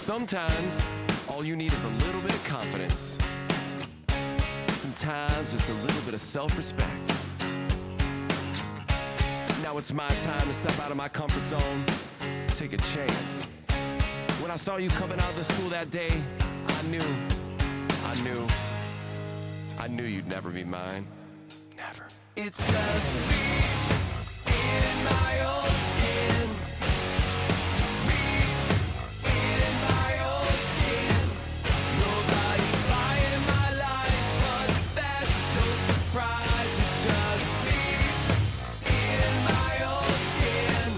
Sometimes, all you need is a little bit of confidence. Sometimes, just a little bit of self-respect. Now it's my time to step out of my comfort zone, take a chance. When I saw you coming out of the school that day, I knew you'd never be mine. Never. It's just me in my own skin. Me in my own skin. Nobody's buying my lies, but that's no surprise. It's just me in my own skin.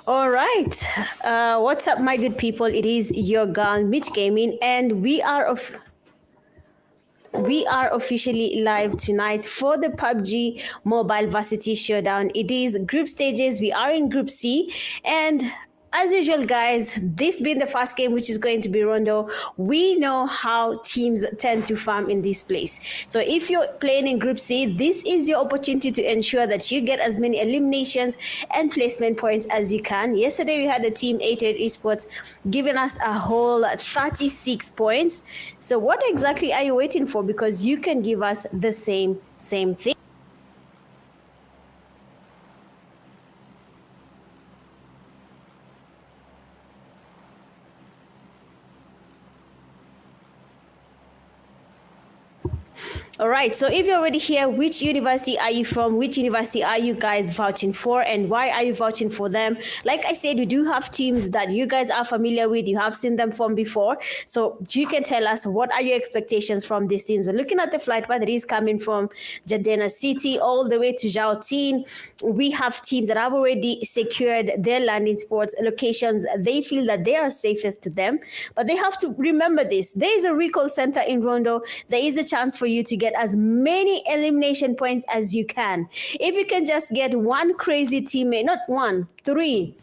All right. What's up, my good people? It is your girl, Mitch Gaming, and we are officially live tonight for the PUBG Mobile Varsity Showdown. It is group stages. We are in Group C, and as usual, guys, this being the first game, which is going to be Rondo, we know how teams tend to farm in this place. So if you're playing in Group C, this is your opportunity to ensure that you get as many eliminations and placement points as you can. Yesterday, we had a team 88 Esports giving us a whole 36 points. So what exactly are you waiting for? Because you can give us the same thing. All right, so if you're already here, which university are you from? Which university are you guys vouching for, and why are you vouching for them? Like I said, we do have teams that you guys are familiar with. You have seen them from before, so you can tell us what are your expectations from these teams. So looking at the flight path that is coming from Jadena City all the way to Zhaotin, we have teams that have already secured their landing sports locations. They feel that they are safest to them, but they have to remember this. There is a recall center in Rondo. There is a chance for you to get as many elimination points as you can. If you can just get one crazy teammate, not one, 3,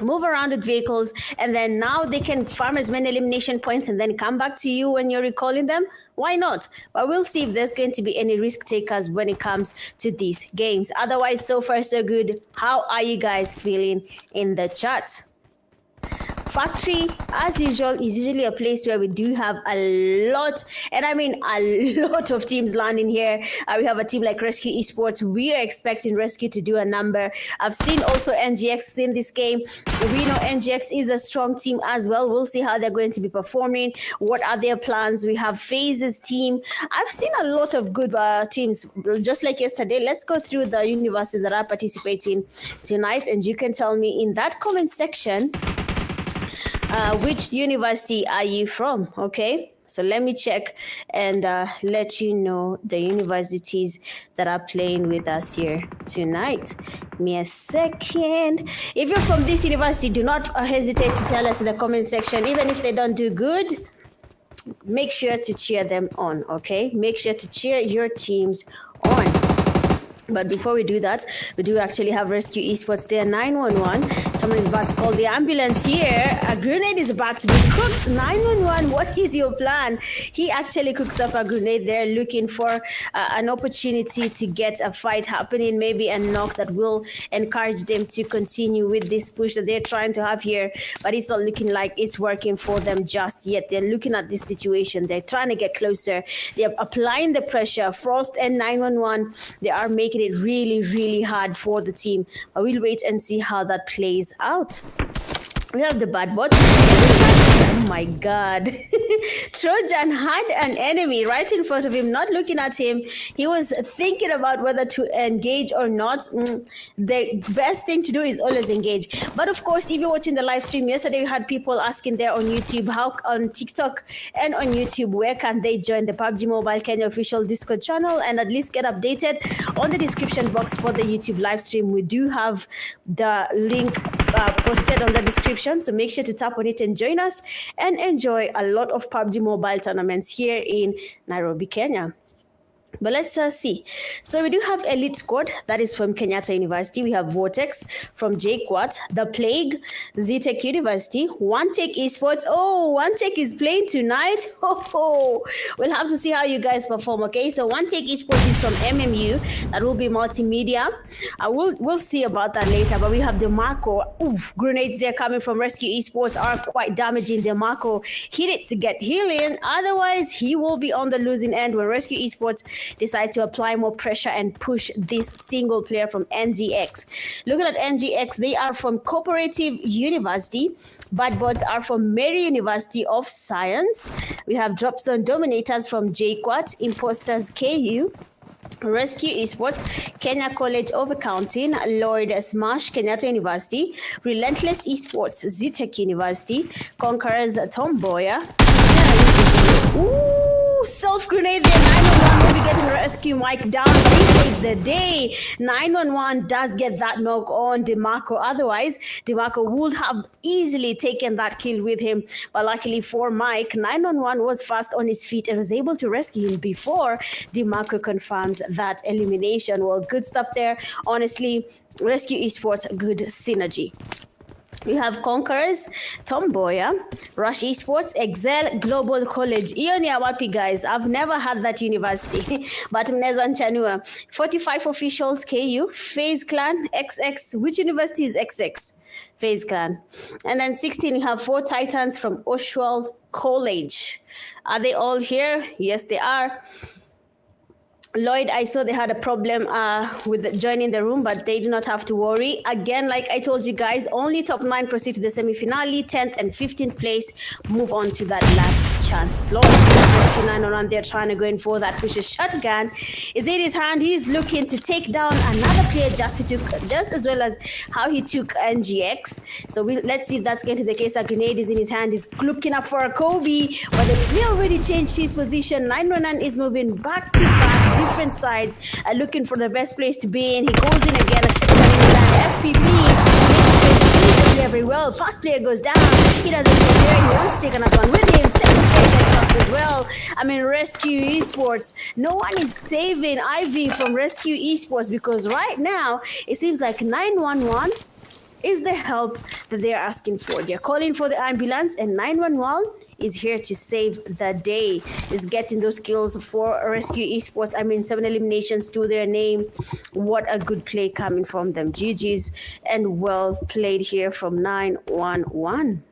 move around with vehicles, and then now they can farm as many elimination points and then come back to you when you're recalling them, why not? But we'll see if there's going to be any risk takers when it comes to these games. Otherwise, so far so good. How are you guys feeling in the chat? Factory, as usual, is usually a place where we do have a lot, and I mean a lot of teams landing here. We have a team like Rescue Esports. We are expecting Rescue to do a number. I've seen also NGX in this game. We know NGX is a strong team as well. We'll see how they're going to be performing. What are their plans? We have FAZE's team. I've seen a lot of good teams, just like yesterday. Let's go through the universities that are participating tonight, and you can tell me in that comment section which university are you from, okay? So let me check and let you know the universities that are playing with us here tonight. Give me a second. If you're from this university, do not hesitate to tell us in the comment section. Even if they don't do good, make sure to cheer them on, okay? Make sure to cheer your teams on. But before we do that, we do actually have Rescue Esports there, 911. Someone is about to call the ambulance here. A grenade is about to be cooked. 911, what is your plan? He actually cooks up a grenade there, looking for an opportunity to get a fight happening, maybe a knock that will encourage them to continue with this push that they're trying to have here. But it's not looking like it's working for them just yet. They're looking at this situation. They're trying to get closer. They're applying the pressure. Frost and 911, they are making it really, really hard for the team. But we'll wait and see how that plays out. We have the bad bot. Oh my God. Trojan had an enemy right in front of him, not looking at him. He was thinking about whether to engage or not. The best thing to do is always engage. But of course, if you're watching the live stream, yesterday we had people asking there on YouTube, how on TikTok and on YouTube, where can they join the PUBG Mobile Kenya official Discord channel and at least get updated? On the description box for the YouTube live stream, we do have the link posted on the description, so make sure to tap on it and join us and enjoy a lot of PUBG Mobile tournaments here in Nairobi, Kenya. But let's see. So we do have Elite Squad, that is from Kenyatta University. We have VORTEX from JKUAT, The Plague, Zetech University, OneTech Esports. Oh, OneTech is playing tonight. Oh, we'll have to see how you guys perform, okay? So OneTech Esports is from MMU. That will be multimedia. We'll see about that later. But we have DeMarco. Oof, grenades there coming from Rescue Esports are quite damaging. DeMarco, he needs to get healing. Otherwise, he will be on the losing end when Rescue Esports decide to apply more pressure and push this single player from NGX. Looking at NGX, they are from Cooperative University. Bad Bots are from Meru University of Science. We have DROPZONE Dominators from JKUAT, Imposters KU, Rescue Esports, Kenya College of Accounting, LLYOD Smash, Kenyatta University, Relentless Esports, Zetech University, CONQUERORS, Mboya. Ooh, self-grenade there. 911 will be getting Rescue Mike down. He saves the day. 911 does get that knock on DeMarco. Otherwise, DeMarco would have easily taken that kill with him. But luckily for Mike, 911 was fast on his feet and was able to rescue him before DeMarco confirms that elimination. Well, good stuff there. Honestly, Rescue Esports, good synergy. We have Conquerors, Mboya, Rush Esports, Excel Global College. Hiyo ni ya wapi, guys? I've never had that university, but mneza nchanua. 45 officials, KU, FAZE Clan, XX. Which university is XX? FAZE Clan. And then 16, we have 4 Titans from Oshwal College. Are they all here? Yes, they are. Lloyd, I saw they had a problem with joining the room, but they do not have to worry. Again, like I told you guys, only top 9 proceed to the semi-finale. 10th and 15th place move on to that last chance slot. Rescue 9 they're trying to go in for that pushes shotgun. Is in his hand. He's looking to take down another player just as well as how he took NGX. So let's see if that's going to be the case. A grenade is in his hand. He's looking up for a Kobe, but the player already changed his position. 9 is moving back to back. Different sides, looking for the best place to be in. He goes in again, a shot in his hand. FPP makes the player very well. First player goes down. He doesn't go there. He wants to take another one with him. Second player gets up as well. I mean, Rescue Esports. No one is saving Ivy from Rescue Esports because right now it seems like 911 is the help that they're asking for. They're calling for the ambulance, and 911 is here to save the day. Is getting those kills for Rescue Esports. I mean, 7 eliminations to their name. What a good play coming from them. GG's and well played here from 911.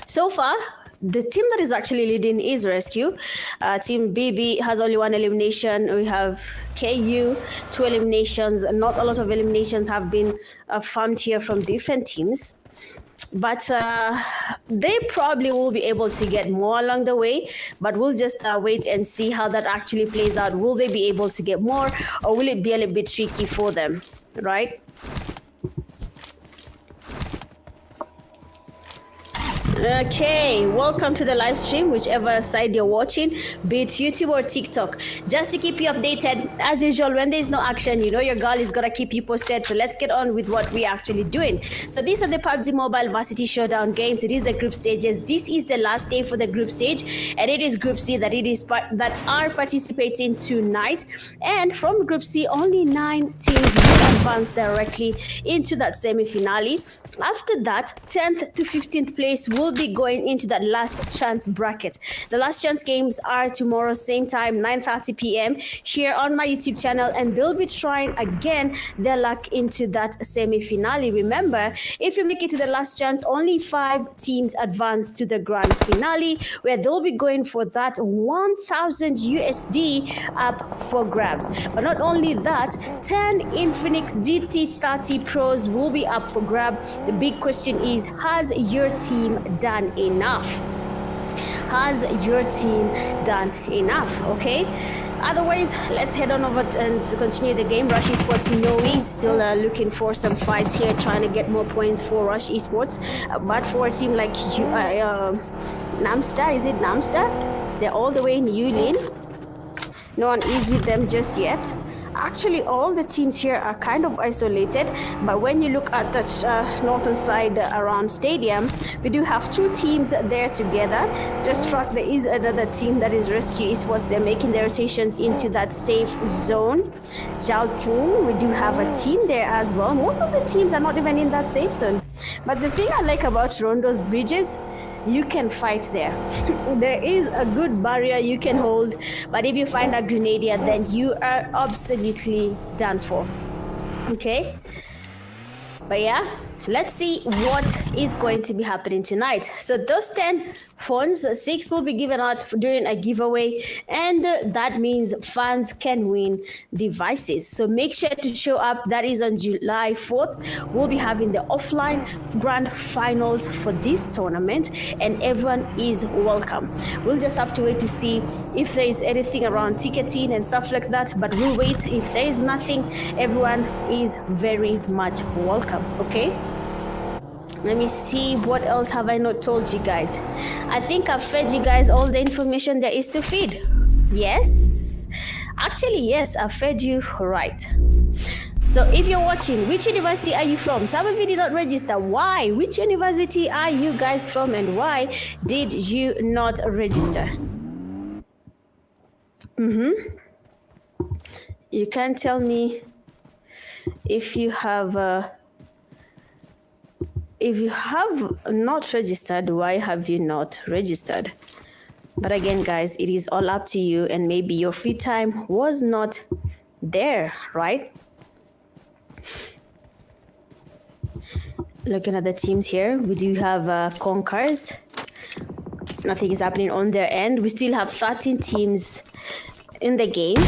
So far, the team that is actually leading is Rescue. Team BB has only one elimination. We have KU, 2 eliminations. Not a lot of eliminations have been farmed here from different teams. But they probably will be able to get more along the way. But we'll just wait and see how that actually plays out. Will they be able to get more, or will it be a little bit tricky for them, right? Okay, welcome to the live stream, whichever side you're watching, be it YouTube or TikTok. Just to keep you updated, as usual, when there's no action, you know your girl is gonna keep you posted. So let's get on with what we're actually doing. So these are the PUBG Mobile Varsity Showdown games. It is the group stages. This is the last day for the group stage, and it is Group C that that are participating tonight. And from Group C, only 9 teams will advance directly into that semi-finale. After that, 10th to 15th place will be going into that last chance bracket. The last chance games are tomorrow, same time, 9:30 p.m. here on my YouTube channel, and they'll be trying again their luck into that semi-finale. Remember, if you make it to the last chance, only 5 teams advance to the grand finale, where they'll be going for that 1,000 USD up for grabs. But not only that, 10 Infinix GT30 Pros will be up for grab. The big question is, has your team done enough? Has your team done enough? Okay. Otherwise, let's head on over and to continue the game. Rush Esports, is still looking for some fights here, trying to get more points for Rush Esports. But for a team like Namstar, is it Namstar? They're all the way in Yulin. No one is with them just yet. Actually, all the teams here are kind of isolated, but when you look at the northern side around stadium, we do have 2 teams there together. Just struck, there is another team that is Rescue Esports. They're making their rotations into that safe zone. Zhao team, we do have a team there as well. Most of the teams are not even in that safe zone. But the thing I like about Rondo's bridges, you can fight there. There is a good barrier you can hold, but if you find a grenadier, then you are absolutely done for. Okay? But yeah, let's see what is going to be happening tonight. So those 10 phones, 6 will be given out during a giveaway, and that means fans can win devices. So make sure to show up. That is on July 4th. We'll be having the offline grand finals for this tournament, and everyone is welcome. We'll just have to wait to see if there is anything around ticketing and stuff like that, but we'll wait. If there is nothing, everyone is very much welcome. Okay? Let me see, what else have I not told you guys? I think I've fed you guys all the information there is to feed. Yes? Actually, yes, I've fed you right. So if you're watching, which university are you from? Some of you did not register. Why? Which university are you guys from, and why did you not register? You can tell me if you have... if you have not registered, why have you not registered? But again, guys, it is all up to you, and maybe your free time was not there, right? Looking at the teams here, we do have CONQUERORS. Nothing is happening on their end. We still have 13 teams in the game.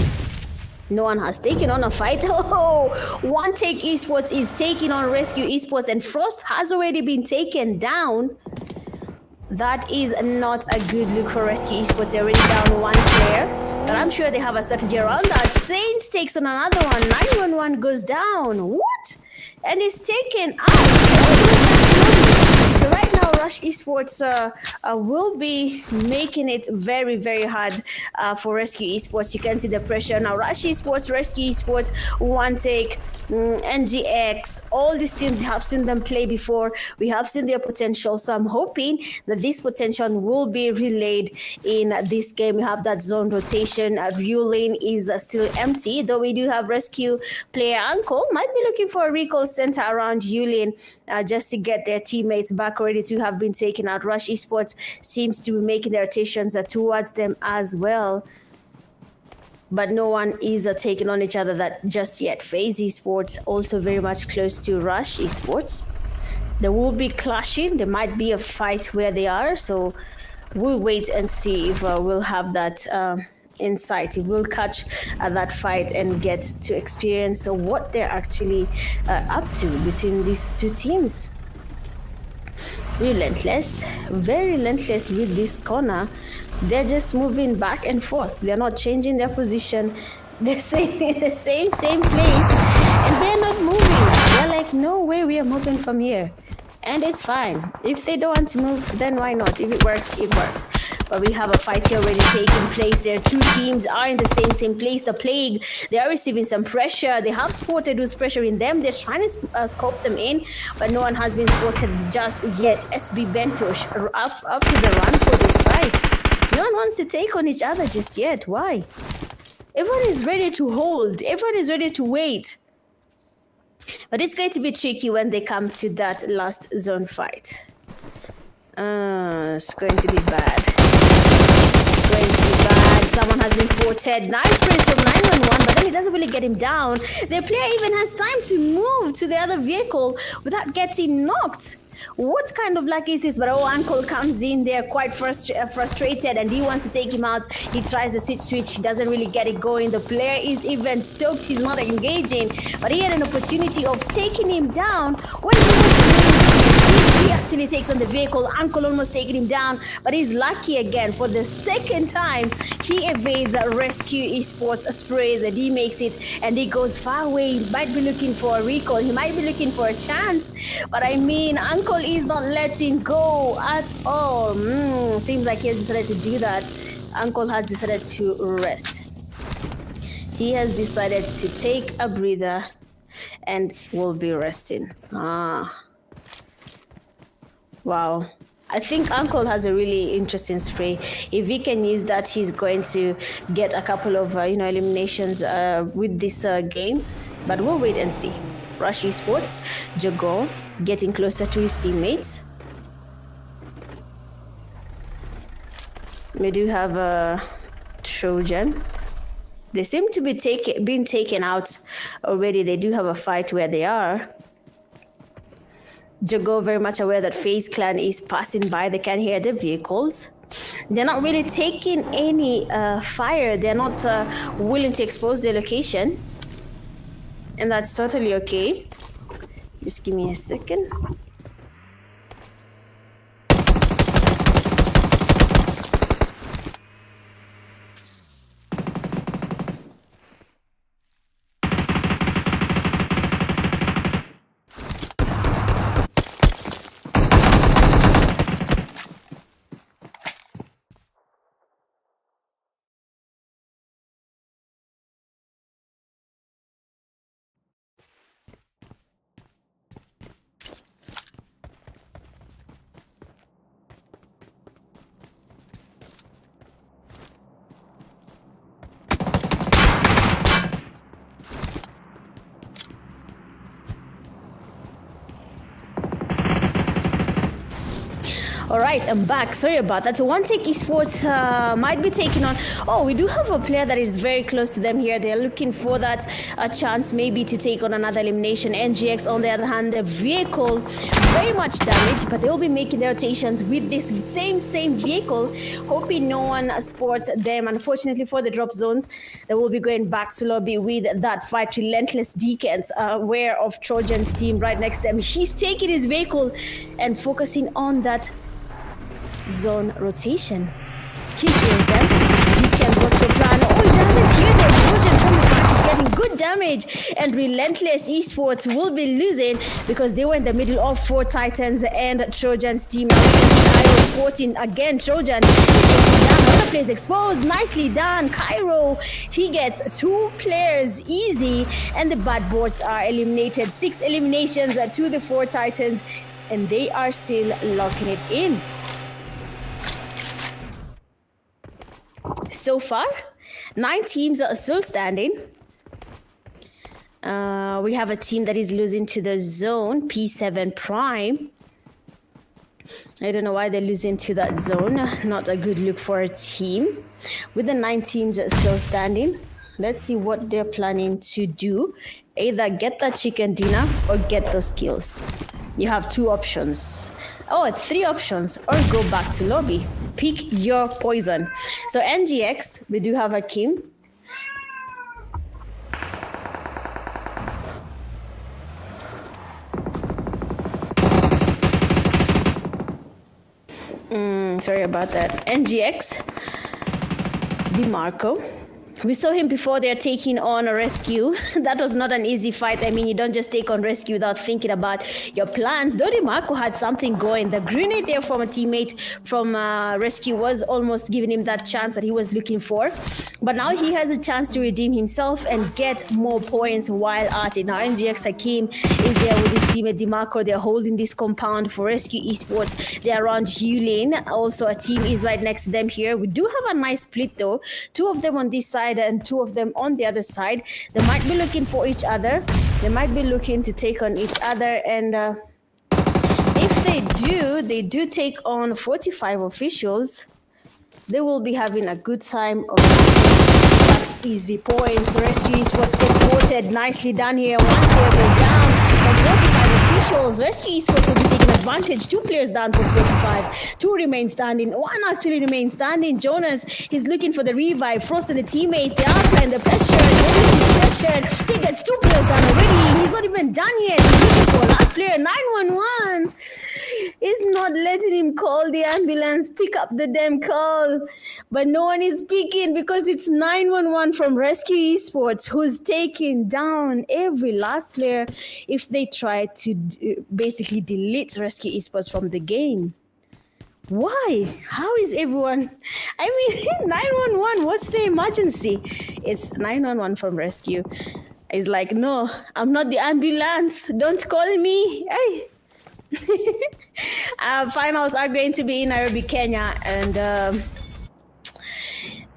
No one has taken on a fight. Oh, One Take Esports is taking on Rescue Esports, and Frost has already been taken down. That is not a good look for Rescue Esports. They're already down 1 player, but I'm sure they have a strategy around that. Saint takes on another one. 911 goes down. What? And is taken out. So right now, Rush Esports will be making it very, very hard for Rescue Esports. You can see the pressure now. Rush Esports, Rescue Esports, One Take, NGX, all these teams, have seen them play before. We have seen their potential. So I'm hoping that this potential will be relayed in this game. We have that zone rotation. View lane is still empty, though we do have Rescue player Uncle. Might be looking for a recall center around Yulin just to get their teammates back ready to have been taken out. Rush Esports seems to be making their rotations towards them as well, but no one is taking on each other that just yet. FAZE Esports also very much close to Rush Esports. There will be clashing. There might be a fight where they are. So we'll wait and see if we'll have that insight. If we'll catch that fight and get to experience what they're actually up to between these two teams. Relentless, very relentless with this corner. They're just moving back and forth. They're not changing their position. They're staying in the same place, and they're not moving. They're like, no way, we are moving from here. And it's fine. If they don't want to move, then why not? If it works, it works. But we have a fight here already taking place. Their two teams are in the same place. The Plague, they are receiving some pressure. They have spotted who's pressuring them. They're trying to scope them in, but no one has been spotted just yet. SB Bentosh up to the run for this fight. No one wants to take on each other just yet. Why? Everyone is ready to hold. Everyone is ready to wait. But it's going to be tricky when they come to that last zone fight. It's going to be bad. It's going to be bad. Someone has been spotted. Nice brace from 911, but then it doesn't really get him down. The player even has time to move to the other vehicle without getting knocked. What kind of luck is this? But Uncle comes in there quite frustrated, and he wants to take him out. He tries the sit switch. He doesn't really get it going. The player is even stoked. He's not engaging, but he had an opportunity of taking him down when he actually takes on the vehicle. Uncle almost taking him down, but he's lucky again. For the second time, he evades rescue esports sprays, and he makes it, and he goes far away. He might be looking for a recall. He might be looking for a chance, but I mean, Uncle is not letting go at all. Seems like he has decided to do that. Uncle has decided to rest. He has decided to take a breather and will be resting. Wow. I think Uncle has a really interesting spray. If he can use that, he's going to get a couple of eliminations with this game. But we'll wait and see. Rush Esports, Jago getting closer to his teammates. We do have a Trojan. They seem to be being taken out already. They do have a fight where they are. Jago very much aware that FAZE clan is passing by. They can hear the vehicles. They're not really taking any fire. They're not willing to expose their location. And that's totally okay. Just give me a second. All right, I'm back. Sorry about that. So OneTech Esports might be taking on... Oh, we do have a player that is very close to them here. They're looking for that chance maybe to take on another elimination. NGX, on the other hand, the vehicle, very much damaged, but they will be making their rotations with this same vehicle, hoping no one sports them. Unfortunately for the drop zones, they will be going back to lobby with that fight. Relentless Deacons, aware of Trojan's team right next to them. He's taking his vehicle and focusing on that zone rotation. He hears them. Deacons, what's your plan? Oh, he doesn't hear them. Trojan coming back is getting good damage, and Relentless Esports will be losing because they were in the middle of 4 Titans and Trojan's team. Cairo sporting again. Trojan another place exposed. Nicely done, Cairo. He gets 2 players easy, and the bad bots are eliminated. 6 eliminations to the 4 Titans, and they are still locking it in. So far, 9 teams are still standing. We have a team that is losing to the zone, P7 Prime. I don't know why they're losing to that zone. Not a good look for a team. With the 9 teams still standing, let's see what they're planning to do. Either get that chicken dinner or get those kills. You have 2 options. Oh, 3 options. Or go back to lobby. Pick your poison. So NGX, we do have Hakim. Sorry about that. NGX, DeMarco. We saw him before. They're taking on a rescue. That was not an easy fight. I mean, you don't just take on rescue without thinking about your plans. Though DeMarco had something going. The grenade there from a teammate from rescue was almost giving him that chance that he was looking for. But now he has a chance to redeem himself and get more points while at it. Now NGX Hakim is there with his teammate DeMarco. They're holding this compound for Rescue Esports. They're around Yulin. Also, a team is right next to them here. We do have a nice split though. 2 of them on this side and 2 of them on the other side. They might be looking for each other. They might be looking to take on each other, and if they do take on 45 officials, they will be having a good time of that easy points. Rescue Esports get voted. Nicely done here. 1 player goes down from 45 officials. Rescue Esports will be taking advantage. 2 players down from 45. 2 remain standing. 1 actually remains standing. Jonas, he's looking for the revive. Frost and the teammates, they are applying the pressure. Jonas is pressured. He gets 2 players down already. He's not even done yet. He's looking for last player. 911 is not letting him call the ambulance. Pick up the damn call. But no one is picking because it's 911 from Rescue Esports who's taking down every last player if they try to basically delete Rescue Esports from the game. Why? How is everyone? I mean, 911, what's the emergency? It's 911 from Rescue. It's like, no, I'm not the ambulance. Don't call me. Hey. Finals are going to be in Nairobi, Kenya, and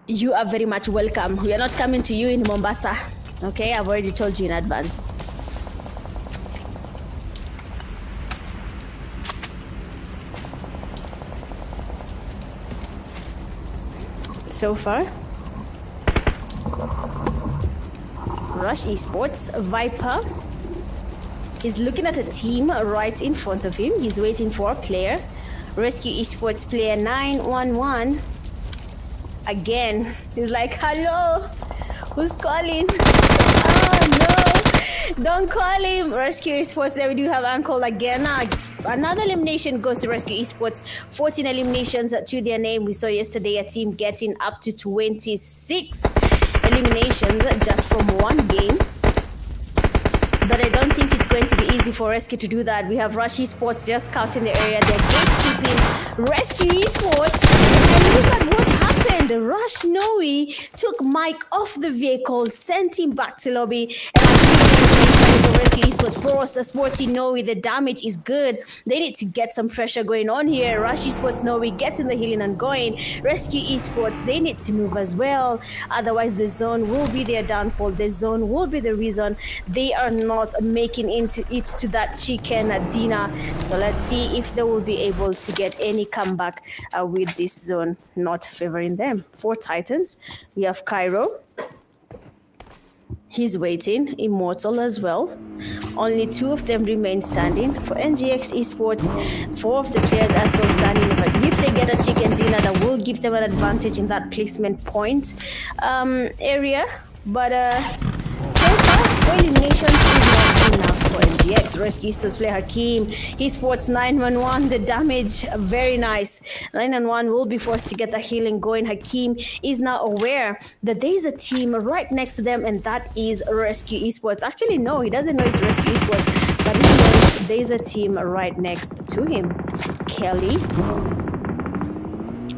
you are very much welcome. We are not coming to you in Mombasa. Okay, I've already told you in advance. So far, Rush Esports, Viper. He's looking at a team right in front of him. He's waiting for a player. Rescue Esports player 911. Again, he's like, hello, who's calling? Oh no, don't call him. Rescue Esports, there we do have Uncle again. Another elimination goes to Rescue Esports. 14 eliminations to their name. We saw yesterday a team getting up to 26 eliminations just from 1 game. But I don't think it's going to be easy for Rescue to do that. We have Rush Esports just scouting the area. They're gatekeeping Rescue Esports. And look at what happened. Rush Noe took Mike off the vehicle, sent him back to lobby. And Rescue Esports forced a sporty Noe. The damage is good. They need to get some pressure going on here. Rush Esports Noe getting the healing and going. Rescue Esports, they need to move as well. Otherwise, the zone will be their downfall. The zone will be the reason they are not making it to that chicken dinner. So let's see if they will be able to get any comeback with this zone not favoring them. 4 Titans. We have Cairo. He's waiting. Immortal as well. Only 2 of them remain standing. For NGX Esports, 4 of the players are still standing. But if they get a chicken dinner, that will give them an advantage in that placement point area. But so far, 4 eliminations is not enough for NGX. Rescue Esports player Hakim. He sports 911. The damage, very nice. 911 will be forced to get a healing going. Hakim is now aware that there is a team right next to them, and that is Rescue Esports. Actually, no, he doesn't know it's Rescue Esports, but he knows there is a team right next to him. Kelly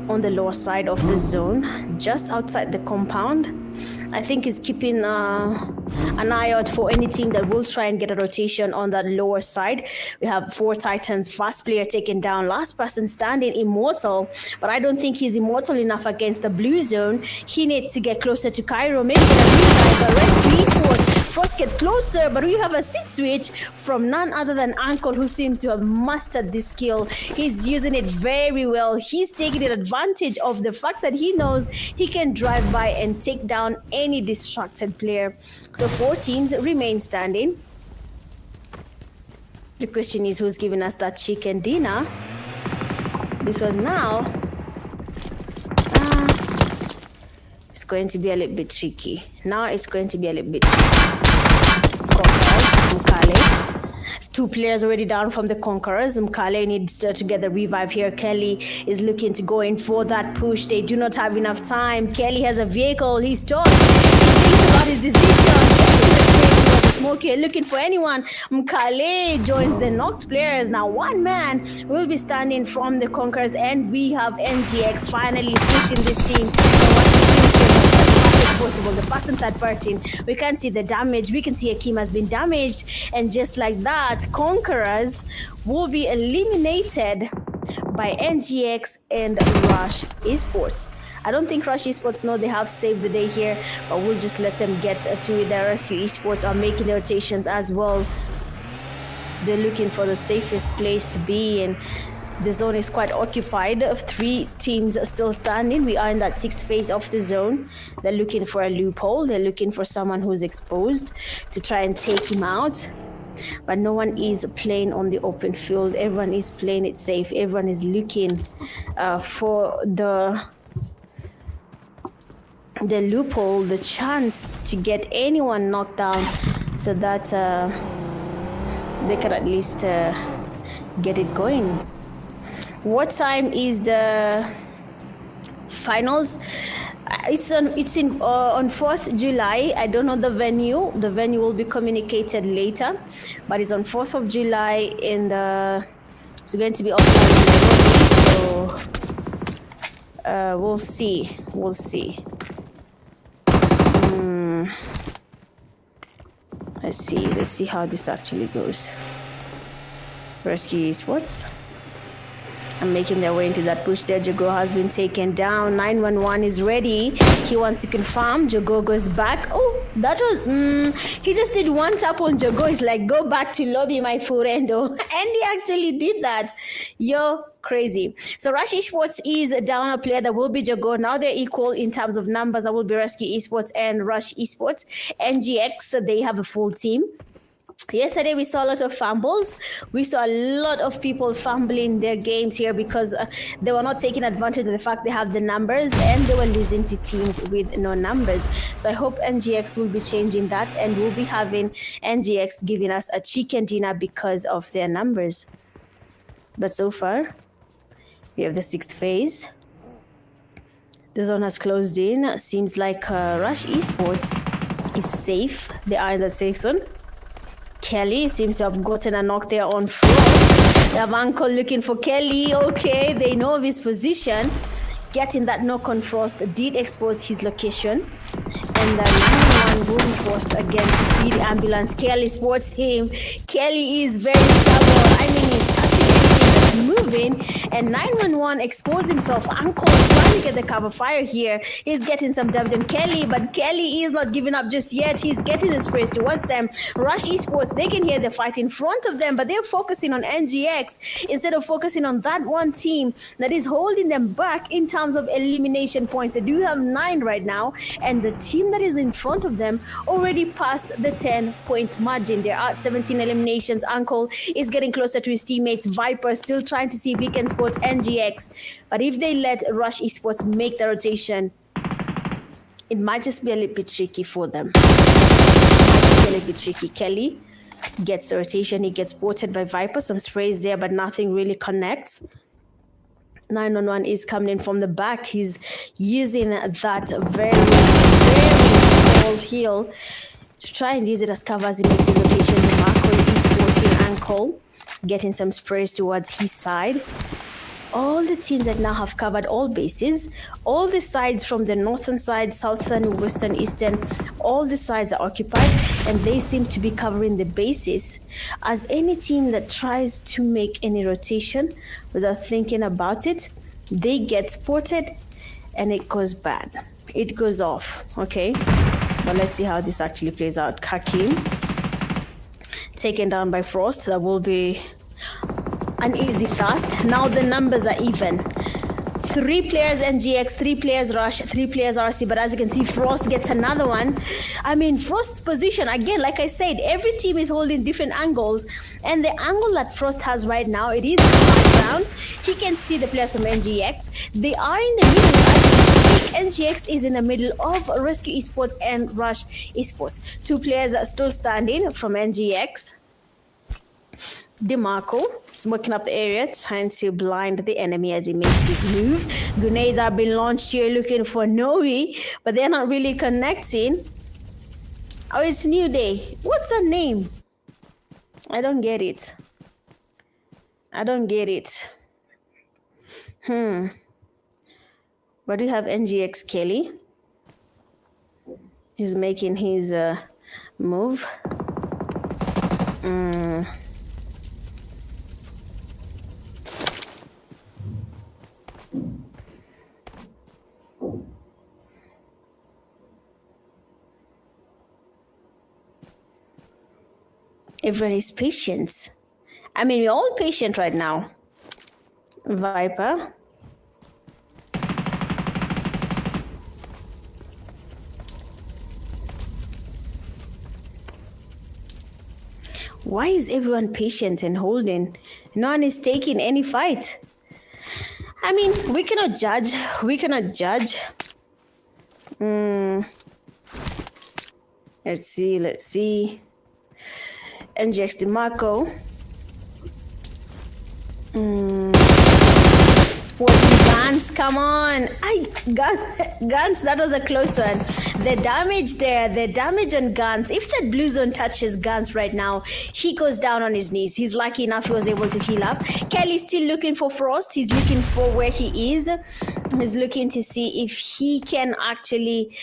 on the lower side of the zone, just outside the compound. I think he's keeping an eye out for any team that will try and get a rotation on that lower side. We have 4 Titans, first player taken down, last person standing, Immortal. But I don't think he's immortal enough against the blue zone. He needs to get closer to Cairo, maybe get a revive, but Rescue Esports. Frost gets closer, but we have a seat switch from none other than Uncle, who seems to have mastered this skill. He's using it very well. He's taking advantage of the fact that he knows he can drive by and take down any distracted player. So 4 teams remain standing. The question is who's giving us that chicken dinner? Because now it's going to be a little bit tricky. Now it's going to be a little bit tricky. Two players already down from the Conquerors. Mkale needs to get the revive here. Kelly is looking to go in for that push. They do not have enough time. Kelly has a vehicle. He's stopped. He thinks about his decision. Smokey looking for anyone. Mkale joins the knocked players. Now one man will be standing from the Conquerors, and we have NGX finally pushing this team. Possible. The person third party, we can see the damage. We can see Akim has been damaged, and just like that, Conquerors will be eliminated by NGX and Rush Esports. I don't think Rush Esports know they have saved the day here, but we'll just let them get to it. The Rescue Esports are making the rotations as well. They're looking for the safest place to be, and the zone is quite occupied. 3 teams are still standing. We are in that 6th phase of the zone. They're looking for a loophole. They're looking for someone who's exposed to try and take him out. But no one is playing on the open field. Everyone is playing it safe. Everyone is looking for the loophole, the chance to get anyone knocked down, so that they can at least get it going. What time is the finals? It's on 4th July. I don't know the venue. The venue will be communicated later, but it's on 4th of July in the. It's going to be offline, so we'll see. We'll see. Let's see how this actually goes. Rescue Esports. And making their way into that push there. Jogo has been taken down. 911 is ready. He wants to confirm. Jogo goes back. Oh, that was he just did one tap on Jogo. He's like, go back to lobby, my friendo. And he actually did that. Yo, crazy. So Rush Esports is down a player. That will be Jogo. Now they're equal in terms of numbers. That will be Rescue Esports and Rush Esports. NGX, so they have a full team. Yesterday we saw a lot of fumbles. We saw a lot of people fumbling their games here because they were not taking advantage of the fact they have the numbers, and they were losing to teams with no numbers. So I hope NGX will be changing that, and we'll be having NGX giving us a chicken dinner because of their numbers. But so far we have the 6th phase. The zone has closed in. Seems like Rush Esports is safe. They are in the safe zone. Kelly seems to have gotten a knock there on Frost. They have Uncle looking for Kelly. Okay, they know of his position. Getting that knock on Frost did expose his location. And the 911 will be forced again to be the ambulance. Kelly sports him. Kelly is very stubborn. I mean, he's touching anything that's moving. And 911 exposed himself. Uncle is trying to get the cover fire here. He's getting some damage on Kelly, but Kelly is not giving up just yet. He's getting the sprays towards them. Rush Esports, they can hear the fight in front of them, but they're focusing on NGX instead of focusing on that one team that is holding them back in terms of elimination points. They do have 9 right now, and the team that is in front of them already passed the 10-point margin. They're at 17 eliminations. Uncle is getting closer to his teammates. Viper still trying to see if he can spot NGX, but if they let Rush Esports make the rotation, it might just be a little bit tricky for them. It might just be a little bit tricky. Kelly gets the rotation. He gets spotted by Viper. Some sprays there, but nothing really connects. 911 is coming in from the back. He's using that very, very small heal to try and use it as cover as he makes his rotation. Marco is sporting Uncle, getting some sprays towards his side. All the teams that now have covered all bases, all the sides from the northern side, southern, western, eastern, all the sides are occupied, and they seem to be covering the bases. As any team that tries to make any rotation without thinking about it, they get spotted and it goes bad. It goes off, okay? But let's see how this actually plays out. Hakim taken down by Frost. That will be an easy task. Now the numbers are even. 3 players NGX, 3 players Rush, 3 players RC, but as you can see, Frost gets another one. I mean, Frost's position, again, like I said, every team is holding different angles, and the angle that Frost has right now, it is high ground. He can see the players from NGX. They are in the middle. I think NGX is in the middle of Rescue Esports and Rush Esports. 2 players are still standing from NGX. DeMarco smoking up the area, trying to blind the enemy as he makes his move. Grenades are being launched here looking for Noe, but they're not really connecting. Oh, it's New Day. What's her name? I don't get it. I don't get it. But we have NGX Kelly. He's making his move. Everyone is patient. I mean, we're all patient right now. Viper. Why is everyone patient and holding? No one is taking any fight. I mean, we cannot judge. We cannot judge. Let's see. NGX DeMarco. Sporting Guns, come on. Guns, that was a close one. The damage there, the damage on Guns. If that blue zone touches Guns right now, he goes down on his knees. He's lucky enough he was able to heal up. Kelly's still looking for Frost. He's looking for where he is. He's looking to see if he can actually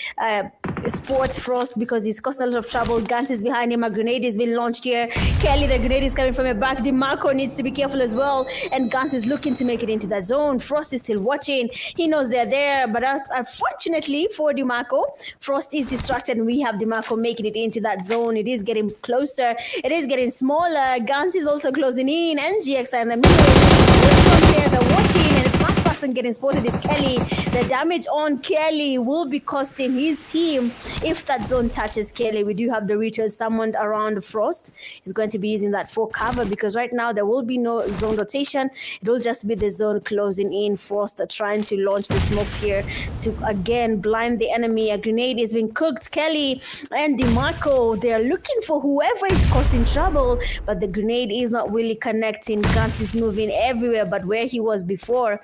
sport Frost because he's caused a lot of trouble. Guns is behind him. A grenade is being launched here. Kelly, the grenade is coming from a back. DeMarco needs to be careful as well. And Guns is looking to make it into that zone. Frost is still watching. He knows they're there. But unfortunately for DeMarco, Frost is distracted and we have DeMarco making it into that zone. It is getting closer. It is getting smaller. Guns is also closing in. NGX are in the middle. The players are watching, and the first person getting spotted is Kelly. The damage on Kelly will be costing his team if that zone touches Kelly. We do have Doritos summoned around Frost. He's going to be using that for cover because right now there will be no zone rotation. It will just be the zone closing in. Frost trying to launch the smokes here to again blind the enemy. A grenade is being cooked. Kelly and DeMarco, they're looking for whoever is causing trouble, but the grenade is not really connecting. Guns is moving everywhere but where he was before.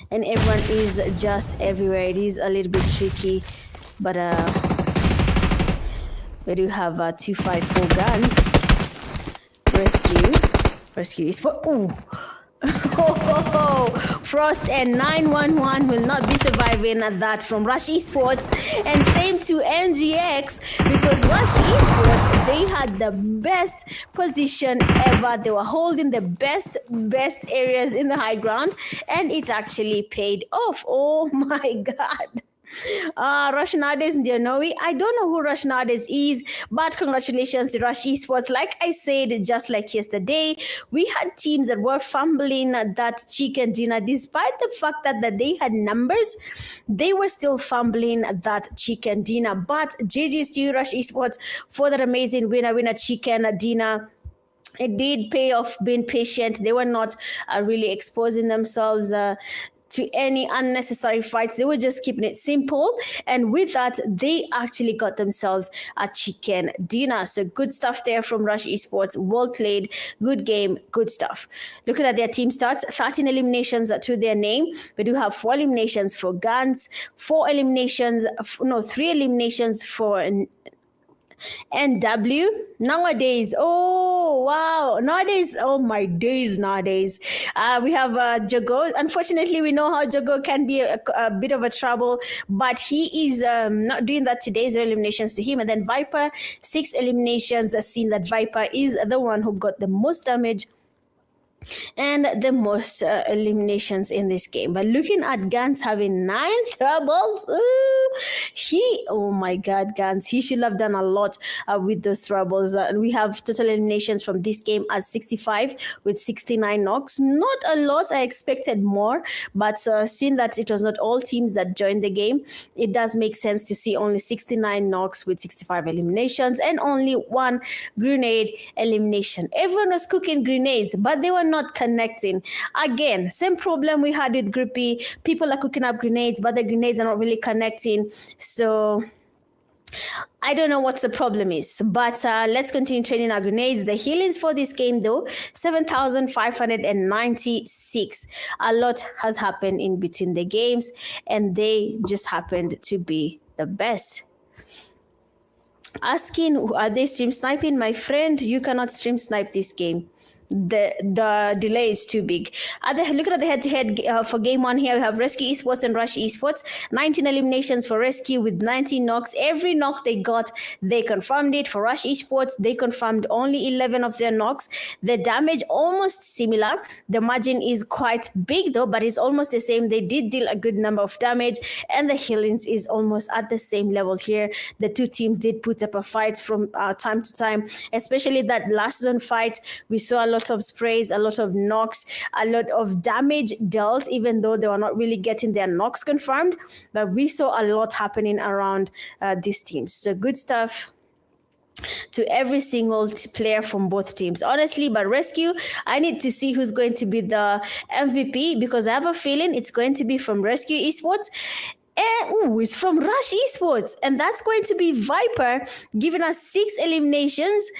And everyone is just everywhere. It is a little bit tricky, but we do have 254 Guns. Rescue is for Frost and 911 will not be surviving at that from Rush Esports, and same to NGX because Rush Esports, they had the best position ever. They were holding the best areas in the high ground, and it actually paid off. Oh my God. Rush nowadays, dear Noe. I don't know who Rush nowadays is, but congratulations to Rush Esports. Like I said, just like yesterday, we had teams that were fumbling that chicken dinner. Despite the fact that they had numbers, they were still fumbling that chicken dinner. But GG's to Rush Esports for that amazing winner chicken dinner. It did pay off being patient. They were not really exposing themselves to any unnecessary fights. They were just keeping it simple, and with that they actually got themselves a chicken dinner. So good stuff there from Rush Esports. Well played, good game, good stuff. Looking at their team stats, 13 eliminations to their name. We do have 4 eliminations for Guns, 3 eliminations for NW. Nowadays, oh wow, nowadays, oh my days, nowadays we have Jago. Unfortunately, we know how Jago can be a bit of a trouble, but he is not doing that today. 0 eliminations to him. And then Viper, 6 eliminations. I've seen that Viper is the one who got the most damage and the most eliminations in this game. But looking at Gans having 9 troubles, oh my God, Gans, he should have done a lot with those troubles. We have total eliminations from this game as 65 with 69 knocks. Not a lot, I expected more, but seeing that it was not all teams that joined the game, it does make sense to see only 69 knocks with 65 eliminations and only 1 grenade elimination. Everyone was cooking grenades, but they were not connecting. Again, same problem we had with Group B. People are cooking up grenades, but the grenades are not really connecting. So I don't know what the problem is, but let's continue training our grenades. The healings for this game, though, 7,596. A lot has happened in between the games, and they just happened to be the best. Asking, are they stream sniping? My friend, you cannot stream snipe this game. The delay is too big. Looking at the head-to-head for game 1 here, we have Rescue Esports and Rush Esports. 19 eliminations for Rescue with 19 knocks. Every knock they got, they confirmed it. For Rush Esports, they confirmed only 11 of their knocks. The damage almost similar. The margin is quite big though, but it's almost the same. They did deal a good number of damage, and the healings is almost at the same level here. The two teams did put up a fight from time to time, especially that last zone fight. We saw a lot of sprays, a lot of knocks, a lot of damage dealt, even though they were not really getting their knocks confirmed. But we saw a lot happening around these teams. So good stuff to every single player from both teams, honestly. But Rescue, I need to see who's going to be the MVP, because I have a feeling it's going to be from Rescue Esports. It's from Rush Esports, and that's going to be Viper, giving us 6 eliminations,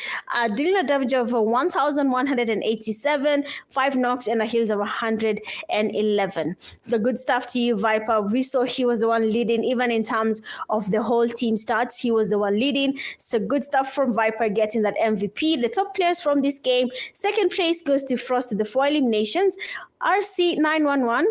dealing a damage of 1,187, 5 knocks, and a heals of 111. So good stuff to you, Viper. We saw he was the one leading, even in terms of the whole team stats. He was the one leading. So good stuff from Viper getting that MVP. The top players from this game, second place goes to Frost with the 4 eliminations. RC911.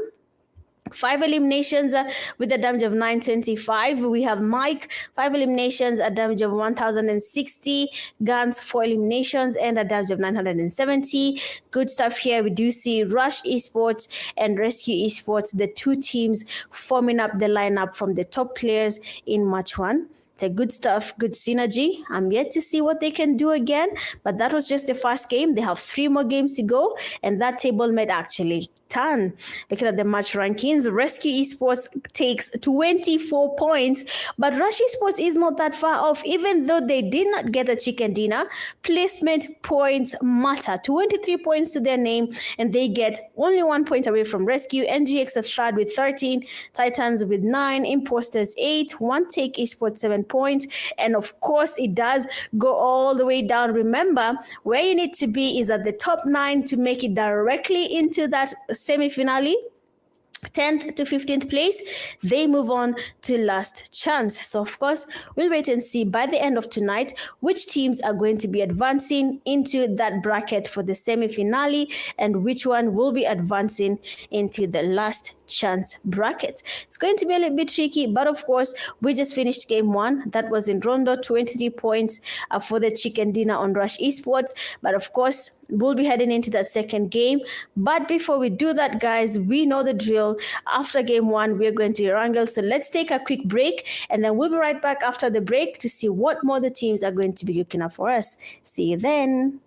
5 eliminations with a damage of 925. We have Mike, 5 eliminations, a damage of 1,060. Guns, 4 eliminations, and a damage of 970. Good stuff here. We do see Rush Esports and Rescue Esports, the two teams forming up the lineup from the top players in match 1. It's good stuff, good synergy. I'm yet to see what they can do again, but that was just the first game. They have 3 more games to go, and that table might actually turn. Looking at the match rankings, Rescue Esports takes 24 points, but Rush Esports is not that far off. Even though they did not get a chicken dinner, placement points matter. 23 points to their name, and they get only 1 point away from Rescue. NGX a third with 13, Titans with 9, Imposters 8, One Take Esports 7 points, and of course it does go all the way down. Remember, where you need to be is at the top 9 to make it directly into that semi-finale. 10th to 15th place, they move on to last chance. So of course, we'll wait and see by the end of tonight which teams are going to be advancing into that bracket for the semi-finale and which one will be advancing into the last chance bracket. It's going to be a little bit tricky, but of course, we just finished game 1. That was in Rondo, 23 points for the chicken dinner on Rush Esports. But of course, we'll be heading into that second game. But before we do that, guys, we know the drill. After game 1, we're going to wrangle. So let's take a quick break, and then we'll be right back after the break to see what more the teams are going to be looking up for us. See you then.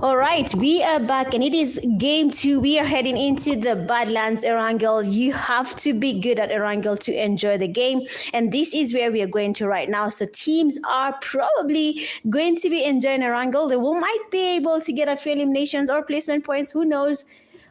All right, we are back and it is game 2. We are heading into the Badlands Erangel. You have to be good at Erangel to enjoy the game. And this is where we are going to right now. So teams are probably going to be enjoying Erangel. They might be able to get a few eliminations or placement points. Who knows?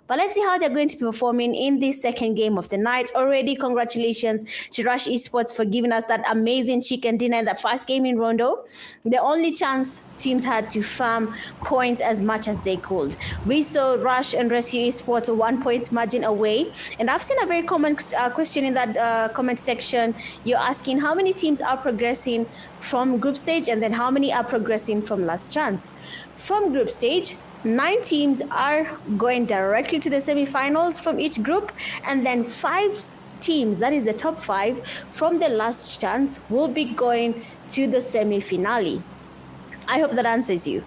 But let's see how they're going to be performing in this second game of the night. Already, congratulations to Rush Esports for giving us that amazing chicken dinner in that first game in Rondo. The only chance teams had to farm points as much as they could. We saw Rush and Rescue Esports 1 point margin away. And I've seen a very common question in that comment section. You're asking how many teams are progressing from group stage and then how many are progressing from last chance. From group stage, 9 teams are going directly to the semifinals from each group, and then 5 teams, that is the top 5 from the last chance, will be going to the semi-finale. I hope that answers you.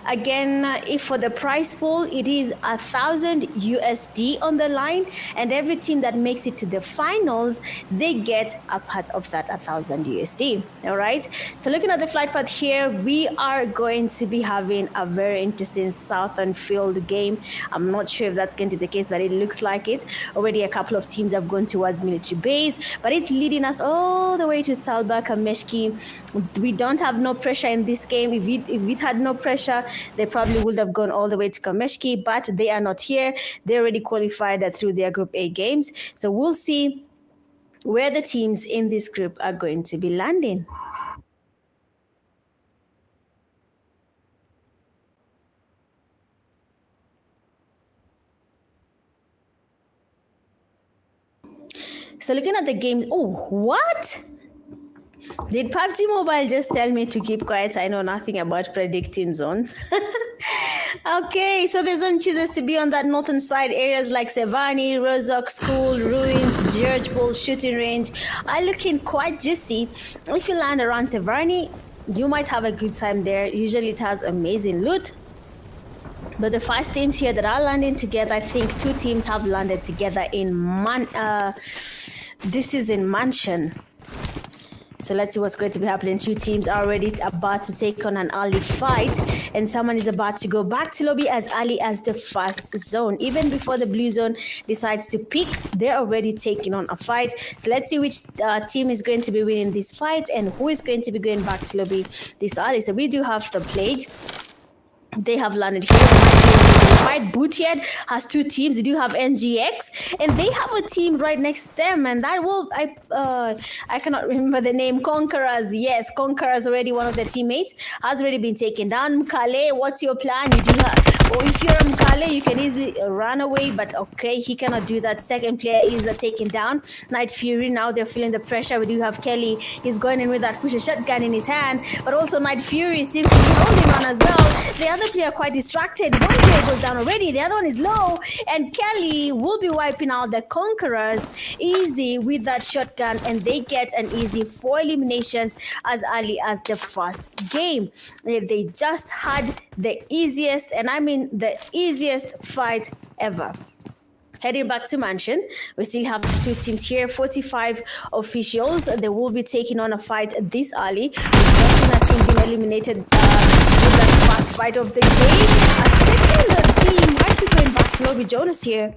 Again, if for the prize pool, it is 1,000 USD on the line, and every team that makes it to the finals, they get a part of that 1,000 USD. All right. So looking at the flight path here, we are going to be having a very interesting Southern Field game. I'm not sure if that's going to be the case, but it looks like it. Already a couple of teams have gone towards military base, but it's leading us all the way to Salba Kameshki. We don't have no pressure in this game. If it had no pressure, they probably would have gone all the way to Kameshki, but they are not here. They already qualified through their Group A games. So we'll see where the teams in this group are going to be landing. So looking at the games, oh, what? Did PUBG Mobile just tell me to keep quiet? I know nothing about predicting zones. Okay, so the zone chooses to be on that northern side. Areas like Sevani, Rozok School, Ruins, George Bull, Shooting Range are looking quite juicy. If you land around Sevani, you might have a good time there. Usually it has amazing loot. But the 5 teams here that are landing together, I think 2 teams have landed together in this is in Mansion. So let's see what's going to be happening. 2 teams are already about to take on an early fight, and someone is about to go back to lobby as early as the first zone. Even before the blue zone decides to pick, they're already taking on a fight. So let's see which team is going to be winning this fight and who is going to be going back to lobby this early. So we do have the Plague. They have landed here. Fight Boothead has 2 teams. They do have NGX, and they have a team right next to them, and that will I cannot remember the name. Conquerors. Yes, Conquerors already one of the teammates has already been taken down. Mkale, what's your plan? You do have, or if you're Mkale, you can easily run away, but okay, he cannot do that. Second player is taken down. Night Fury, now they're feeling the pressure. We do have Kelly. He's going in with that push a shotgun in his hand, but also Night Fury seems to be holding on as well. The other player quite distracted. One player goes down already, the other one is low, and Kelly will be wiping out the Conquerors easy with that shotgun, and they get an easy 4 eliminations as early as the first game. They just had the easiest, and I mean the easiest fight ever. Heading back to Mansion, we still have 2 teams here, 45 officials. They will be taking on a fight this early. We've team being eliminated with that first fight of the game. A second team might be going back to lobby. Jonas here.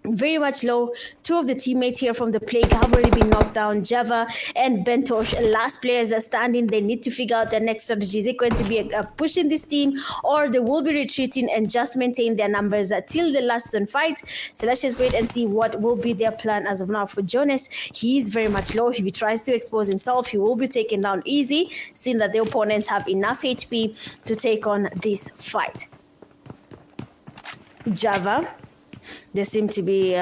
Very much low. 2 of the teammates here from the Plague have already been knocked down. Java and Bentosh, last players are standing. They need to figure out their next strategy. Is it going to be a push in this team, or they will be retreating and just maintain their numbers till the last zone fight? So let's just wait and see what will be their plan as of now. For Jonas, he is very much low. If he tries to expose himself, he will be taken down easy, seeing that the opponents have enough HP to take on this fight. Java, they seem to be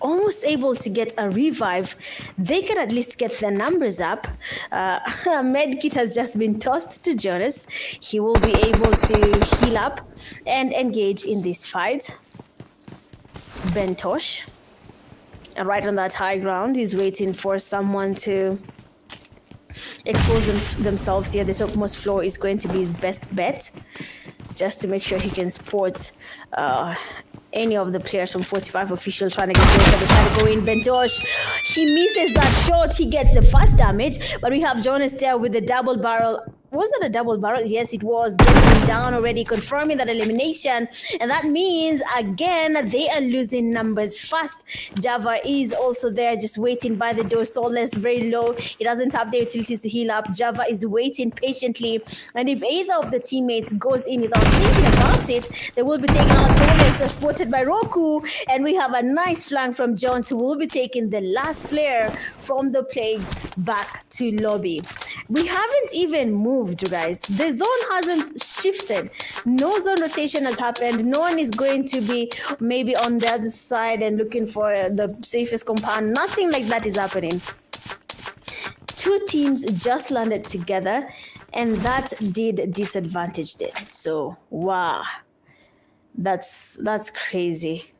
almost able to get a revive. They can at least get their numbers up. Medkit has just been tossed to Jonas. He will be able to heal up and engage in this fight. Bentosh, right on that high ground, he's waiting for someone to expose themselves here. The topmost floor is going to be his best bet, just to make sure he can spot any of the players from 45 official trying to get closer. They try to go in. Bentosh, he misses that shot. He gets the first damage, but we have Jonas there with the double barrel. was it a double barrel? Yes, it was. Getting down already, confirming that elimination. And that means, again, they are losing numbers fast. Java is also there, just waiting by the door. Soulless, very low. He doesn't have the utilities to heal up. Java is waiting patiently. And if either of the teammates goes in without thinking about it, they will be taking out Soulless, spotted by Roku. And we have a nice flank from Jones, who will be taking the last player from the Plagues back to lobby. We haven't even moved, guys. The zone hasn't shifted. No zone rotation has happened. No one is going to be maybe on the other side and looking for the safest compound. Nothing like that is happening. Two teams just landed together, and that did disadvantage them. So, wow. That's crazy.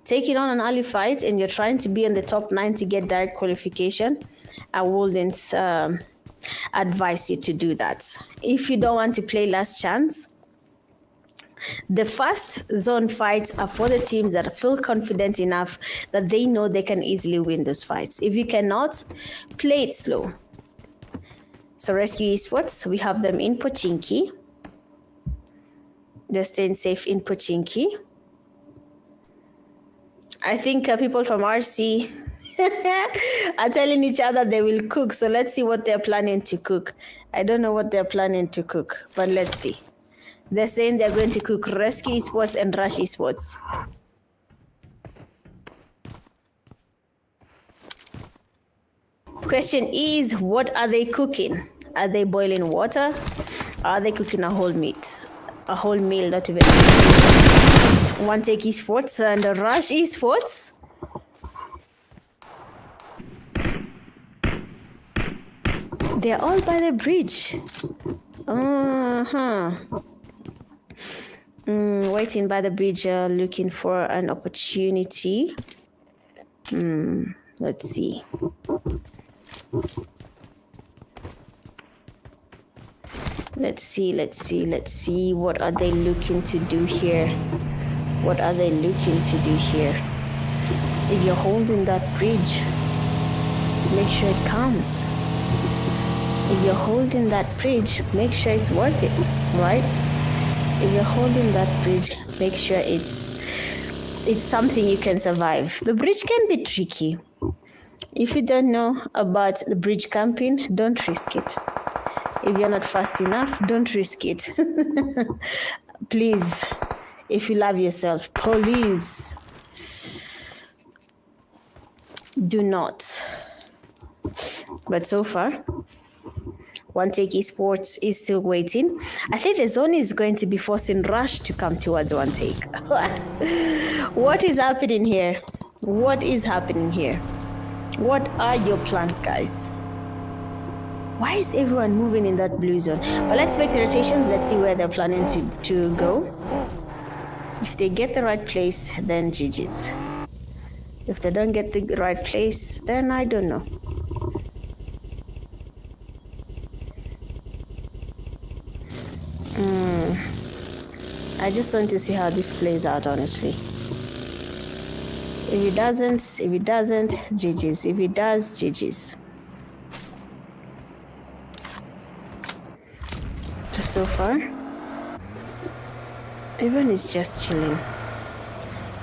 Taking on an early fight and you're trying to be in the top 9 to get direct qualification, I wouldn't advise you to do that. If you don't want to play last chance, the first zone fights are for the teams that feel confident enough that they know they can easily win those fights. If you cannot, play it slow. So Rescue Esports, we have them in Pochinki. They're staying safe in Pochinki. I think people from RC are telling each other they will cook. So let's see what they're planning to cook. I don't know what they're planning to cook, but let's see. They're saying they're going to cook Rescue Esports and Rush Esports. Question is, what are they cooking? Are they boiling water? Are they cooking a whole meat? A whole meal, not even. One Take Esports and Rush Esports. They're all by the bridge. Waiting by the bridge, looking for an opportunity. Let's see. Let's see. What are they looking to do here? What are they looking to do here? If you're holding that bridge, make sure it counts. If you're holding that bridge, make sure it's worth it, right? If you're holding that bridge, make sure it's something you can survive. The bridge can be tricky. If you don't know about the bridge camping, don't risk it. If you're not fast enough, don't risk it. Please, if you love yourself, please do not. But so far, One Take Esports is still waiting. I think the zone is going to be forcing Rush to come towards One Take. What is happening here? What is happening here? What are your plans, guys? Why is everyone moving in that blue zone? But let's make the rotations. Let's see where they're planning to go. If they get the right place, then GG's. If they don't get the right place, then I don't know. I just want to see how this plays out, honestly. If it doesn't, GG's. If it does, GG's. So far, everyone is just chilling.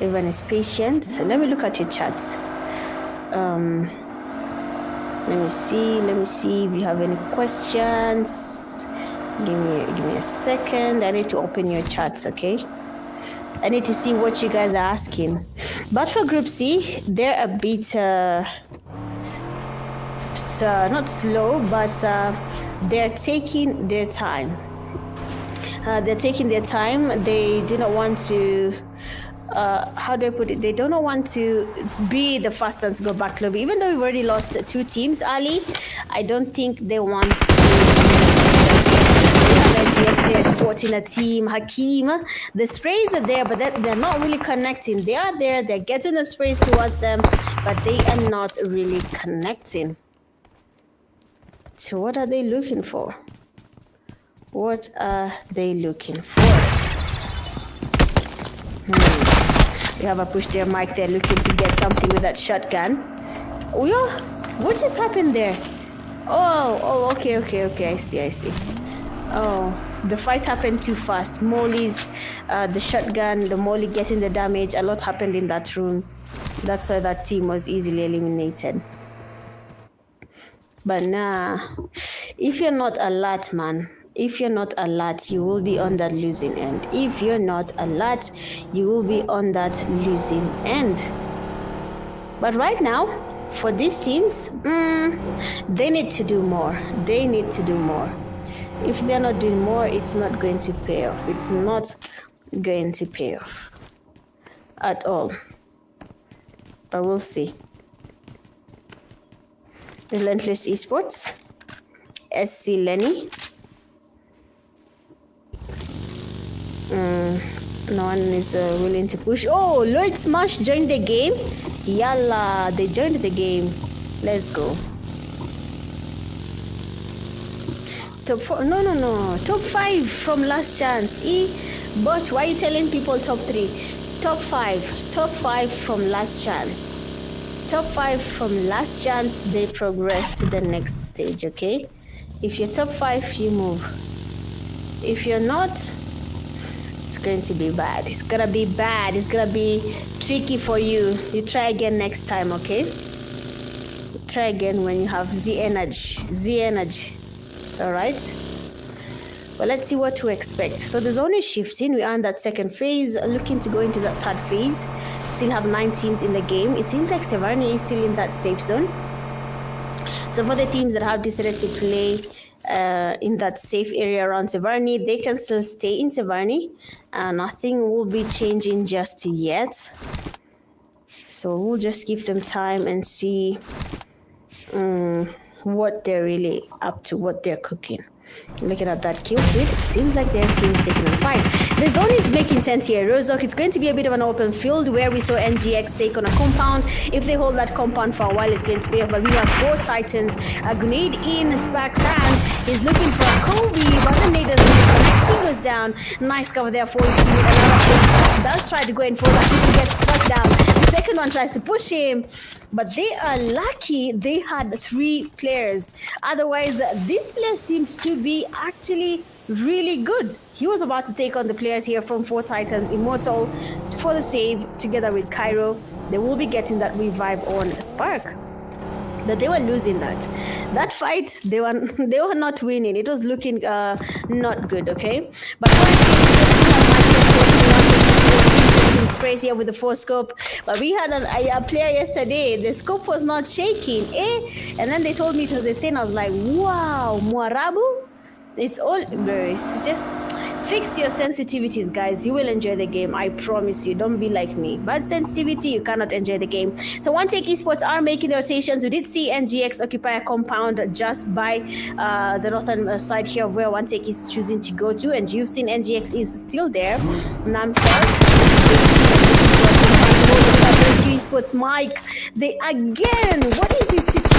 Everyone is patient. So let me look at your chats. Let me see if you have any questions. Give me a second. I need to open your chats, okay? I need to see what you guys are asking. But for Group C, they're a bit not slow, but they're taking their time. They do not want to, how do I put it? They do not want to be the first ones to go back lobby. Even though we've already lost 2 teams early, I don't think they want to. They're sporting a team. Hakim, the sprays are there, but they're not really connecting. They are there, they're getting the sprays towards them, but they are not really connecting. So what are they looking for? What are they looking for? We have a push there, Mike. They're looking to get something with that shotgun. Oh yeah, what just happened there? Oh, okay. I see. Oh, the fight happened too fast. Molly's, the shotgun, the Molly getting the damage. A lot happened in that room. That's why that team was easily eliminated. But nah, if you're not alert, man, if you're not alert, you will be on that losing end. If you're not alert, you will be on that losing end. But right now, for these teams, they need to do more. They need to do more. If they're not doing more, it's not going to pay off. It's not going to pay off at all. But we'll see. Relentless Esports, SC Lenny. No one is willing to push. Oh, Lloyd Smash joined the game. Yalla, they joined the game. Let's go. Top 4? No. Top 5 from last chance. But why are you telling people top 3? Top 5. Top 5 from last chance. Top 5 from last chance, they progress to the next stage, okay? If you're top 5, you move. If you're not, it's going to be bad. It's gonna be bad. It's gonna be tricky for you. You try again next time, okay? Try again when you have Z energy. All right? Well, let's see what to expect. So the zone is shifting. We are in that second phase, looking to go into that third phase. Still have 9 teams in the game. It seems like Severny is still in that safe zone. So for the teams that have decided to play in that safe area around Severny, they can still stay in Severny. Nothing will be changing just yet. So we'll just give them time and see what they're really up to, what they're cooking. Looking at that kill feed, it seems like their team's taking a fight. The zone is making sense here. Rozok, it's going to be a bit of an open field where we saw NGX take on a compound. If they hold that compound for a while, it's going to be off. But we have 4 Titans. A grenade in Spark's hand. He's looking for a Kobe, but the nade doesn't miss. The next one goes down. Nice cover there for his team. Another does try to go in for that. He gets struck down. The second one tries to push him, but they are lucky they had 3 players. Otherwise, this player seemed to be actually really good. He was about to take on the players here from 4 Titans. Immortal for the save together with Cairo. They will be getting that revive on Spark. But they were losing that fight. They were not winning. It was looking not good, okay? But sprays here with the 4 scope, but we had a player yesterday. The scope was not shaking, and then they told me it was a thing. I was like, wow, Mwarabu. It's all it's just fix your sensitivities, guys. You will enjoy the game, I promise you. Don't be like me. Bad sensitivity, you cannot enjoy the game. So One Take Esports are making the rotations. We did see NGX occupy a compound just by the northern side here of where One Take is choosing to go to, and you've seen NGX is still there. Esports Mike, they again, what is this situation?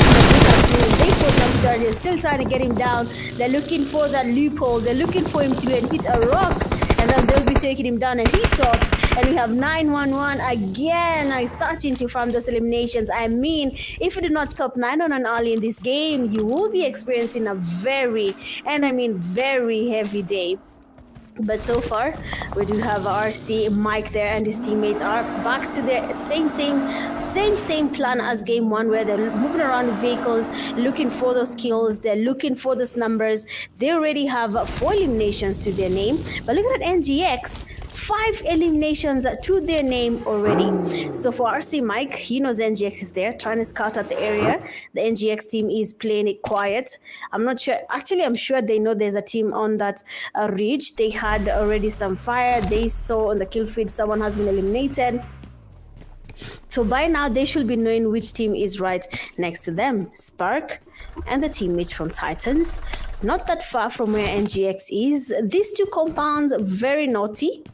They started, they're still trying to get him down. They're looking for that loophole. They're looking for him to hit a rock, and then they'll be taking him down, and he stops. And we have 911 again, starting to farm those eliminations. I mean, if you do not stop 911 early in this game, you will be experiencing a very, and I mean very heavy day. But so far, we do have RC, Mike there, and his teammates are back to their same plan as game 1, where they're moving around with vehicles, looking for those kills. They're looking for those numbers. They already have 4 eliminations to their name. But look at that NGX. 5 eliminations to their name already. So for RC Mike, he knows NGX is there, trying to scout out the area. The NGX team is playing it quiet. I'm not sure. Actually, I'm sure they know there's a team on that ridge. They had already some fire. They saw on the kill feed someone has been eliminated. So by now, they should be knowing which team is right next to them. Spark and the teammates from Titans. Not that far from where NGX is. These 2 compounds, very naughty.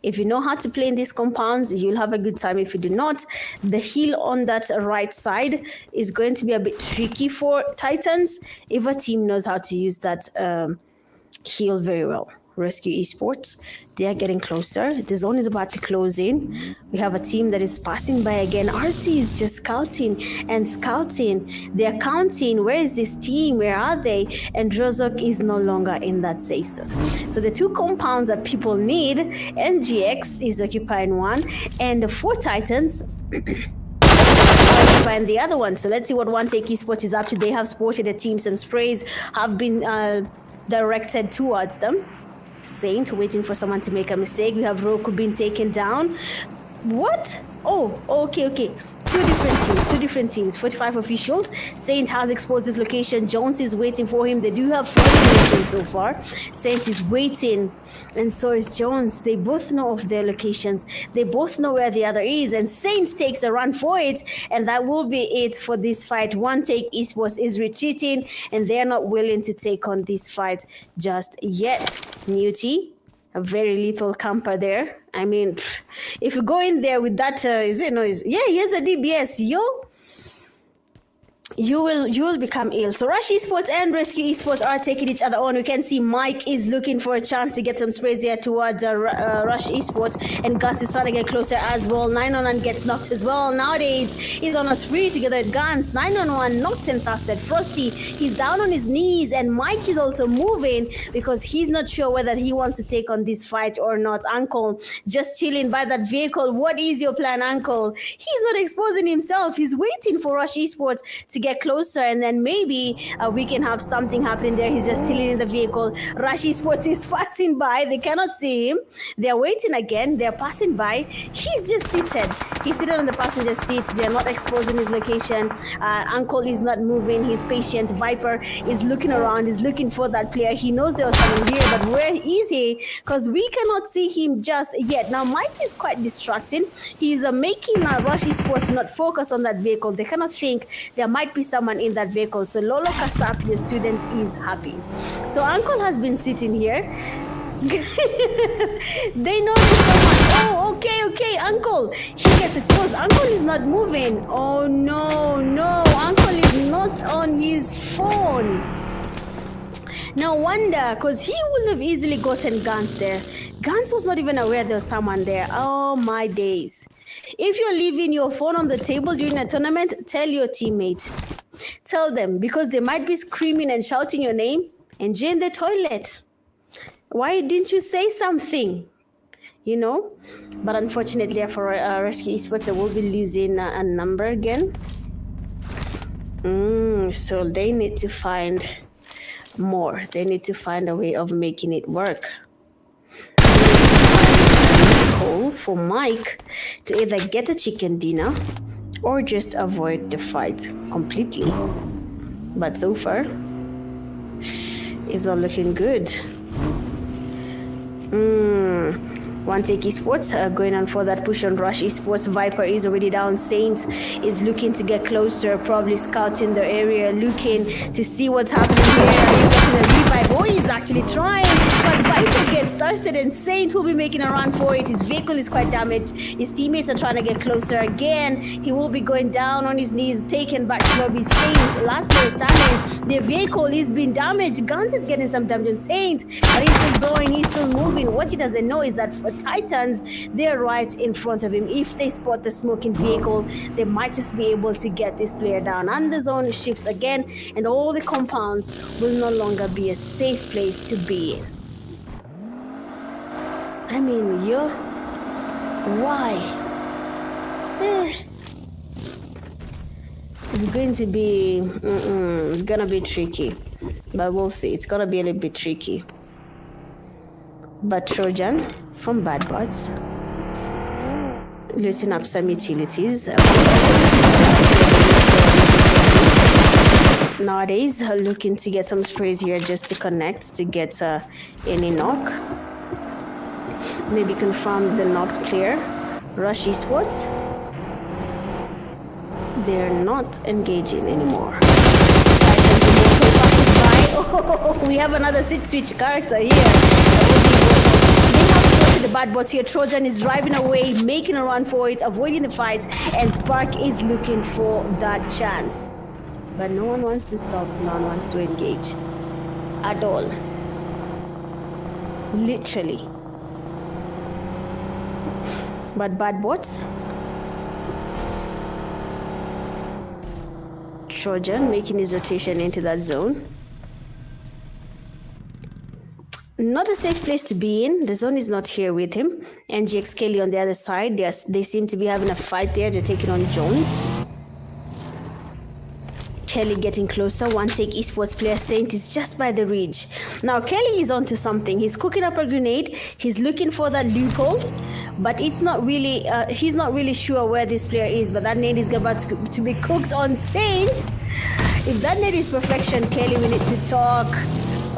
If you know how to play in these compounds, you'll have a good time. If you do not, the heal on that right side is going to be a bit tricky for Titans if a team knows how to use that heal very well. Rescue Esports. They are getting closer. The zone is about to close in. We have a team that is passing by again. RC is just scouting and scouting. They're counting. Where is this team? Where are they? And DROPZONE is no longer in that safe zone. So the two compounds that people need, NGX is occupying one, and the 4 Titans and the other one. So let's see what One Take Esports is up to. They have sported a team. Some sprays have been directed towards them. Saint waiting for someone to make a mistake. We have Roku being taken down. What? Oh, okay. Two different teams. 45 officials. Saint has exposed his location. Jones is waiting for him. They do have 4 locations so far. Saint is waiting, and so is Jones. They both know of their locations. They both know where the other is, and Saint takes a run for it, and that will be it for this fight. One Take Esports is retreating, and they're not willing to take on this fight just yet. Muti, a very lethal camper there. I mean, if you go in there with that, is it noise? Yeah, here's a DBS. You will become ill. So Rush Esports and Rescue Esports are taking each other on. We can see Mike is looking for a chance to get some sprays there towards Rush Esports, and Guns is trying to get closer as well. 9-on-1 gets knocked as well. Nowadays, he's on a spree together with Guns. 9-on-1 knocked and thusted. Frosty, he's down on his knees, and Mike is also moving because he's not sure whether he wants to take on this fight or not. Uncle just chilling by that vehicle. What is your plan, Uncle? He's not exposing himself. He's waiting for Rush Esports to get closer, and then maybe we can have something happening there. He's just chilling in the vehicle. Rush Esports is passing by. They cannot see him. They're waiting again. They're passing by. He's just seated. He's sitting on the passenger seat. They're not exposing his location. Uncle is not moving. He's patient. Viper is looking around. He's looking for that player. He knows there was someone here, but where is he? Because we cannot see him just yet. Now, Mike is quite distracting. He's making Rush Esports not focus on that vehicle. They cannot think there might be someone in that vehicle. So Lolo Kasap, your student, is happy. So Uncle has been sitting here. They know there's someone. Oh, okay. Uncle, he gets exposed. Uncle is not moving. Oh, no. Uncle is not on his phone. No wonder, because he would have easily gotten Guns there. Guns was not even aware there was someone there. Oh, my days. If you're leaving your phone on the table during a tournament, tell your teammate. Tell them, because they might be screaming and shouting your name and you're in the toilet. Why didn't you say something? You know? But unfortunately for Rescue Esports, they will be losing a number again. So they need to find more. They need to find a way of making it work. For Mike to either get a chicken dinner or just avoid the fight completely. But so far, it's not looking good. One Take Esports going on for that push on Rush Esports. Viper is already down. Saint is looking to get closer, probably scouting the area, looking to see what's happening here. Getting a revive. Oh, he's actually trying, but Viper gets thirsted, and Saint will be making a run for it. His vehicle is quite damaged. His teammates are trying to get closer again. He will be going down on his knees, taken back to lobby. Saint, last player standing. Their vehicle is being damaged. Guns is getting some damage on Saint, but he's still going. He's still moving. What he doesn't know is that for Titans, they're right in front of him. If they spot the smoking vehicle, they might just be able to get this player down. And the zone shifts again, and all the compounds will no longer be a safe place to be. I mean, why? It's going to be, it's gonna be tricky, but we'll see. It's gonna be a little bit tricky. But Trojan from Bad Bots, looting up some utilities. Nowadays, looking to get some sprays here just to connect, to get any knock. Maybe confirm the knocked player. Rush Esports, they're not engaging anymore. Oh, we have another sit switch character here. They have spotted the Bad Bots here. Trojan is driving away, making a run for it, avoiding the fight, and Spark is looking for that chance. But no one wants to stop, no one wants to engage at all. Literally. But bad bots. Trojan making his rotation into that zone. Not a safe place to be in. The zone is not here with him. NGX Kelly on the other side. They seem to be having a fight there. They're taking on Jones. Kelly getting closer. One take esports player Saint is just by the ridge. Now Kelly is onto something. He's cooking up a grenade. He's looking for that loophole, but it's not really. He's not really sure where this player is. But that nade is about to be cooked on Saint. If that nade is perfection, Kelly, we need to talk.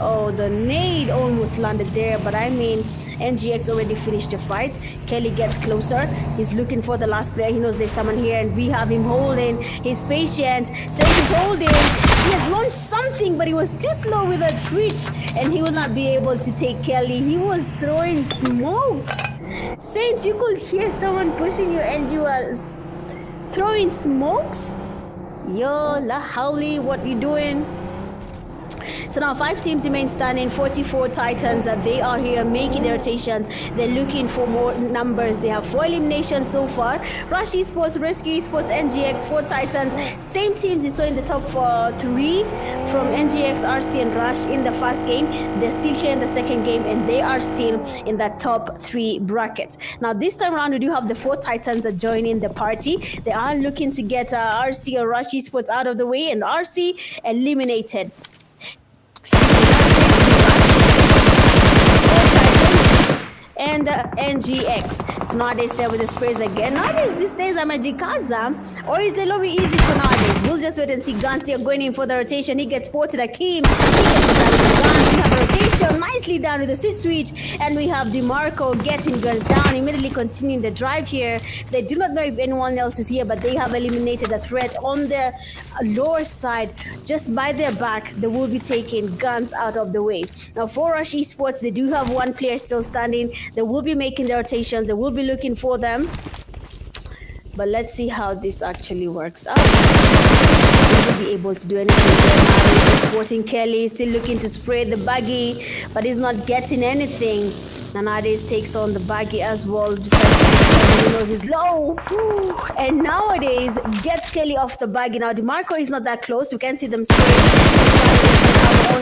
Oh, the nade almost landed there, but I mean, NGX already finished the fight. Kelly gets closer. He's looking for the last player. He knows there's someone here, and we have him holding. He's patient. Saint is holding. He has launched something, but he was too slow with that switch, and he will not be able to take Kelly. He was throwing smokes. Saint, you could hear someone pushing you, and you was throwing smokes? Yo, la howly, what you doing? So now 5 teams remain standing, 44 Titans. They are here making their rotations. They're looking for more numbers. They have 4 eliminations so far. Rush Esports, Rescue Esports, NGX, 4 Titans. Same teams you saw in the top 3 from NGX, RC, and Rush in the first game. They're still here in the second game, and they are still in that top 3 bracket. Now this time around, we do have the 4 Titans joining the party. They are looking to get RC or Rush Esports out of the way, and RC eliminated. And NGX. So nowadays they're with the sprays again. Nowadays these days I'm a Jikaza, or is the lobby easy for nowadays? We'll just wait and see. Guns, they're going in for the rotation. He gets spotted. Akeem, he gets down with the guns. We have a rotation nicely down with the sit switch, and we have DeMarco getting guns down, immediately continuing the drive here. They do not know if anyone else is here, but they have eliminated a threat on the lower side. Just by their back, they will be taking guns out of the way. Now for Rush Esports, they do have 1 player still standing. They will be making their rotations. They will be looking for them. But let's see how this actually works out. They will be able to do anything. Sporting Kelly is still looking to spray the buggy, but he's not getting anything. Nowadays takes on the buggy as well. Just like he knows he's low. And nowadays gets Kelly off the buggy. Now DeMarco is not that close. You can see them spray.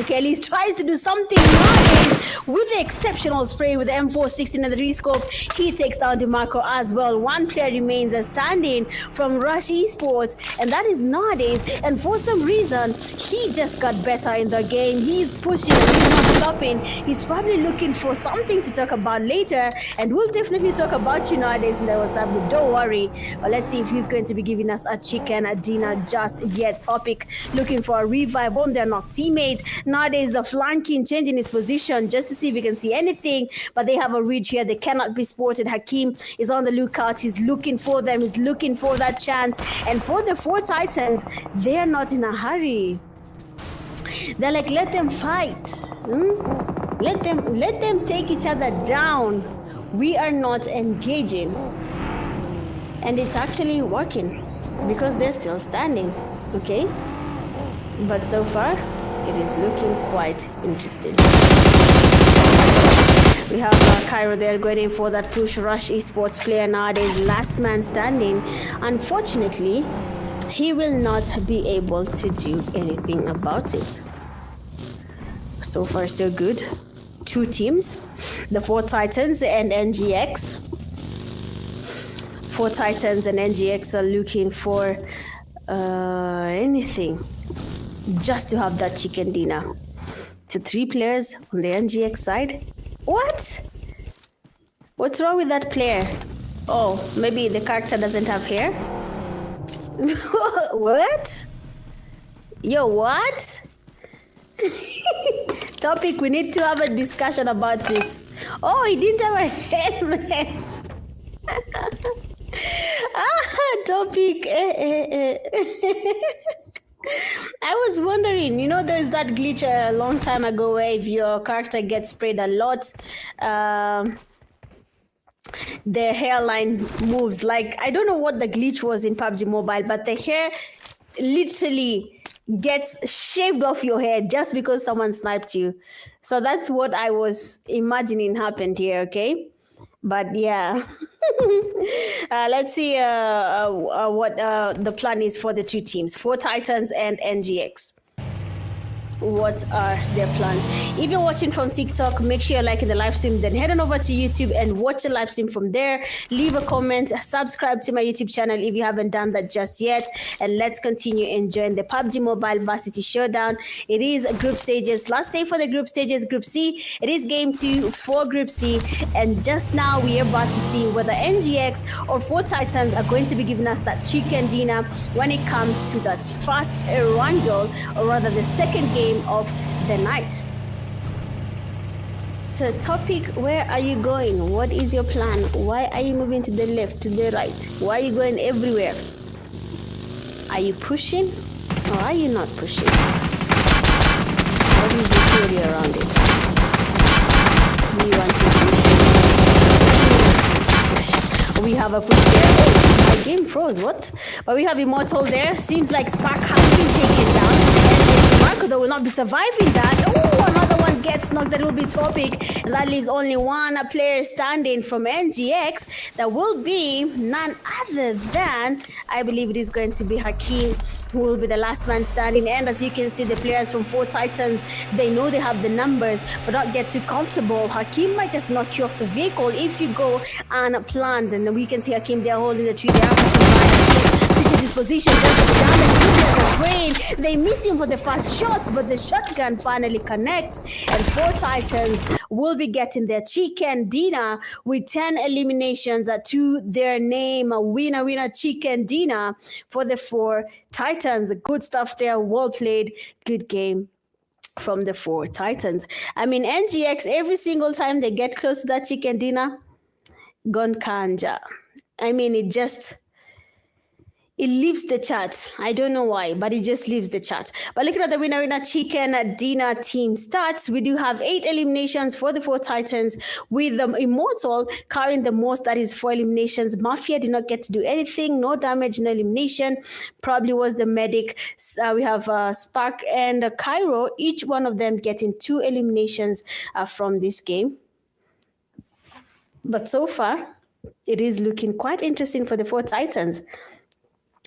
Kelly tries to do something nowadays with the exceptional spray with the M416 and the 3-scope. He takes down DeMarco as well. 1 player remains standing from Rush Esports, and that is nowadays. And for some reason, he just got better in the game. He's pushing, he's not stopping. He's probably looking for something to talk about later, and we'll definitely talk about you nowadays in the WhatsApp group. Don't worry. But let's see if he's going to be giving us a chicken dinner just yet. Topic looking for a revive on their knocked teammates. Nowadays, the flanking, changing his position just to see if we can see anything, but they have a reach here. They cannot be spotted. Hakeem is on the lookout. He's looking for them. He's looking for that chance. And for the 4 Titans, they're not in a hurry. They're like, let them fight. Let them take each other down. We are not engaging. And it's actually working because they're still standing. Okay? But so far, it is looking quite interesting. We have Cairo there going in for that push. Rush Esports player nowadays, last man standing. Unfortunately, he will not be able to do anything about it. So far, so good. 2 teams, the 4 Titans and NGX. 4 Titans and NGX are looking for anything just to have that chicken dinner. To 3 players on the NGX side. What? What's wrong with that player? Oh, maybe the character doesn't have hair? What? Yo, what? Topic, we need to have a discussion about this. Oh, he didn't have a helmet. Topic. I was wondering, you know, there's that glitch a long time ago where if your character gets sprayed a lot, the hairline moves. Like, I don't know what the glitch was in PUBG Mobile, but the hair literally gets shaved off your head just because someone sniped you. So that's what I was imagining happened here, okay? But yeah, let's see what the plan is for the two teams, for Titans and NGX. What are their plans? If you're watching from TikTok, make sure you're liking the live stream, then head on over to YouTube and watch the live stream from there. Leave a comment, subscribe to my YouTube channel if you haven't done that just yet, and let's continue enjoying the PUBG Mobile Varsity Showdown. It is group stages, last day for the group stages, Group C. It is game 2 for Group C, and just now we are about to see whether NGX or 4 Titans are going to be giving us that chicken dinner when it comes to that first round, or rather the second game of the night. So topic, where are you going? What is your plan? Why are you moving to the left, to the right? Why are you going everywhere? Are you pushing or are you not pushing? What is the theory around it? We want to push. We have a push there. Oh, my game froze, what? But we have Immortal there. Seems like Spark has been taken down. Marco, though, will not be surviving that. Oh, another one gets knocked. That will be Topic. And that leaves only one player standing from NGX. That will be none other than, I believe it is going to be Hakeem, who will be the last man standing. And as you can see, the players from 4 Titans, they know they have the numbers, but not get too comfortable. Hakeem might just knock you off the vehicle if you go unplanned. And we can see Hakeem there holding the tree there. His position they miss him for the first shot, but the shotgun finally connects, and 4 Titans will be getting their chicken dinner with 10 eliminations to their name. A winner chicken dinner for the 4 Titans. Good stuff there, well played, good game from the 4 Titans. I mean, NGX, every single time they get close to that chicken dinner, gone kanja. I mean, it leaves the chat. I don't know why, but it just leaves the chat. But looking at the winner chicken dinner team stats, we do have 8 eliminations for the 4 Titans, with the Immortal carrying the most, that is 4 eliminations. Mafia did not get to do anything, no damage, no elimination. Probably was the medic. We have Spark and Cairo, each one of them getting 2 eliminations from this game. But so far, it is looking quite interesting for the 4 Titans.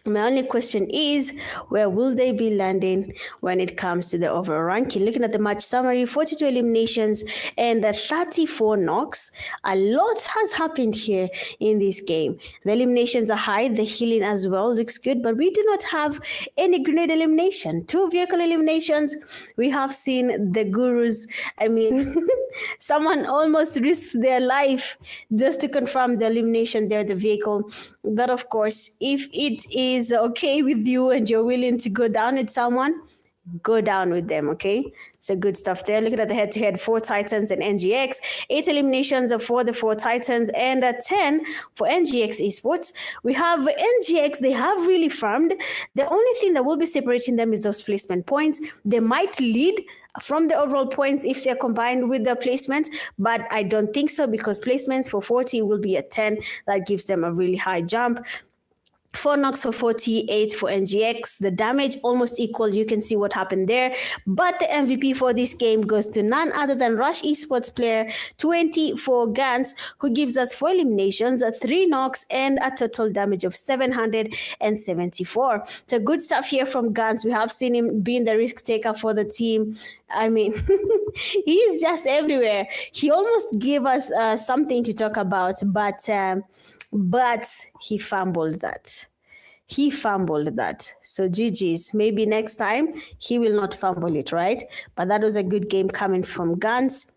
My only question is, where will they be landing when it comes to the overall ranking? Looking at the match summary, 42 eliminations and 34 knocks. A lot has happened here in this game. The eliminations are high, the healing as well looks good, but we do not have any grenade elimination. 2 vehicle eliminations. We have seen the gurus. I mean, someone almost risked their life just to confirm the elimination there, the vehicle. But of course, if it is okay with you and you're willing to go down with someone, go down with them, okay? So good stuff there. Looking at the head-to-head, 4 Titans and NGX. 8 eliminations for the 4 Titans and 10 for NGX Esports. We have NGX, they have really farmed. The only thing that will be separating them is those placement points. They might lead from the overall points if they're combined with the placement, but I don't think so, because placements for 40 will be a 10. That gives them a really high jump. 4 knocks for 48 for NGX. The damage almost equal. You can see what happened there. But the MVP for this game goes to none other than Rush Esports player 24 Guns, who gives us 4 eliminations, 3 knocks, and a total damage of 774. So good stuff here from Guns. We have seen him being the risk taker for the team. I mean, he's just everywhere. He almost gave us something to talk about, but he fumbled that. So GG's. Maybe next time he will not fumble it, right? But that was a good game coming from Guns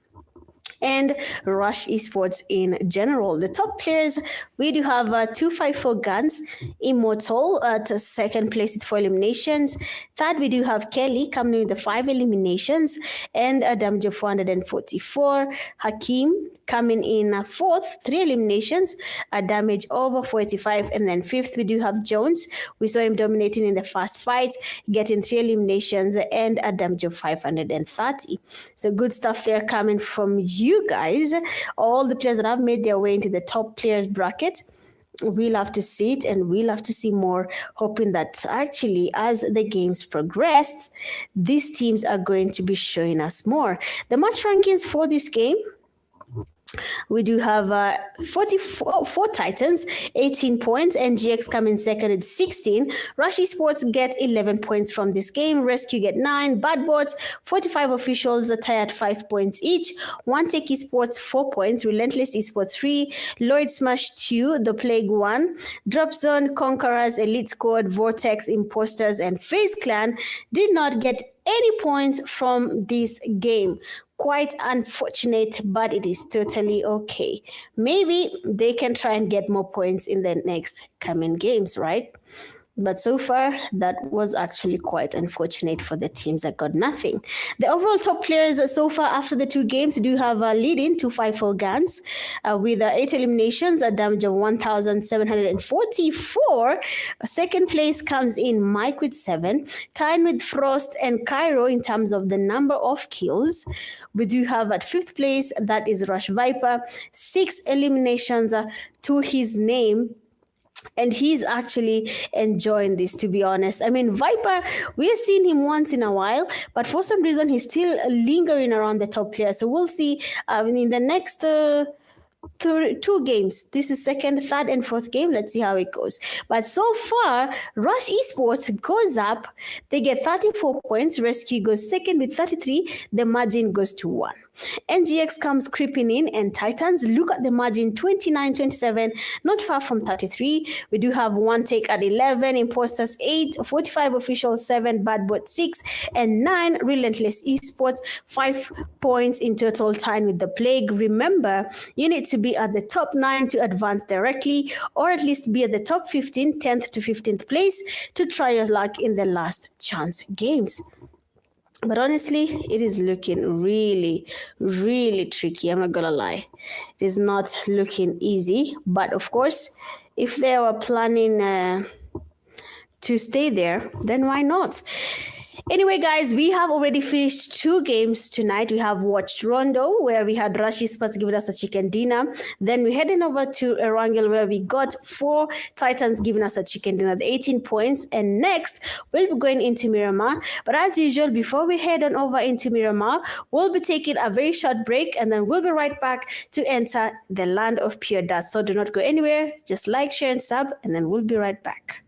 and Rush Esports in general. The top players, we do have 254 Guns, Immortal to second place with 4 eliminations. Third, we do have Kelly coming in with the 5 eliminations and a damage of 444. Hakeem coming in fourth, 3 eliminations, a damage over 45. And then fifth, we do have Jones. We saw him dominating in the first fight, getting 3 eliminations and a damage of 530. So good stuff there coming from you guys. All the players that have made their way into the top players bracket. we'll have to see it, and we'll have to see more, hoping that actually as the games progress, these teams are going to be showing us more. The match rankings for this game: we do have 44 Titans, 18 points. NGX coming second at 16. Rush Esports get 11 points from this game. Rescue get 9. Bad Bots, 45 officials are tied at 5 points each. One Tech Esports, 4 points. Relentless Esports, 3. Lloyd Smash, 2. The Plague, 1. DROPZONE, Conquerors, Elite Squad, VORTEX, Imposters, and FAZE Clan did not get any points from this game. Quite unfortunate, but it is totally okay. Maybe they can try and get more points in the next coming games, right? But so far, that was actually quite unfortunate for the teams that got nothing. The overall top players so far after the 2 games do have a lead-in 254 guns with 8 eliminations, a damage of 1,744. Second place comes in Mike with 7, tied with Frost and Cairo in terms of the number of kills. We do have at 5th place, that is Rush Viper, 6 eliminations to his name. And he's actually enjoying this, to be honest. I mean, Viper, we have seen him once in a while, but for some reason, he's still lingering around the top tier. So we'll see in the next 2 games. This is 2nd, 3rd, and 4th game. Let's see how it goes. But so far, Rush Esports goes up. They get 34 points. Rescue goes 2nd with 33. The margin goes to 1. NGX comes creeping in, and Titans, look at the margin, 29-27, not far from 33. We do have One Take at 11, Imposters 8, 45 officials 7, Bad Bot 6, and 9 Relentless Esports, 5 points in total, time with the Plague. Remember, you need to be at the top 9 to advance directly, or at least be at the top 15, 10th to 15th place, to try your luck in the last chance games. But honestly, it is looking really, really tricky. I'm not gonna lie. It is not looking easy. But of course, if they were planning to stay there, then why not? Anyway, guys, we have already finished 2 games tonight. We have watched Rondo, where we had Rush Esports giving us a chicken dinner. Then we heading over to Erangel, where we got 4 Titans giving us a chicken dinner, the 18 points. And next, we'll be going into Miramar. But as usual, before we head on over into Miramar, we'll be taking a very short break, and then we'll be right back to enter the land of pure dust. So do not go anywhere. Just like, share, and sub, and then we'll be right back.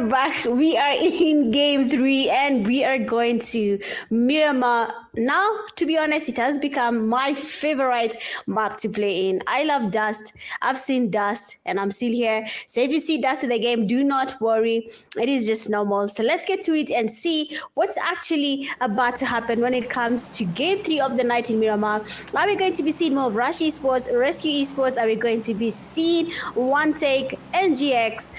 back. We are in game 3 and we are going to Miramar. Now, to be honest, it has become my favorite map to play in. I love Dust. I've seen Dust and I'm still here. So if you see Dust in the game, do not worry. It is just normal. So let's get to it and see what's actually about to happen when it comes to game 3 of the night in Miramar. Are we going to be seeing more of Rush Esports, Rescue Esports? Are we going to be seeing One Take, NGX,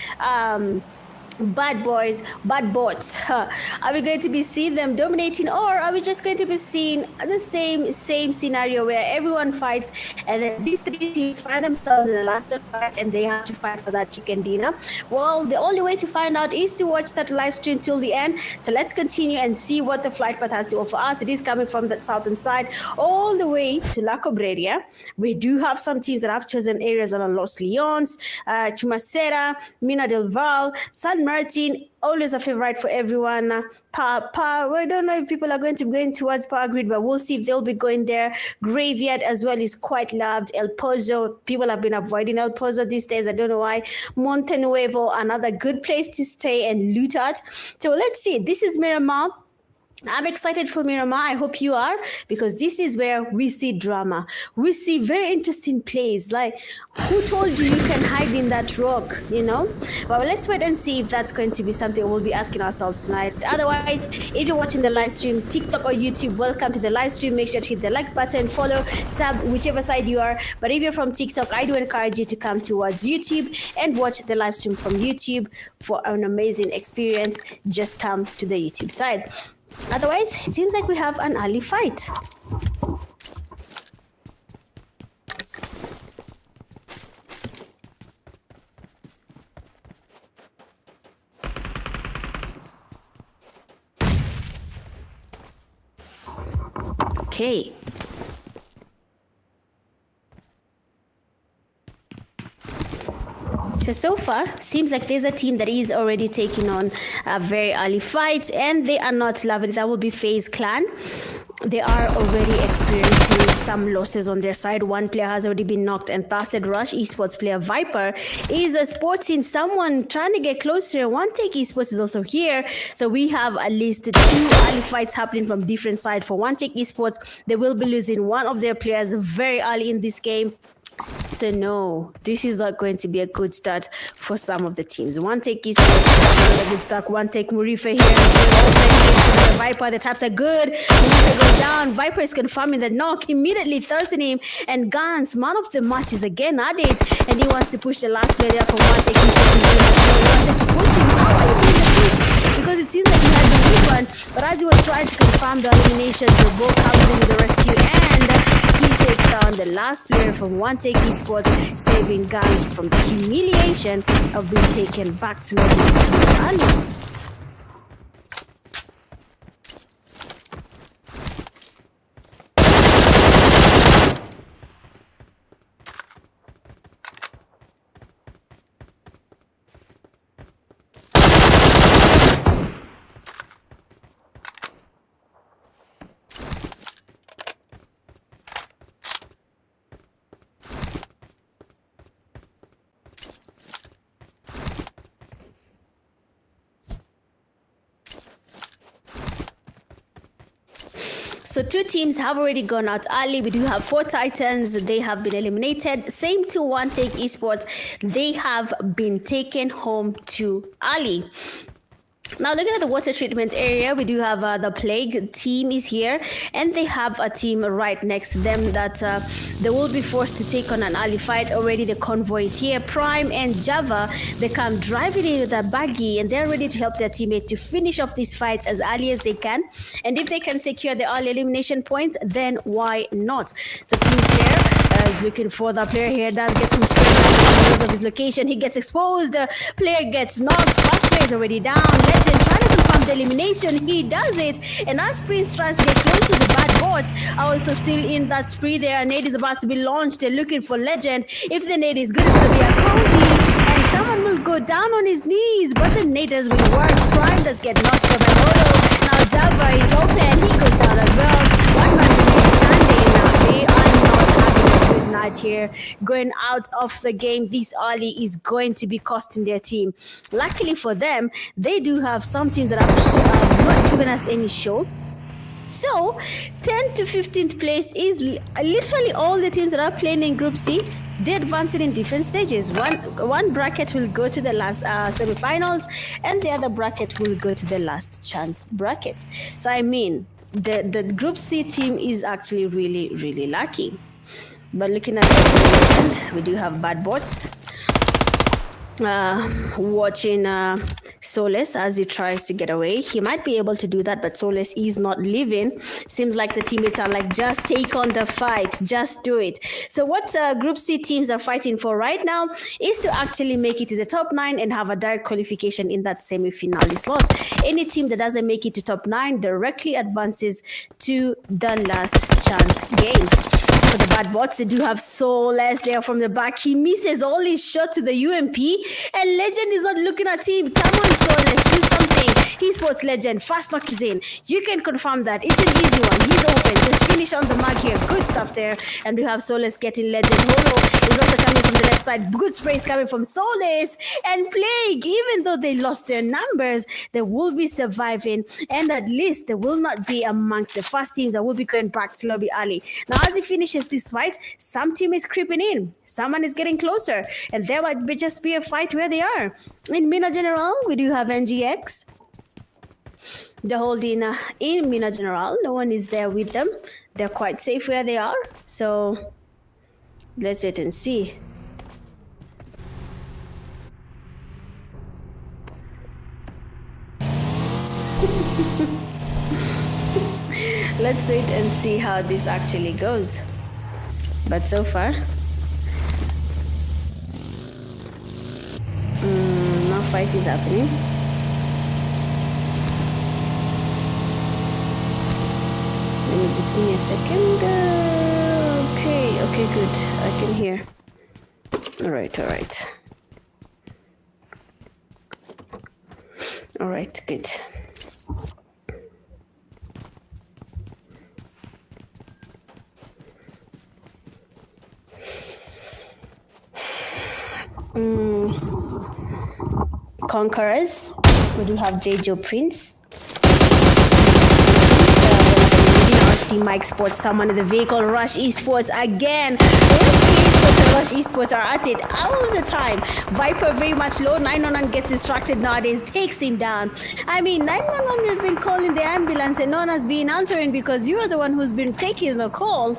Bad Boys, Bad Bots? Are we going to be seeing them dominating, or are we just going to be seeing the same scenario where everyone fights and then these 3 teams find themselves in the last fight and they have to fight for that chicken dinner? Well, the only way to find out is to watch that live stream till the end. So let's continue and see what the flight path has to offer us. It is coming from that southern side all the way to La Cobreria. We do have some teams that have chosen areas on Los Leones, Chumacera, Mina del Val, San Martin, always a favorite for everyone. I don't know if people are going to be going towards Power Grid, but we'll see if they'll be going there. Graveyard as well is quite loved. El Pozo, people have been avoiding El Pozo these days. I don't know why. Monte Nuevo, another good place to stay and loot at. So let's see. This is Miramar. I'm excited for Miramar. I hope you are, because this is where we see drama. We see very interesting plays. Like, who told you can hide in that rock, you know? Well, let's wait and see if that's going to be something we'll be asking ourselves tonight. Otherwise, if you're watching the live stream, TikTok or YouTube, welcome to the live stream. Make sure to hit the like button, follow, sub, whichever side you are. But if you're from TikTok, I do encourage you to come towards YouTube and watch the live stream from YouTube for an amazing experience. Just come to the YouTube side. Otherwise, it seems like we have an early fight. Okay. So far, seems like there's a team that is already taking on a very early fight, and they are not loving it. That will be FAZE Clan. They are already experiencing some losses on their side. One player has already been knocked and thusted. Rush Esports player Viper is sporting someone trying to get closer. One Take Esports is also here. So we have at least 2 early fights happening from different sides. For One Take Esports, they will be losing one of their players very early in this game. So no, this is not going to be a good start for some of the teams. One Take is a good start. One Take Murife here. Viper, the taps are good. Murife goes down. Viper is confirming the knock. Immediately thirsting him. And Gans, man of the match, is again at it. And he wants to push the last player there for One Take. He wanted to push him. How are you doing the push? Because it seems like he had the weak one. But as he was trying to confirm the elimination, the ball comes in with the rescue. And he takes down the last player from One Take Esports, saving guys from the humiliation of being taken back to early. So 2 teams have already gone out early. We do have 4 Titans. They have been eliminated. Same to One Take Esports. They have been taken home too early. Now, looking at the water treatment area, we do have the Plague team is here, and they have a team right next to them that they will be forced to take on an early fight. Already the convoy is here. Prime and Java, they come driving in with a buggy, and they're ready to help their teammate to finish off these fights as early as they can. And if they can secure the early elimination points, then why not? So team player is looking for the player here. Does get some space of his location. He gets exposed. The player gets knocked. First player is already down. Legend trying to confirm the elimination. He does it. And as Prince tries to get close to the bad bots, also still in that spree there. A nade is about to be launched. They're looking for Legend. If the nade is good, it's going to be a county. And someone will go down on his knees. But the naders will work. Prime does get knocked for the moto. Now Java is open. He goes down as well. One man remains standing. Now they are not having a good night here. here, going out of the game this early is going to be costing their team. Luckily for them, they do have some teams that have not given us any show. So 10th to 15th place is literally all the teams that are playing in Group C. They're advancing in different stages. One bracket will go to the last semifinals, and the other bracket will go to the last chance bracket. So I mean, the Group C team is actually really, really lucky. But looking at the we do have bad bots. Watching Solace as he tries to get away. He might be able to do that, but Solace is not leaving. Seems like the teammates are like, just take on the fight, just do it. So what Group C teams are fighting for right now is to actually make it to the top 9 and have a direct qualification in that semi-finale slot. Any team that doesn't make it to top 9 directly advances to the last chance games. For the bad bots, they do have Solace there from the back. He misses all his shots to the UMP, and Legend is not looking at him. Come on, Solace, do something. Esports Legend, fast knock is in. You can confirm that. It's an easy one. He's open. Just finish on the mark here. Good stuff there. And we have Solace getting Legend. Holo is also coming from the left side. Good sprays coming from Solace. And Plague, even though they lost their numbers, they will be surviving. And at least they will not be amongst the first teams that will be going back to lobby early. Now, as he finishes this fight, some team is creeping in. Someone is getting closer. And there might just be a fight where they are. In Mina General, we do have NGX. They're holding in Mina General. No one is there with them. They're quite safe where they are. So let's wait and see. Let's wait and see how this actually goes. But so far, no fight is happening. Let me just give me a second. Okay, good. I can hear. All right. All right, good. Conquerors. We do have JJ Prince. RC Mike Sports, someone in the vehicle. Rush Esports again. Rush Esports are at it all the time. Viper very much low. 911 gets distracted nowadays, takes him down. I mean, 911 has been calling the ambulance and no one has been answering because you are the one who's been taking the call.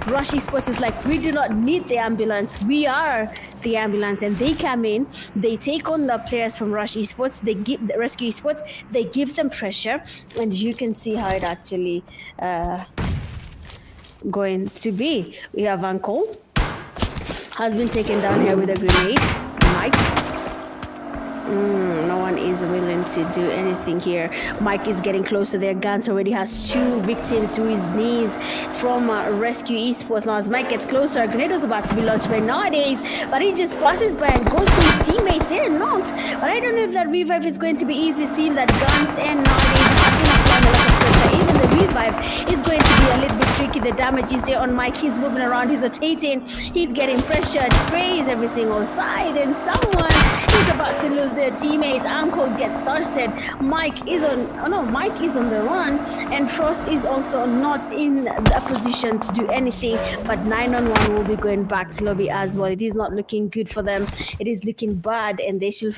Rush Esports is like, we do not need the ambulance. We are the ambulance, and they come in. They take on the players from Rush Esports. They give the Rescue Esports. They give them pressure, and you can see how it actually going to be. We have Uncle has been taken down here with a grenade. Mike. No one is willing to do anything here. Mike is getting close to their guns. Already has 2 victims to his knees from Rescue Esports. Now as Mike gets closer, a grenade was about to be launched by nowadays, but he just passes by and goes to his teammates. They're not. But I don't know if that revive is going to be easy, seeing that guns and nowadays have been applying a lot of pressure. Even the revive is going to be a little bit tricky. The damage is there on Mike. He's moving around. He's rotating. He's getting pressured. Sprays every single side, and someone is about to lose their teammates. Uncle gets thirsted. Mike is on the run, and Frost is also not in a position to do anything. But 9-on-1 will be going back to lobby as well. It is not looking good for them. It is looking bad, and they should.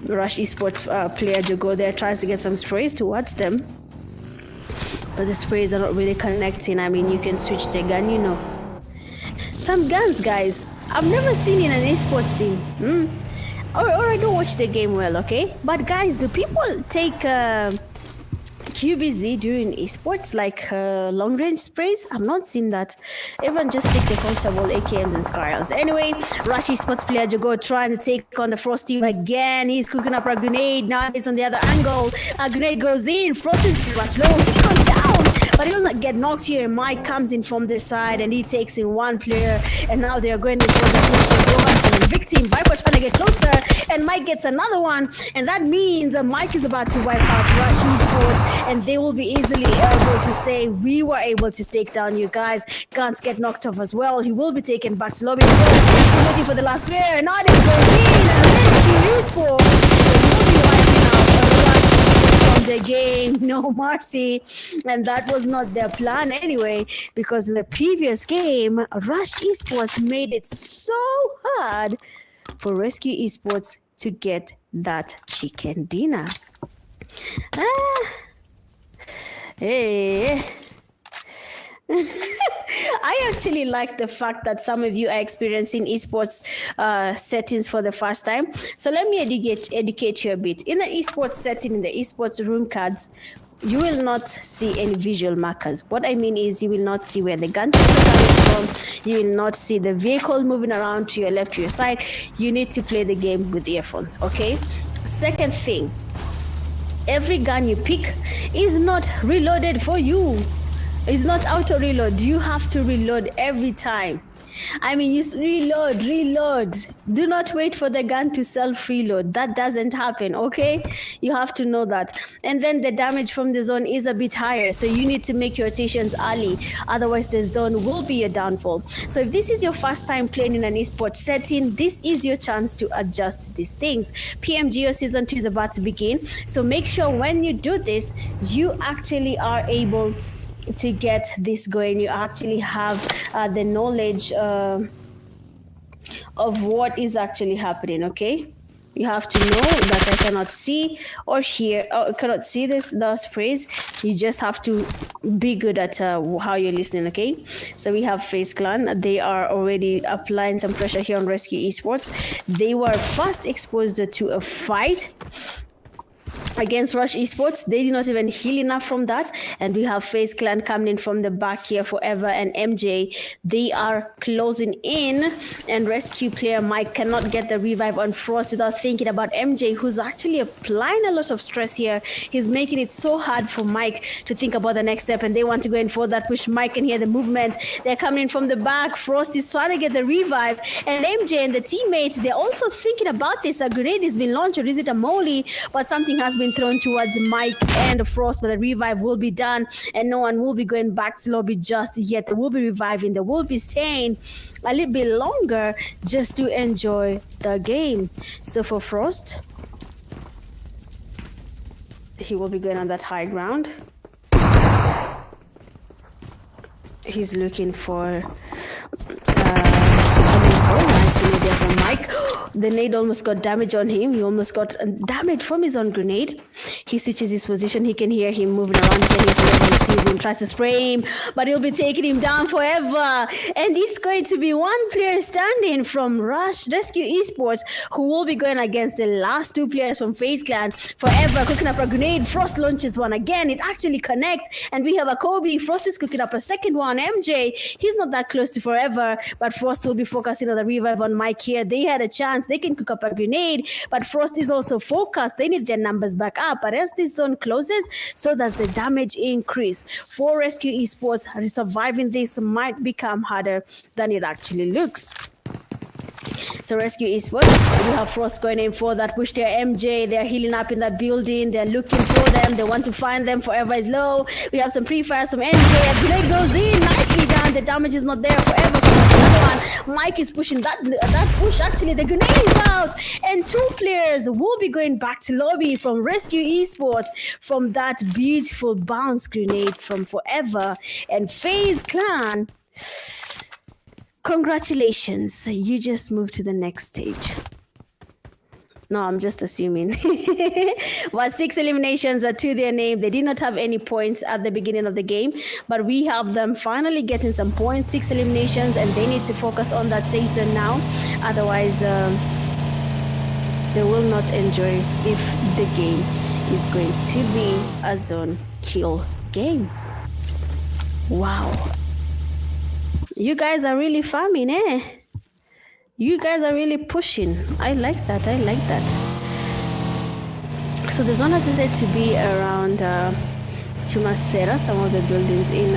Rush Esports player Jogo there tries to get some sprays towards them, but the sprays are not really connecting. I mean, you can switch the gun, you know. Some guns, guys, I've never seen in an esports scene. Or I don't watch the game well, okay? But guys, do people take QBZ during esports, like long range sprays? I've not seen that. Everyone just take the comfortable AKMs and Skyles. Anyway, Rush Esports player Jogo trying to take on the Frost team again. He's cooking up a grenade. Now he's on the other angle. A grenade goes in. Frost is much low. He comes down, but he'll not get knocked here. Mike comes in from this side and he takes in one player. And now they're going to go the a victim. Viper trying to get closer, and Mike gets another one, and that means Mike is about to wipe out Rush Esports, and they will be easily able to say, we were able to take down you guys. Gantz get knocked off as well. He will be taken back to lobby. He's waiting for the last player, and Ardent goes in, and Rescue Esports will be wiping out Rush from the game. No mercy, and that was not their plan anyway, because in the previous game, Rush Esports made it so hard for Rescue Esports to get that chicken dinner. Hey. I actually like the fact that some of you are experiencing esports settings for the first time. So let me educate you a bit. In the esports setting, in the esports room cards, you will not see any visual markers. What I mean is you will not see where the gunshots are coming from. You will not see the vehicle moving around to your left, to your side. You need to play the game with earphones, okay? Second thing, every gun you pick is not reloaded for you. It's not auto reload. You have to reload every time. I mean, you reload. Do not wait for the gun to self-reload. That doesn't happen, okay? You have to know that. And then the damage from the zone is a bit higher, so you need to make your rotations early. Otherwise, the zone will be a downfall. So if this is your first time playing in an esports setting, this is your chance to adjust these things. PMGO Season 2 is about to begin, so make sure when you do this, you actually are able to get this going. You actually have the knowledge of what is actually happening, okay? You have to know that I cannot see or hear, or cannot see the sprays. You just have to be good at how you're listening, okay? So we have FaZe Clan. They are already applying some pressure here on Rescue Esports. They were first exposed to a fight against Rush Esports. They did not even heal enough from that, and we have FaZe Clan coming in from the back here, Forever and MJ. They are closing in, and Rescue player Mike cannot get the revive on Frost without thinking about MJ, who's actually applying a lot of stress here. He's making it so hard for Mike to think about the next step, and they want to go in for that push. Mike can hear the movement. They're coming in from the back. Frost is trying to get the revive, and MJ and the teammates, they're also thinking about this. A grenade has been launched, or is it a molly? But something has been thrown towards Mike and Frost, but the revive will be done, and no one will be going back to lobby just yet. They will be reviving. They will be staying a little bit longer just to enjoy the game. So for Frost, he will be going on that high ground. He's looking for nice grenade there from Mike. The nade almost got damage on him. He almost got damage from his own grenade. He switches his position. He can hear him moving around. He can hear Forever. He sees him, tries to spray him, but he'll be taking him down Forever. And it's going to be one player standing from Rescue Esports, who will be going against the last two players from FaZe Clan. Forever cooking up a grenade. Frost launches one again. It actually connects, and we have a Kobe. Frost is cooking up a second one. MJ, he's not that close to Forever, but Frost will be focusing on the revive on Mike here. They had a chance. They can cook up a grenade, but Frost is also focused. They need their numbers back up, but as this zone closes, so does the damage increase. For Rescue Esports, surviving this might become harder than it actually looks. So Rescue Esports, we have Frost going in for that push there. MJ, they're healing up in that building. They're looking for them. They want to find them. Forever is low. We have some pre-fires from MJ. A grenade goes in. Nicely done. The damage is not there. Forever. One. Mike is pushing that push. Actually, the grenade is out. And two players will be going back to lobby from Rescue Esports from that beautiful bounce grenade from Forever. And FaZe Clan, congratulations, you just moved to the next stage. No, I'm just assuming. But 6 eliminations are to their name. They did not have any points at the beginning of the game, but we have them finally getting some points. 6 eliminations, and they need to focus on that season now. Otherwise, they will not enjoy if the game is going to be a zone kill game. Wow. You guys are really farming, eh? You guys are really pushing. I like that. I like that. So the zone has said to be around Chumasera. Some of the buildings in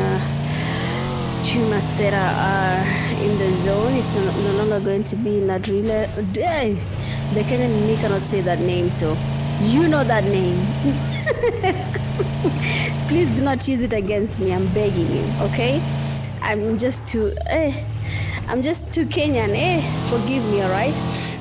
Chumasera are in the zone. It's no longer going to be in that relay. The Kenyan me cannot say that name, so you know that name. Please do not use it against me. I'm begging you, okay? I'm just too Kenyan. Forgive me, all right?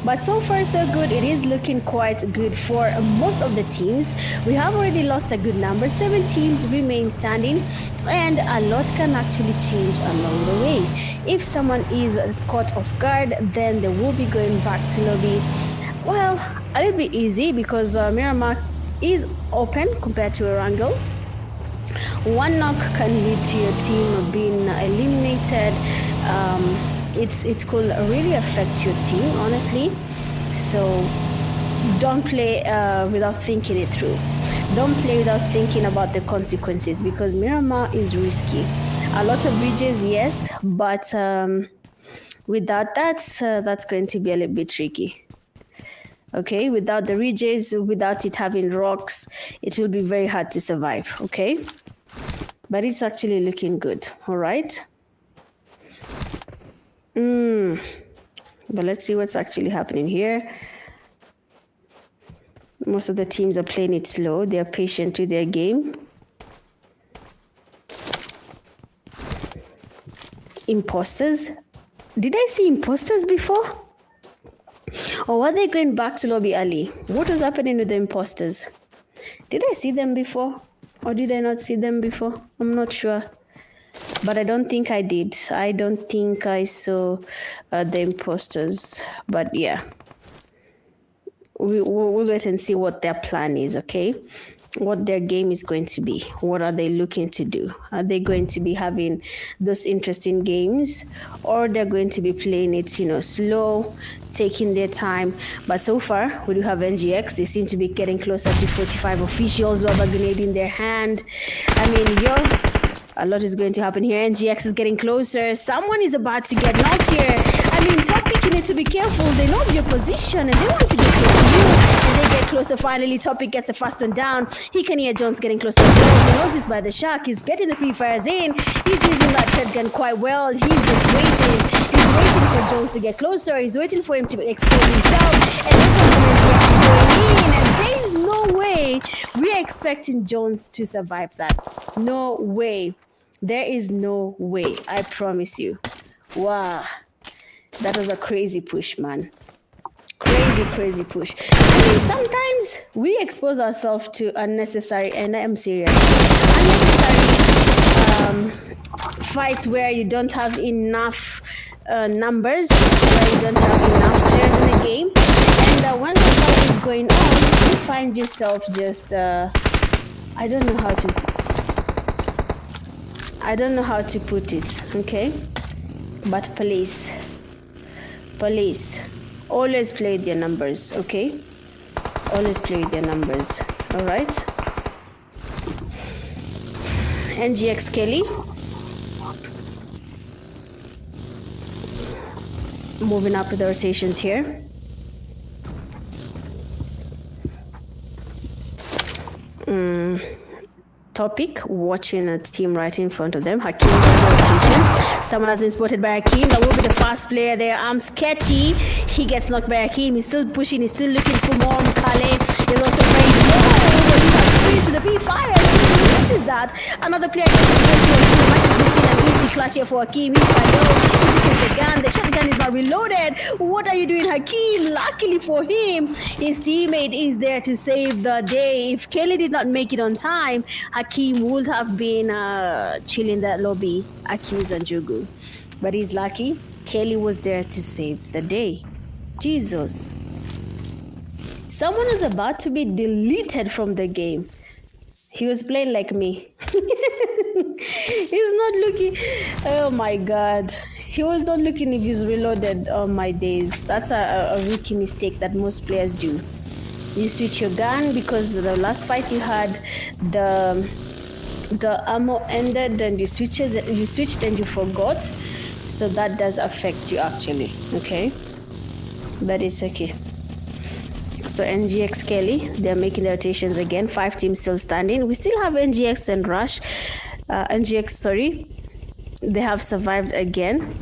But so far so good. It is looking quite good for most of the teams. We have already lost a good number. 7 teams remain standing, and a lot can actually change along the way. If someone is caught off guard, then they will be going back to lobby. Well, a little bit easy because Miramar is open compared to Erangel. One knock can lead to your team being eliminated. It could really affect your team, honestly. So don't play without thinking it through. Don't play without thinking about the consequences, because Miramar is risky. A lot of bridges, yes, but without that's going to be a little bit tricky. Okay, without the ridges, without it having rocks, it will be very hard to survive. Okay, but it's actually looking good. All right. But let's see what's actually happening here. Most of the teams are playing it slow. They are patient with their game. Imposters. Did I see imposters before? Or were they going back to lobby early? What was happening with the imposters? Did I see them before? Or did I not see them before? I'm not sure. But I don't think I did. I don't think I saw the imposters. But yeah. We'll wait and see what their plan is, okay? What their game is going to be. What are they looking to do? Are they going to be having those interesting games, or they're going to be playing it, slow, taking their time? But so far, we do have NGX. They seem to be getting closer to 45 officials who have a grenade in their hand. I mean, a lot is going to happen here. NGX is getting closer. Someone is about to get knocked here. I mean, Topic, you need to be careful. They know your position and they want to get close to you. And they get closer. Finally, Topic gets the first one down. He can hear Jones getting closer. He knows this by the shark. He's getting the pre-fires in. He's using that shotgun quite well. He's just waiting. He's waiting for Jones to get closer. He's waiting for him to expose himself. And then there's no way we're expecting Jones to survive that. No way. There is no way. I promise you. Wow. That was a crazy push, man. Crazy push. I mean, sometimes we expose ourselves to unnecessary, and I'm serious, unnecessary fights where you don't have enough numbers, where you don't have enough players in the game. And when the fight is going on, you find yourself just, I don't know how to put it, okay? But police, always play with your numbers, okay? Always play with your numbers, all right? NGX Kelly. Moving up with the rotations here. Topic, watching a team right in front of them. Hakim, someone has been spotted by Hakim. That will be the fast player there. Sketchy. He gets knocked by Hakim. He's still pushing. He's still looking for more. Kale is also very low. To the B-fire. This is that. Another player gets an easy clutch here for Hakim. He's quite low. The gun. The shotgun is not reloaded. What are you doing, Hakim? Luckily for him, his teammate is there to save the day. If Kelly did not make it on time, Hakim would have been chilling that lobby, accused and Jugu. But he's lucky. Kelly was there to save the day. Jesus. Someone is about to be deleted from the game. He was playing like me. He's not looking. Oh my God. He was not looking if he's reloaded. Oh my days. That's a rookie mistake that most players do. You switch your gun because the last fight you had, the ammo ended, then you switched and you forgot. So that does affect you actually, okay? But it's okay. So NGX Kelly, they're making their rotations again. 5 teams still standing. We still have NGX and Rush. They have survived again.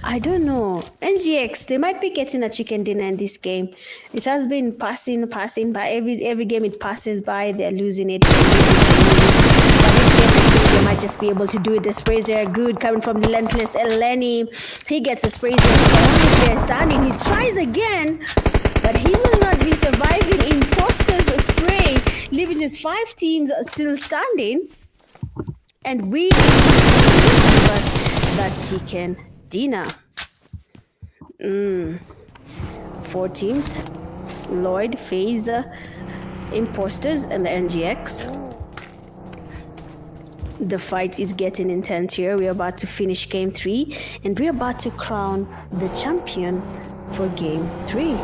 I don't know. NGX, they might be getting a chicken dinner in this game. It has been passing by. Every game it passes by, they're losing it. But this game, I think they might just be able to do it. The sprays there are good, coming from Relentless. Eleni, he gets a sprays there. They're standing. He tries again, but he will not be surviving. Imposters spray, leaving his 5 teams still standing. And we give us that chicken dinner. 4 teams: LLYOD, FAZE, Imposters, and the NGX. The fight is getting intense here. We're about to finish game 3, and we're about to crown the champion for game 3.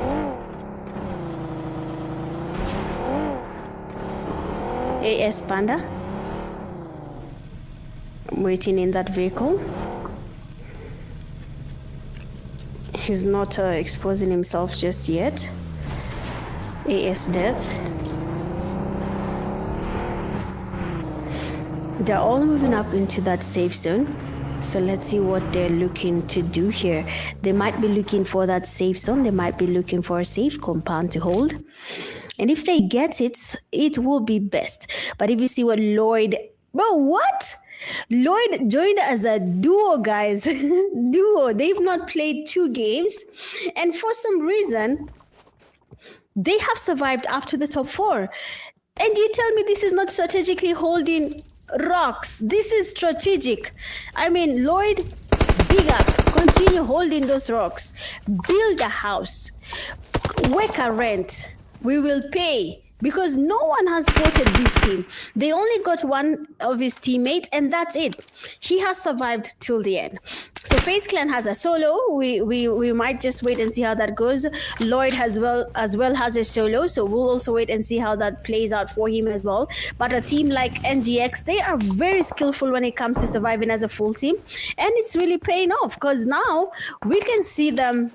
AS Panda, I'm waiting in that vehicle. He's not exposing himself just yet. AS Death. They're all moving up into that safe zone. So let's see what they're looking to do here. They might be looking for that safe zone. They might be looking for a safe compound to hold. And if they get it, it will be best. But if you see what LLYOD... Bro, what? LLYOD joined as a duo, guys. Duo. They've not played 2 games. And for some reason, they have survived up to the top 4. And you tell me this is not strategically holding rocks. This is strategic. I mean, LLYOD, big up. Continue holding those rocks. Build a house. Work a rent. We will pay. Because no one has voted this team. They only got one of his teammates, and that's it. He has survived till the end. So FaZe Clan has a solo. We might just wait and see how that goes. LLYOD as well has a solo, so we'll also wait and see how that plays out for him as well. But a team like NGX, they are very skillful when it comes to surviving as a full team, and it's really paying off because now we can see them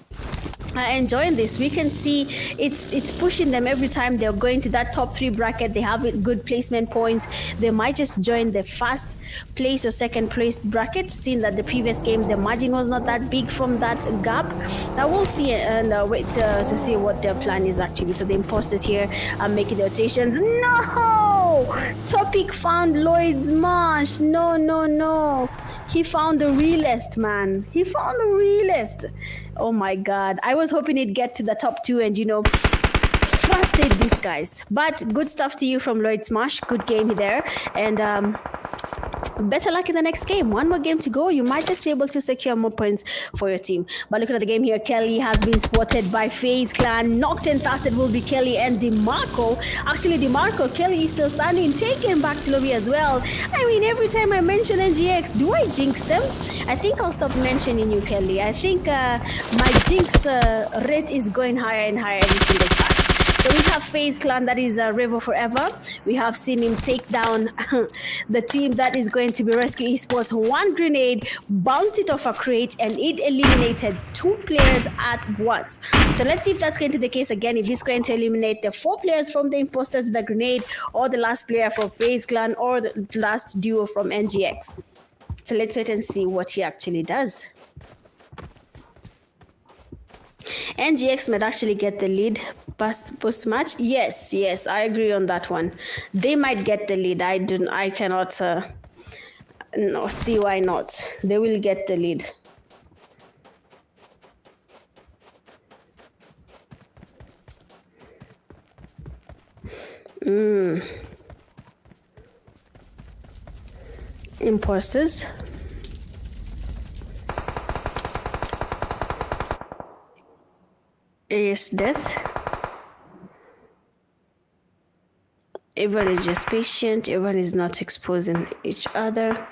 enjoying this. We can see it's pushing them every time they're going to that top 3 bracket. They have good placement points. They might just join the first place or second place bracket, seeing that the previous game the margin was not that big from that gap. Now we'll see and wait to see what their plan is actually. So the imposters here are making the rotations. No! Topic found LLYOD's marsh. No. He found the realest, man. He found the realest. Oh my god. I was hoping he'd get to the top 2 and, frustrate these guys. But good stuff to you from LLYOD Smash. Good game there. And better luck in the next game. One more game to go. You might just be able to secure more points for your team. But looking at the game here, Kelly has been spotted by FaZe Clan. Knocked and Thasted will be Kelly and DeMarco. Actually, DeMarco, Kelly is still standing. Taken back to lobby as well. I mean, every time I mention NGX, do I jinx them? I think I'll stop mentioning you, Kelly. I think my jinx rate is going higher and higher every single time. So we have FaZe Clan, that is Revo Forever. We have seen him take down the team that is going to be Rescue Esports. 1 grenade, bounced it off a crate, and it eliminated 2 players at once. So let's see if that's going to be the case again. If he's going to eliminate the 4 players from the imposters, the grenade, or the last player from FaZe Clan, or the last duo from NGX. So let's wait and see what he actually does. NGX might actually get the lead post match. Yes, I agree on that one. They might get the lead. I cannot no, see why not. They will get the lead. Imposters. AS Death. Everyone is just patient. Everyone is not exposing each other.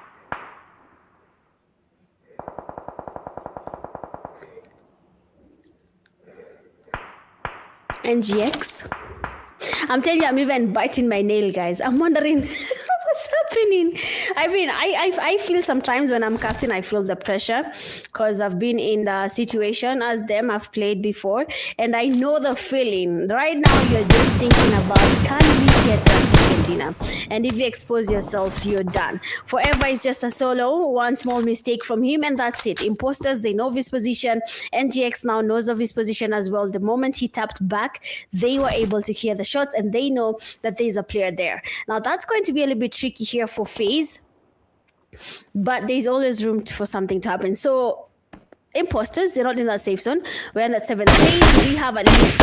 NGX. I'm telling you, I'm even biting my nail, guys. I'm wondering what's happening? I mean, I feel sometimes when I'm casting, I feel the pressure because I've been in the situation as them. I've played before, and I know the feeling. Right now, you're just thinking about, can we get that chicken dinner? And if you expose yourself, you're done. Forever is just a solo. One small mistake from him, and that's it. Imposters, they know of his position. NGX now knows of his position as well. The moment he tapped back, they were able to hear the shots, and they know that there's a player there. Now, that's going to be a little bit tricky here for FAZE, but there's always room for something to happen. So, imposters, they're not in that safe zone. We're in that 7th phase. We have at least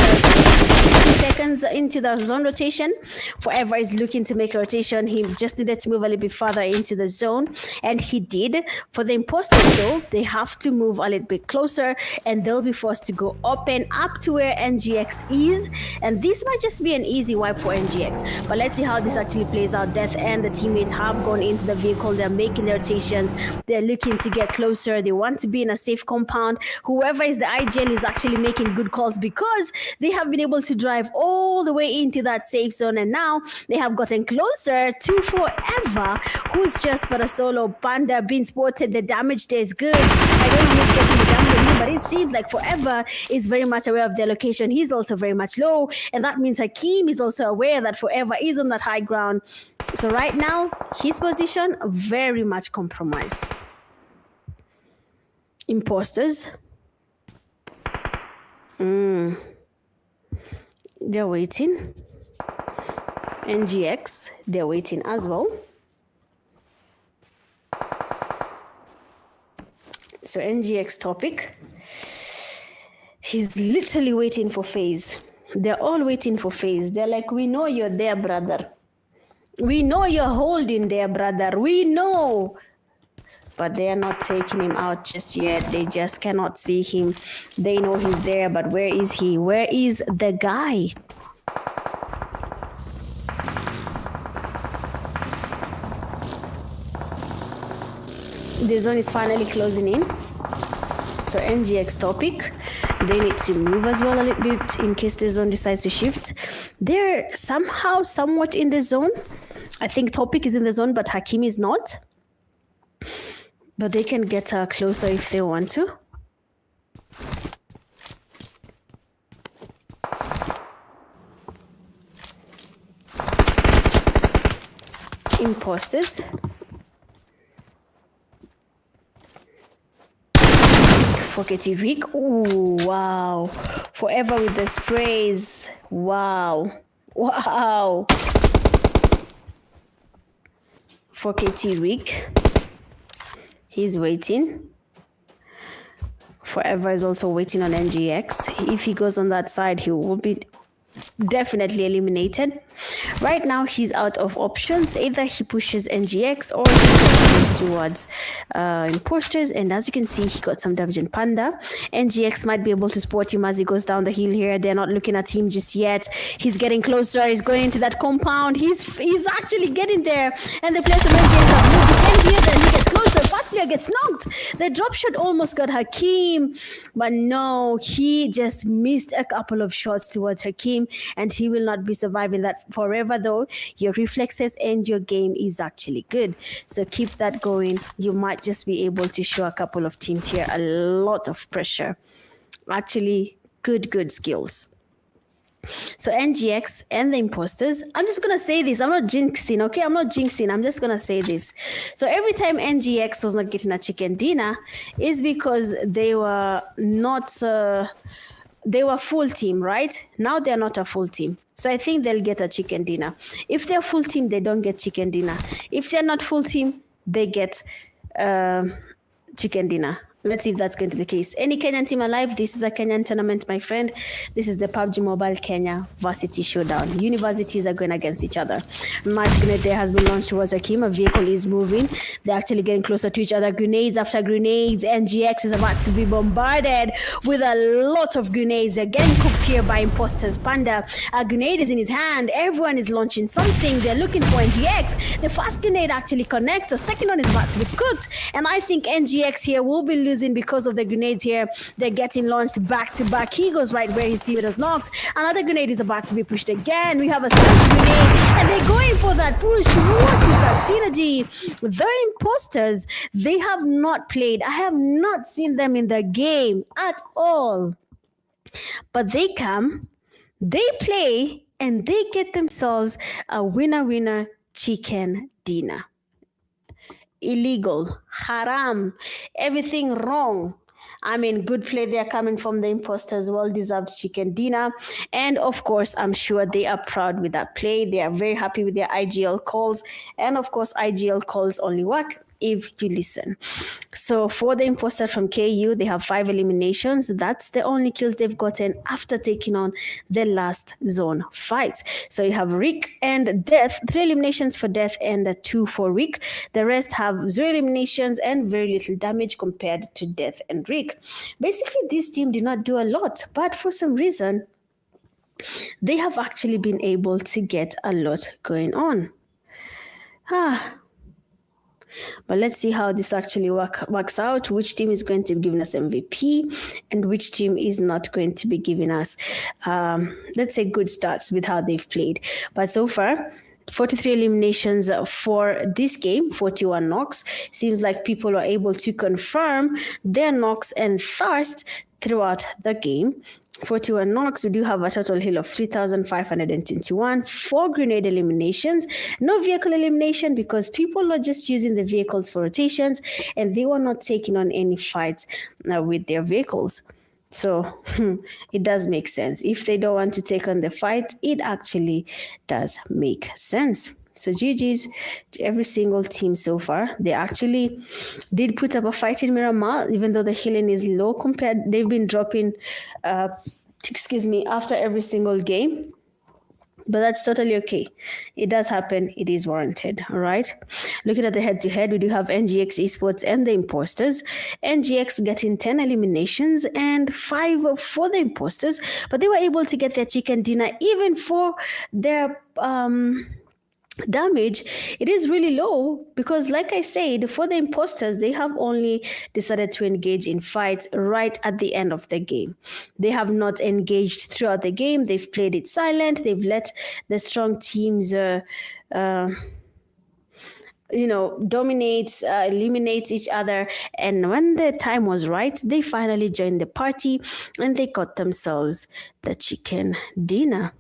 60 seconds into the zone rotation. Forever is looking to make a rotation. He just needed to move a little bit further into the zone, and he did. For the imposters, though, they have to move a little bit closer, and they'll be forced to go open up to where NGX is. And this might just be an easy wipe for NGX. But let's see how this actually plays out. Death and the teammates have gone into the vehicle. They're making their rotations. They're looking to get closer. They want to be in a safe compound. Whoever is the IGL is actually making good calls because they have been able to drive all the way into that safe zone, and now they have gotten closer to Forever, who's just but a solo. Panda being spotted. The damage there is good. I don't know who's getting the damage, but it seems like Forever is very much aware of their location. He's also very much low, and that means Hakim is also aware that Forever is on that high ground. So right now, his position very much compromised. Imposters. They're waiting. NGX, they're waiting as well. So NGX topic. He's literally waiting for FAZE. They're all waiting for FAZE. They're like, we know you're there, brother. We know you're holding there, brother. We know. But they are not taking him out just yet. They just cannot see him. They know he's there, but where is he? Where is the guy? The zone is finally closing in. So NGX topic, they need to move as well a little bit in case the zone decides to shift. They're somehow somewhat in the zone. I think topic is in the zone, but Hakim is not. But they can get closer if they want to. Imposters. Forget it, Rick. Ooh, wow. Forever with the sprays. Wow. Wow. For KT Rick. He's waiting. Forever is also waiting on NGX. If he goes on that side, he will be definitely eliminated. Right now, he's out of options. Either he pushes NGX or he goes towards imposters. And as you can see, he got some damage in Panda. NGX might be able to spot him as he goes down the hill here. They're not looking at him just yet. He's getting closer. He's going into that compound. He's actually getting there. And the player from NGX have moved. You can hear that he gets closer. First player gets knocked. The drop shot almost got Hakim. But no, he just missed a couple of shots towards Hakim. And he will not be surviving that forever, though. Your reflexes and your game is actually good. So keep that going. You might just be able to show a couple of teams here a lot of pressure. Actually, good skills. So NGX and the imposters, I'm just going to say this. I'm not jinxing, okay? I'm not jinxing. I'm just going to say this. So every time NGX was not getting a chicken dinner is because they were not... they were full team, right? Now they're not a full team. So I think they'll get a chicken dinner. If they're full team, they don't get chicken dinner. If they're not full team, they get chicken dinner. Let's see if that's going to be the case. Any Kenyan team alive? This is a Kenyan tournament, my friend. This is the Pubg Mobile Kenya Varsity Showdown. Universities are going against each other. Mass grenade there has been launched towards Hakim. A vehicle is moving. They're actually getting closer to each other. Grenades after grenades. NGX is about to be bombarded with a lot of grenades. They're getting cooked here by imposters. Panda, a grenade is in his hand. Everyone is launching something. They're looking for NGX. The first grenade actually connects. The second one is about to be cooked. And I think NGX here will be losing losing because of the grenades here. They're getting launched back to back. He goes right where his teammate was knocked. Another grenade is about to be pushed again. We have a second grenade, and they're going for that push. What is that synergy? The imposters, they have not played. I have not seen them in the game at all. But they come, they play, and they get themselves a winner chicken dinner. Illegal, haram, everything wrong. I mean, good play there coming from the imposters, well-deserved chicken dinner. And of course, I'm sure they are proud with that play. They are very happy with their IGL calls. And of course, IGL calls only work if you listen. So for the imposters from KU, they have 5 eliminations. That's the only kills they've gotten after taking on the last zone fight. So you have Rick and Death, 3 eliminations for Death and 2 for Rick. The rest have 0 eliminations and very little damage compared to Death and Rick. Basically, this team did not do a lot, but for some reason, they have actually been able to get a lot going on. But let's see how this actually works out. Which team is going to be giving us MVP and which team is not going to be giving us, let's say, good starts with how they've played. But so far, 43 eliminations for this game, 41 knocks. Seems like people are able to confirm their knocks and thirst throughout the game. 41 knocks, we do have a total heal of 3,521, 4 grenade eliminations, no vehicle elimination because people are just using the vehicles for rotations and they were not taking on any fights with their vehicles. So it does make sense. If they don't want to take on the fight, it actually does make sense. So GG's to every single team so far. They actually did put up a fight in Miramar, even though the healing is low compared. They've been dropping, after every single game. But that's totally okay. It does happen. It is warranted. All right. Looking at the head-to-head, we do have NGX Esports and the imposters. NGX getting 10 eliminations and 5 for the imposters. But they were able to get their chicken dinner even for their damage. It is really low because, like I said, for the imposters, they have only decided to engage in fights right at the end of the game. They have not engaged throughout the game. They've played it silent. They've let the strong teams dominate, eliminate each other. And when the time was right, they finally joined the party and they got themselves the chicken dinner.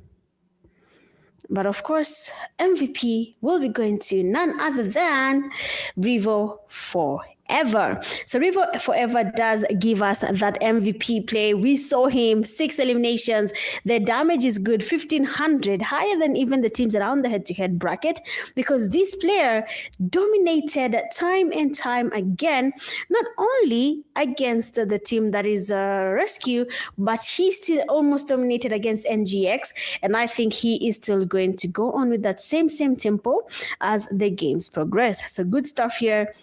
But of course, MVP will be going to none other than Revo Forever. So Revo Forever does give us that MVP play. We saw him, 6 eliminations. The damage is good, 1,500, higher than even the teams around the head-to-head bracket, because this player dominated time and time again, not only against the team that is Rescue, but he still almost dominated against NGX, and I think he is still going to go on with that same tempo as the games progress. So good stuff here.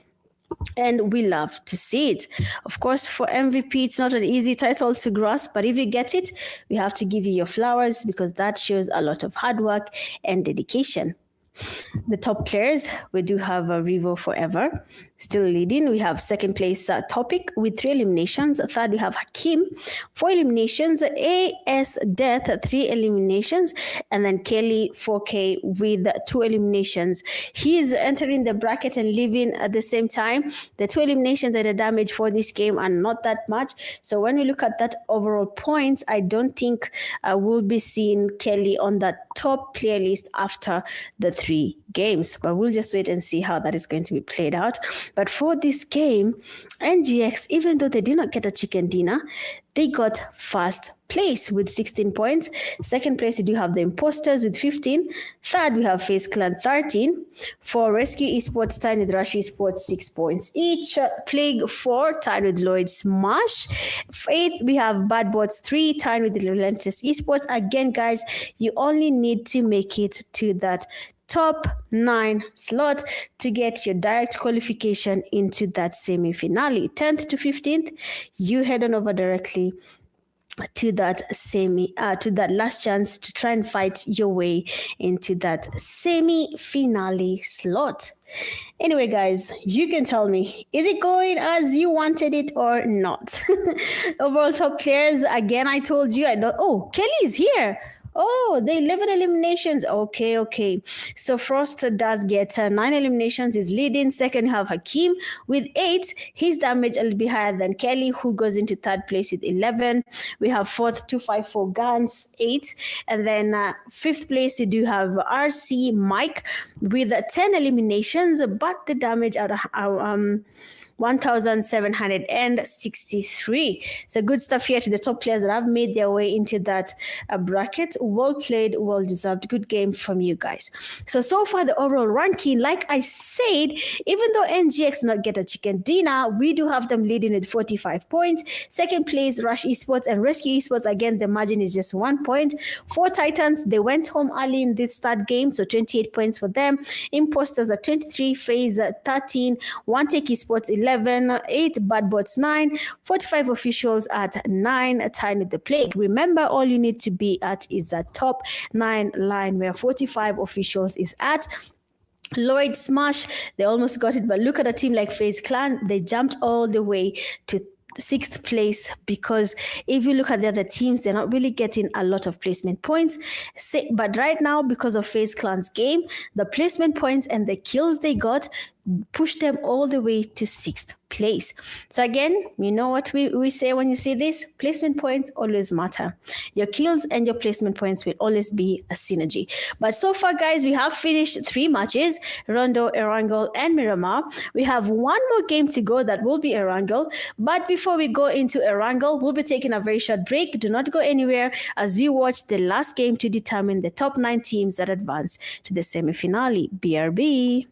And we love to see it. Of course, for MVP, it's not an easy title to grasp, but if you get it, we have to give you your flowers because that shows a lot of hard work and dedication. The top players, we do have Revo Forever still leading. We have second place Topic with 3 eliminations. Third, we have Hakim, 4 eliminations. AS Death, 3 eliminations. And then Kelly, 4K with 2 eliminations. He is entering the bracket and leaving at the same time. The 2 eliminations and the damage for this game are not that much. So when we look at that overall points, I don't think we'll be seeing Kelly on that top player list after the 3 games. But we'll just wait and see how that is going to be played out. But for this game, NGX, even though they did not get a chicken dinner, they got first place with 16 points. Second place, we do have the Imposters with 15. Third, we have FaZe Clan 13. For Rescue Esports, tied with Rush Esports, 6 points each. Plague 4, tied with Lloyd Smash. 8th, we have Bad Bots 3, tied with the Relentless Esports. Again, guys, you only need to make it to that top 9 slot to get your direct qualification into that semi-finale. 10th to 15th, you head on over directly to that to that last chance to try and fight your way into that semi-finale slot. Anyway, guys, you can tell me, is it going as you wanted it or not? Overall top players, again, I told you, I don't. Oh, Kelly's here. Oh, the 11 eliminations. Okay. So Frost does get 9 eliminations, is leading. Second have Hakim with 8. His damage a little bit higher than Kelly, who goes into third place with 11. We have fourth 254 Guns, 8. And then fifth place, you do have RC Mike with 10 eliminations, but the damage out of 1,763. So good stuff here to the top players that have made their way into that bracket. Well played, well deserved. Good game from you guys. So far the overall ranking, like I said, even though NGX not get a chicken dinner, we do have them leading with 45 points. Second place, Rush Esports and Rescue Esports. Again, the margin is just 1 point. 4 Titans, they went home early in this third game, so 28 points for them. Imposters at 23, FAZE 13, One Take Esports 11, 8 Bad Bots 9, 45 officials at 9, Tiny the Plague. Remember, all you need to be at is a top 9 line where 45 officials is at. Lloyd Smash, they almost got it, but look at a team like FaZe Clan, they jumped all the way to 6th place, because if you look at the other teams, they're not really getting a lot of placement points. But right now, because of FaZe Clan's game, the placement points and the kills they got push them all the way to 6th place. So again, you know what we say when you see this? Placement points always matter. Your kills and your placement points will always be a synergy. But so far, guys, we have finished 3 matches, Rondo, Erangel, and Miramar. We have one more game to go that will be Erangel. But before we go into Erangel, we'll be taking a very short break. Do not go anywhere as we watch the last game to determine the top 9 teams that advance to the semi-finale. BRB.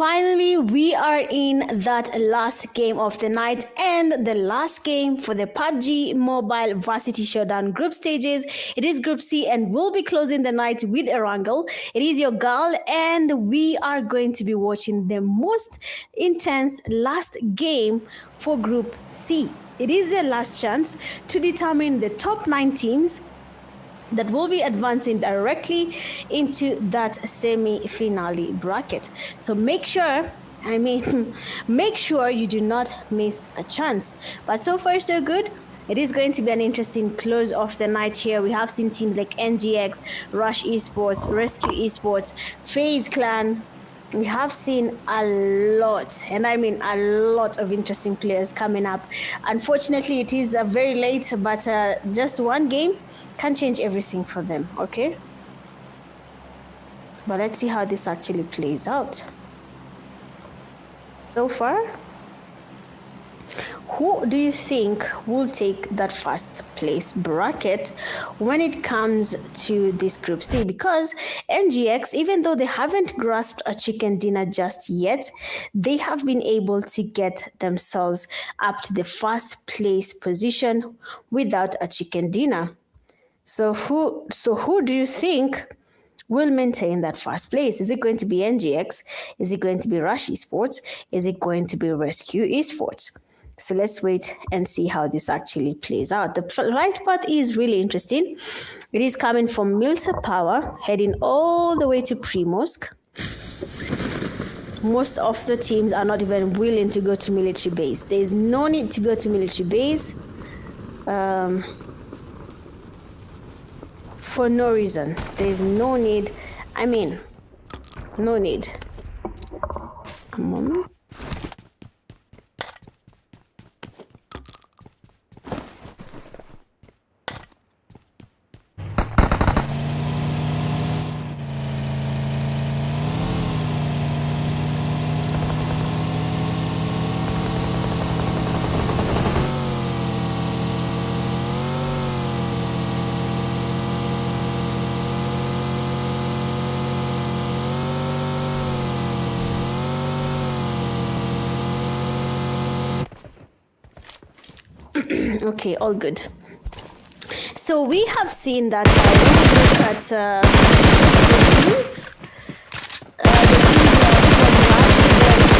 finally, we are in that last game of the night and the last game for the PUBG Mobile Varsity Showdown group stages. It is Group C and we'll be closing the night with a wrangle. It is your girl and we are going to be watching the most intense last game for Group C. It is their last chance to determine the top 9 teams that will be advancing directly into that semi-finale bracket. So make sure you do not miss a chance. But so far so good. It is going to be an interesting close of the night here. We have seen teams like NGX, Rush Esports, Rescue Esports, FAZE Clan. We have seen a lot, and I mean a lot of interesting players coming up. Unfortunately, it is very late, but just one game can change everything for them, okay? But let's see how this actually plays out. So far, who do you think will take that first place bracket when it comes to this Group C? Because NGX, even though they haven't grasped a chicken dinner just yet, they have been able to get themselves up to the first place position without a chicken dinner. So who do you think will maintain that first place? Is it going to be NGX? Is it going to be Rush Esports? Is it going to be Rescue Esports? So let's wait and see how this actually plays out. The right path is really interesting. It is coming from Milta Power, heading all the way to Primosk. Most of the teams are not even willing to go to military base. There is no need to go to military base. For no reason. There is no need. I mean, no need. A moment. Okay, all good. So we have seen that when we look at the teams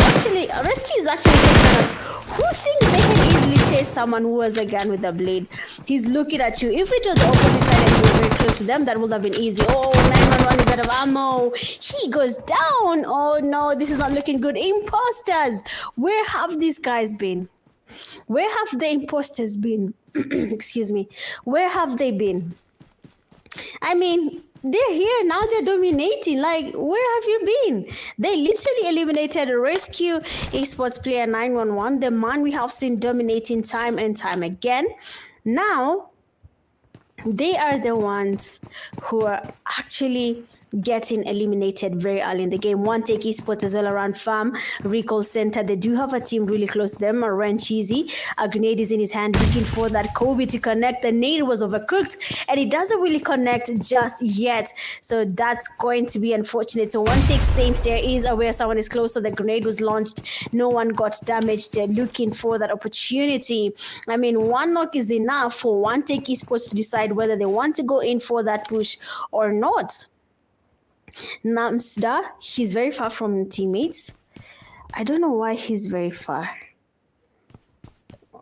actually, Rescue is actually kind of, who thinks they can easily chase someone who has a gun with a blade? He's looking at you. If it was the opposite side and you were very close to them, that would have been easy. Oh, 911 is out of ammo. He goes down. Oh no, this is not looking good. Imposters. Where have these guys been? Where have the imposters been? Excuse me. Where have they been? I mean, they're here now. They're dominating. Like, where have you been? They literally eliminated a Rescue Esports player 911, the man we have seen dominating time and time again. Now, they are the ones who are actually getting eliminated very early in the game. One take esports as well around farm recall center. They do have a team really close to them. Ren Cheesy, a grenade is in his hand, looking for that Kobe to connect. The nade was overcooked and it doesn't really connect just yet, so that's going to be unfortunate. So one take Saint, there is aware someone is closer. The grenade was launched, no one got damaged. They're looking for that opportunity. I mean, one knock is enough for one take esports to decide whether they want to go in for that push or not. Namsda, he's very far from teammates. I don't know why he's very far.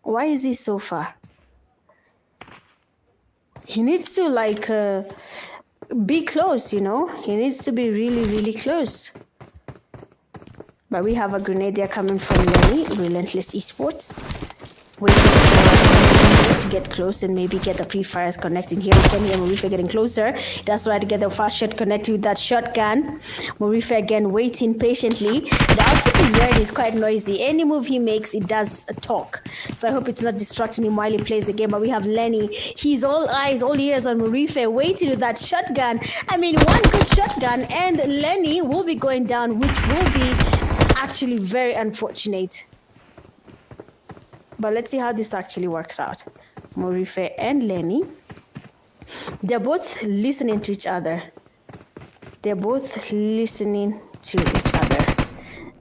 Why is he so far? He needs to like be close, you know. He needs to be really, really close. But we have a grenade there coming from Lenny, Relentless Esports. Waiting for to get close and maybe get the pre-fires connecting here. We can hear Morifa getting closer. That's why to get the fast shot connected with that shotgun. Morifa again waiting patiently. The outfit he's wearing is quite noisy. Any move he makes, it does talk. So I hope it's not distracting him while he plays the game. But we have Lenny. He's all eyes, all ears on Morifa, waiting with that shotgun. I mean, one good shotgun and Lenny will be going down, which will be actually very unfortunate. But let's see how this actually works out. Morife and Lenny, they're both listening to each other. They're both listening to each other.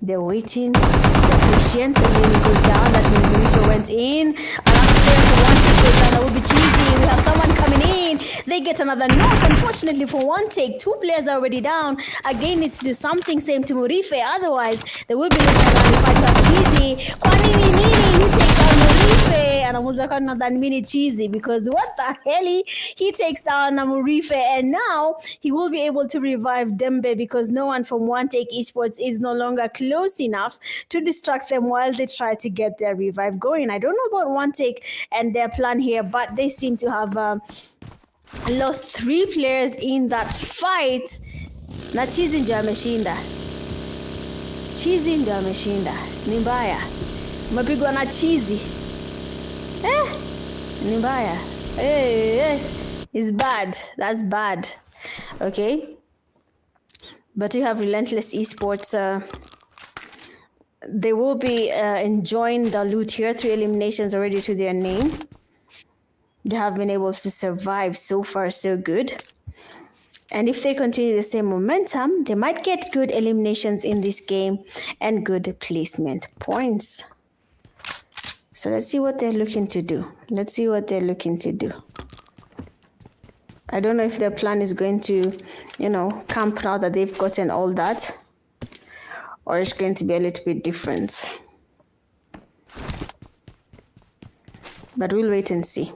They're waiting. They're patient. And then it goes down. That means Murife went in. Another player for one take goes down. That will be cheesy. We have someone coming in. They get another knock. Unfortunately for one take, 2 players are already down. Again, needs to do something. Same to Murife. Otherwise, they will be losing around the fight back cheesy. Kwanini nini? He takes down Murife. And I'm not that mini cheesy because what the hell? He takes down Murife. And now he will be able to revive Dembe because no one from One Take Esports is no longer close enough to distract them while they try to get their revive going. I don't know about One Take and their plan here, but they seem to have lost 3 players in that fight. Na Chizi ndio ameshinda. Chizi ndio ameshinda. Ni mbaya. Mapigwa na Chizi. Ni mbaya. It's bad. That's bad. Okay. But you have Relentless Esports. They will be enjoying the loot here. 3 eliminations already to their name. They have been able to survive so far, so good. And if they continue the same momentum, they might get good eliminations in this game and good placement points. So let's see what they're looking to do. Let's see what they're looking to do. I don't know if their plan is going to, camp now that they've gotten all that, or it's going to be a little bit different. But we'll wait and see.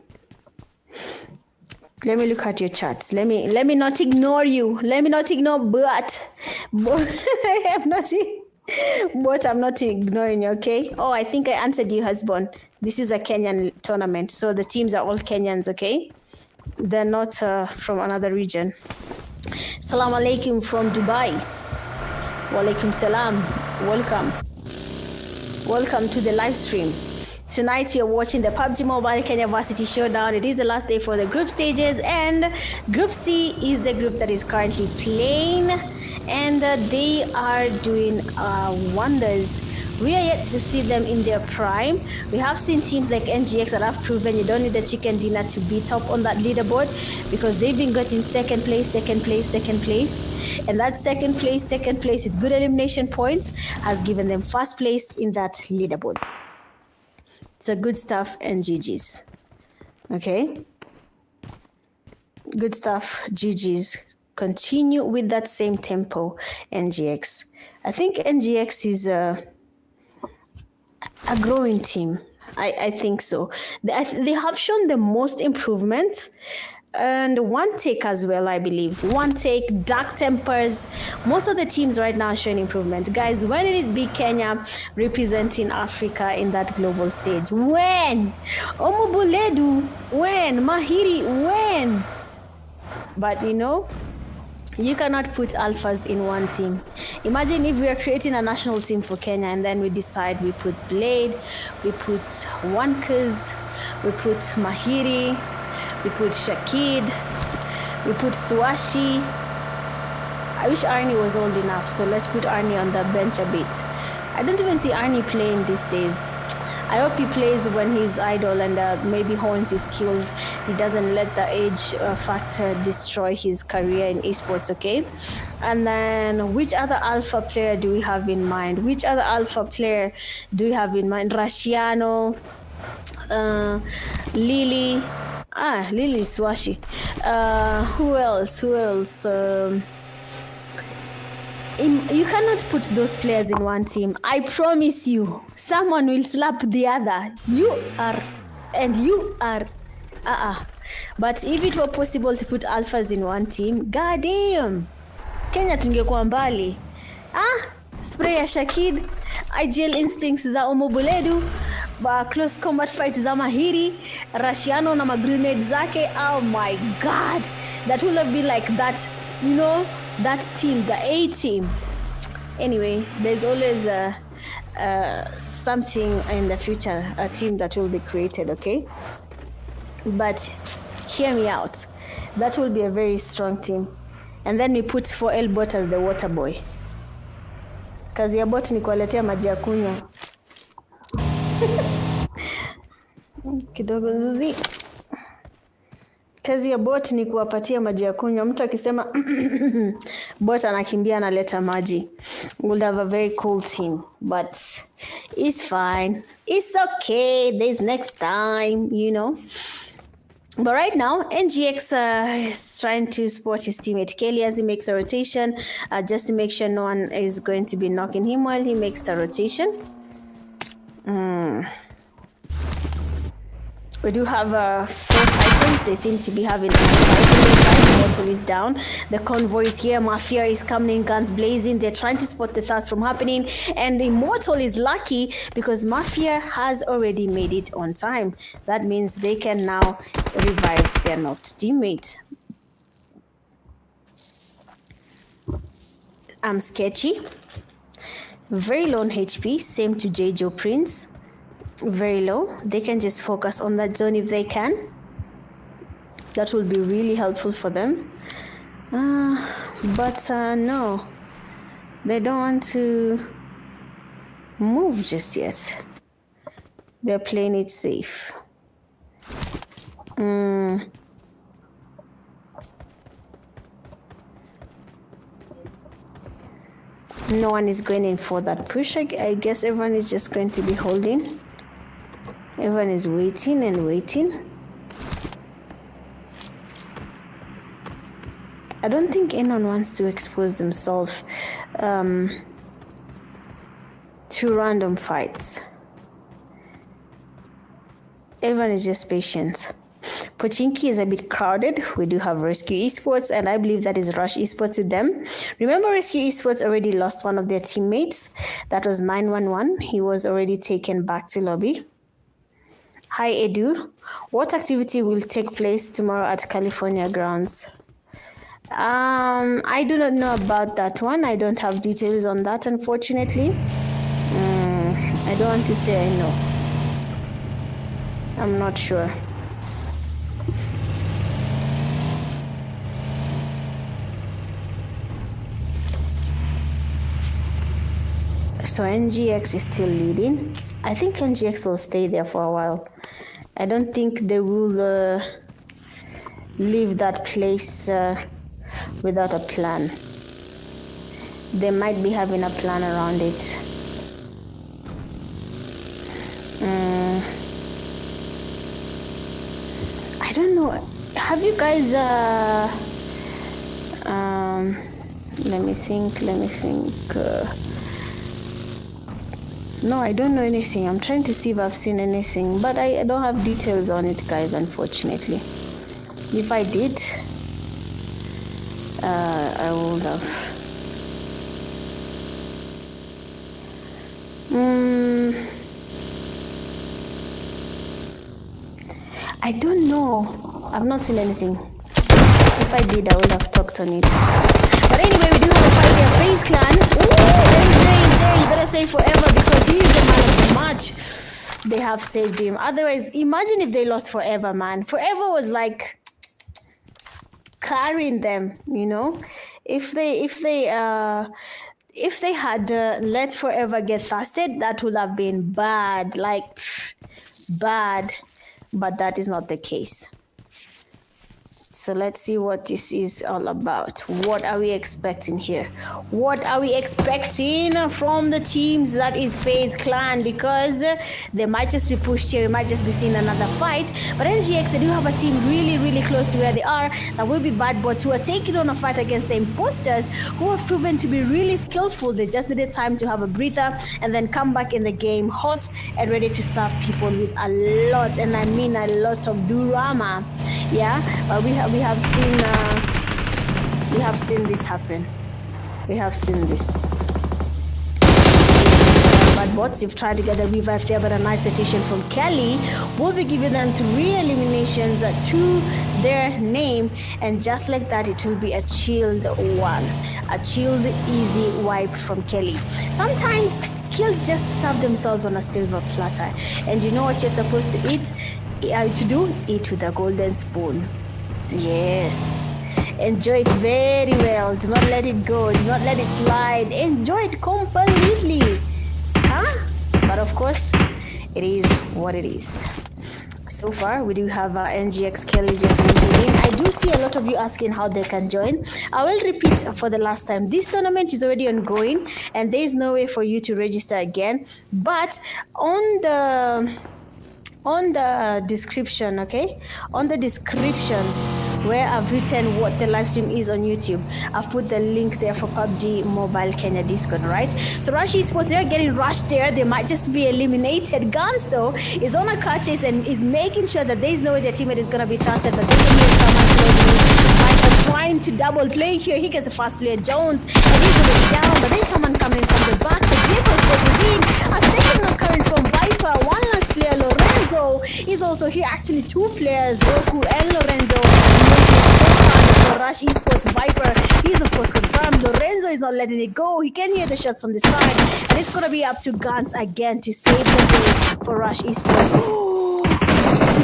Let me look at your charts. Let me not ignore you. Let me not ignore but I'm not ignoring you, okay? Oh, I think I answered you, husband. This is a Kenyan tournament, so the teams are all Kenyans, okay? They're not from another region. Salam alaikum from Dubai. Walaikum salam. Welcome to the live stream. Tonight we are watching the Pubg Mobile Kenya Varsity Showdown. It is the last day for the group stages, and Group C is the group that is currently playing, and they are doing wonders. We are yet to see them in their prime. We have seen teams like NGX that have proven you don't need a chicken dinner to be top on that leaderboard, because they've been getting second place. And that second place with good elimination points has given them first place in that leaderboard. So good stuff, and GG's. Okay? Good stuff, GG's. Continue with that same tempo, NGX. I think NGX is a growing team. I think so. They have shown the most improvement. And One Take as well, I believe. One Take, Dark Tempers. Most of the teams right now are showing improvement. Guys, when will it be Kenya representing Africa in that global stage? When? Omobuledu, when? Mahiri, when? But you cannot put alphas in one team. Imagine if we are creating a national team for Kenya and then we decide we put Blade, we put Wankers, we put Mahiri, we put Shakid, we put Swashi. I wish Arnie was old enough, so let's put Arnie on the bench a bit. I don't even see Arnie playing these days. I hope he plays when he's idle and maybe hones his skills. He doesn't let the age factor destroy his career in esports, okay? And then which other alpha player do we have in mind? Rashiano, Lily. Lily Swashi. Who else? You cannot put those players in one team. I promise you, someone will slap the other. You are. But if it were possible to put alphas in one team, goddamn, Kenya tungekuwa mbali. Spray ya Shakid, IGL instincts za Omobuledu, close combat fight za Mahiri, Rashiano na magrenade zake. Oh my god, that would have been like that, that team, the A team. Anyway, there's always something in the future, a team that will be created, okay? But hear me out. That will be a very strong team. And then we put 4L bot as the water boy. Kazi ya bot ni kuwaletea maji ya kunywa. Kidogo nzuzi. Kazi ya bot ni kuwapatia maji ya kunywa. Mtu akisema bot anakimbia analeta maji. We'll have a very cool team, but it's fine. It's okay. There's next time, you know. But right now, NGX is trying to support his teammate Kelly as he makes a rotation, just to make sure no one is going to be knocking him while he makes the rotation. We do have 4 Titans. They seem to be having a fight. Immortal is down. The convoy is here. Mafia is coming in, guns blazing. They're trying to spot the thirst from happening. And Immortal is lucky because Mafia has already made it on time. That means they can now revive their knocked teammate. I'm sketchy. Very low on HP. Same to J.J. Prince. Very low. They can just focus on that zone if they can. That will be really helpful for them. But no, they don't want to move just yet. They're playing it safe. No one is going in for that push. I guess everyone is just going to be holding. Everyone is waiting and waiting. I don't think anyone wants to expose themselves to random fights. Everyone is just patient. Pochinki is a bit crowded. We do have Rescue Esports, and I believe that is Rush Esports with them. Remember, Rescue Esports already lost one of their teammates. That was 911. He was already taken back to lobby. Hi, Edu. What activity will take place tomorrow at California grounds? I do not know about that one. I don't have details on that, unfortunately. I don't want to say I know. I'm not sure. So NGX is still leading. I think NGX will stay there for a while. I don't think they will leave that place without a plan. They might be having a plan around it. I don't know. Have you guys let me think. No, I don't know anything. I'm trying to see if I've seen anything, but I don't have details on it, guys, unfortunately. If I did, I would have. I don't know. I've not seen anything. If I did, I would have talked on it. But anyway, we do have a fight there. FAZE clan. Ooh, you better say forever because he is the man of the match. They have saved him. Otherwise, imagine if they lost forever, man. Forever was like carrying them, you know. If they had let forever get thirsted, that would have been bad, like bad. But that is not the case. So let's see what this is all about. What are we expecting here? What are we expecting from the teams that is FAZE clan? Because they might just be pushed here. We might just be seeing another fight. But NGX, they do have a team really, really close to where they are. That will be bad bots who are taking on a fight against the imposters who have proven to be really skillful. They just needed time to have a breather and then come back in the game hot and ready to serve people with a lot, and I mean a lot of drama. Yeah, but we have seen this happen. We have seen this. But bots, you've tried to get a revive there, but a nice rotation from Kelly will be giving them 3 eliminations to their name, and just like that, it will be a chilled one, a chilled easy wipe from Kelly. Sometimes kills just serve themselves on a silver platter, and you know what you're supposed to eat. Eat with a golden spoon. Yes, enjoy it very well. Do not let it go. Do not let it slide. Enjoy it completely. But of course, it is what it is. So far, we do have NGX Kelly just mentioning. I do see a lot of you asking how they can join. I will repeat for the last time. This tournament is already ongoing, and there is no way for you to register again. But on the description, okay, on the description where I've written what the live stream is on YouTube, I've put the link there for PUBG Mobile Kenya Discord, right? So Rush Esports, they're getting rushed there. They might just be eliminated. Guns, though, is on a catches and is making sure that there is no way their teammate is going to be trusted, but they can hear someone trying to double play here. He gets the fast player, Jones, and he's already down, but there's someone coming from the back. The vehicle goes in. A second knock coming from Viper. One last player, Lorenzo, is also here. Actually, two players, Roku and Lorenzo. For Rush Esports, Viper, he's of course confirmed. Lorenzo is not letting it go. He can hear the shots from the side, and it's gonna be up to Guns again to save the day for Rush Esports. Oh,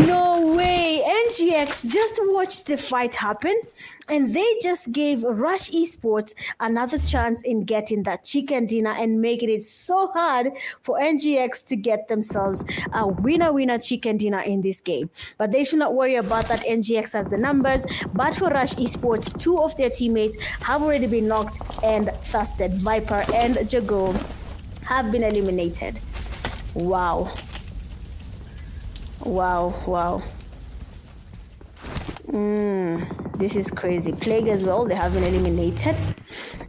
no way! NGX just watched the fight happen, and they just gave Rush Esports another chance in getting that chicken dinner and making it so hard for NGX to get themselves a winner chicken dinner in this game. But they should not worry about that. NGX has the numbers. But for Rush Esports, two of their teammates have already been knocked and thirsted. Viper and Jago have been eliminated. Wow. This is crazy. Plague as well, they have been eliminated.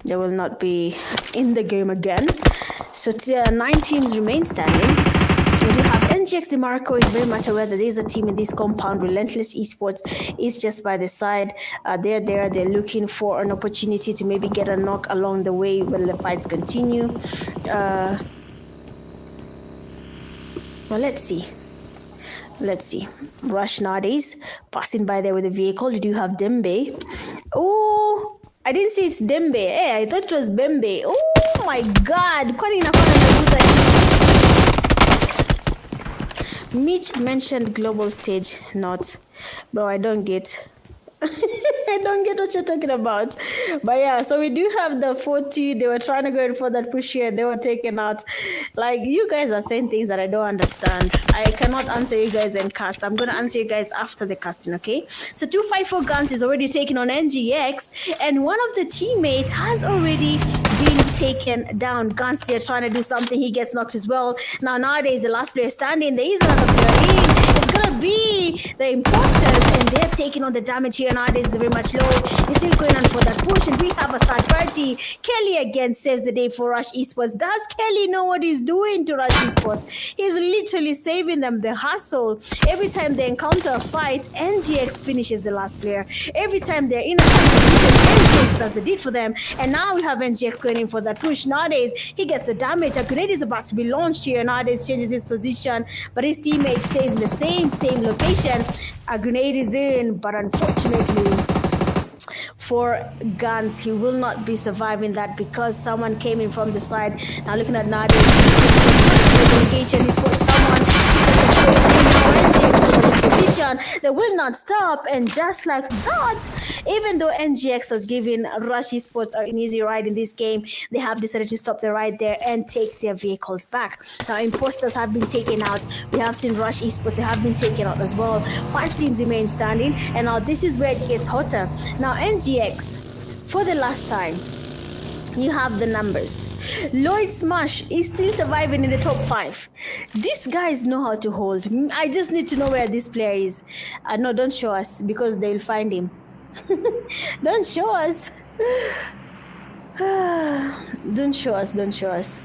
They will not be in the game again. So 9 teams remain standing. We do have NGX DeMarco is very much aware that there is a team in this compound. Relentless Esports is just by the side. They're there. They're looking for an opportunity to maybe get a knock along the way when the fights continue. Well, let's see. Rush nowadays passing by there with a vehicle. You do have Dembe. Oh, I didn't see it's Dembe. Hey, I thought it was Bembe. Oh my God. Mitch mentioned global stage. Not, bro. I don't get. I don't get what you're talking about. But yeah, so we do have the 40. They were trying to go in for that push here. They were taken out. Like, you guys are saying things that I don't understand. I cannot answer you guys in cast. I'm going to answer you guys after the casting, okay? So 254 Guns is already taken on NGX. And one of the teammates has already been taken down. Guns, they're trying to do something. He gets knocked as well. Now, nowadays, the last player standing. There is another player in. It's going to be the imposters. And they're taking on the damage here. Nowadays, is very much low. He's still going on for that push, and we have a third party. Kelly again saves the day for Rush Esports. Does Kelly know what he's doing to Rush Esports? He's literally saving them the hustle. Every time they encounter a fight, NGX finishes the last player. Every time they're in a competition, NGX does the deed for them. And now we have NGX going in for that push. Nowadays, he gets the damage. A grenade is about to be launched here. Nowadays, changes his position, but his teammate stays in the same location. A grenade is in, but unfortunately for Guns, he will not be surviving that because someone came in from the side. Now looking at nowadays, location, he's got someone position. They will not stop, and just like that, even though NGX has given Rush Esports an easy ride in this game, they have decided to stop the ride there and take their vehicles back. Now imposters have been taken out. We have seen Rush Esports, they have been taken out as well. 5 teams remain standing, and now this is where it gets hotter. Now NGX, for the last time, you have the numbers. Lloyd Smash is still surviving in the top 5. These guys know how to hold. I just need to know where this player is. No, don't show us because they'll find him. Don't show us. Don't show us.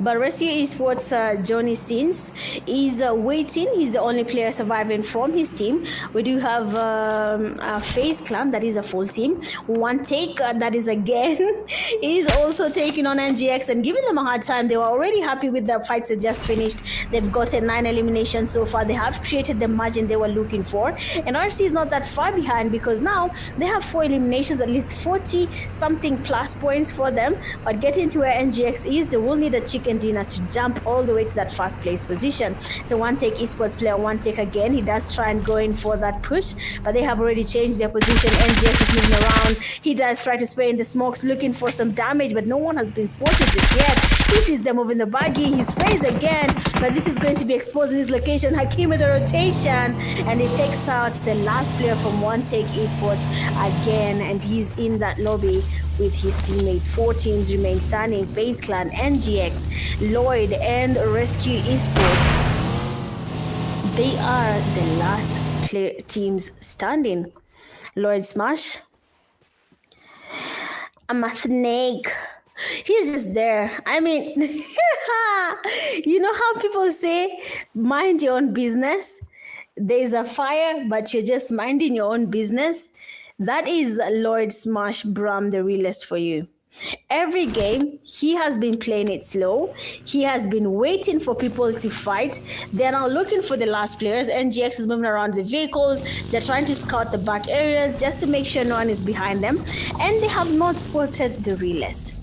But Rescue Esports, Johnny Sins is waiting. He's the only player surviving from his team. We do have a FAZE clan, that is a full team. One take, that is again, is also taking on NGX and giving them a hard time. They were already happy with the fights that just finished. They've gotten 9 eliminations so far. They have created the margin they were looking for. And RC is not that far behind because now they have 4 eliminations, at least 40 something plus points for them. But getting to where NGX is, they will need a chicken chicken dinner to jump all the way to that first place position. So one take esports player, one take again. He does try and go in for that push, but they have already changed their position. NGX is moving around. He does try to spray in the smokes, looking for some damage, but no one has been spotted just yet. He sees them moving the buggy. He sprays again, but this is going to be exposing his location. Hakim with the rotation, and he takes out the last player from one take esports again, and he's in that lobby with his teammates. 4 teams remain standing: FaZe Clan, NGX, LLYOD, and Rescue Esports. They are the last teams standing. LLYOD Smash. I'm a snake. He's just there. I mean, you know how people say, mind your own business? There's a fire, but you're just minding your own business. That is LLYOD Smash Bram, the realist for you. Every game, he has been playing it slow. He has been waiting for people to fight. They're now looking for the last players. NGX is moving around the vehicles. They're trying to scout the back areas just to make sure no one is behind them. And they have not spotted the realist.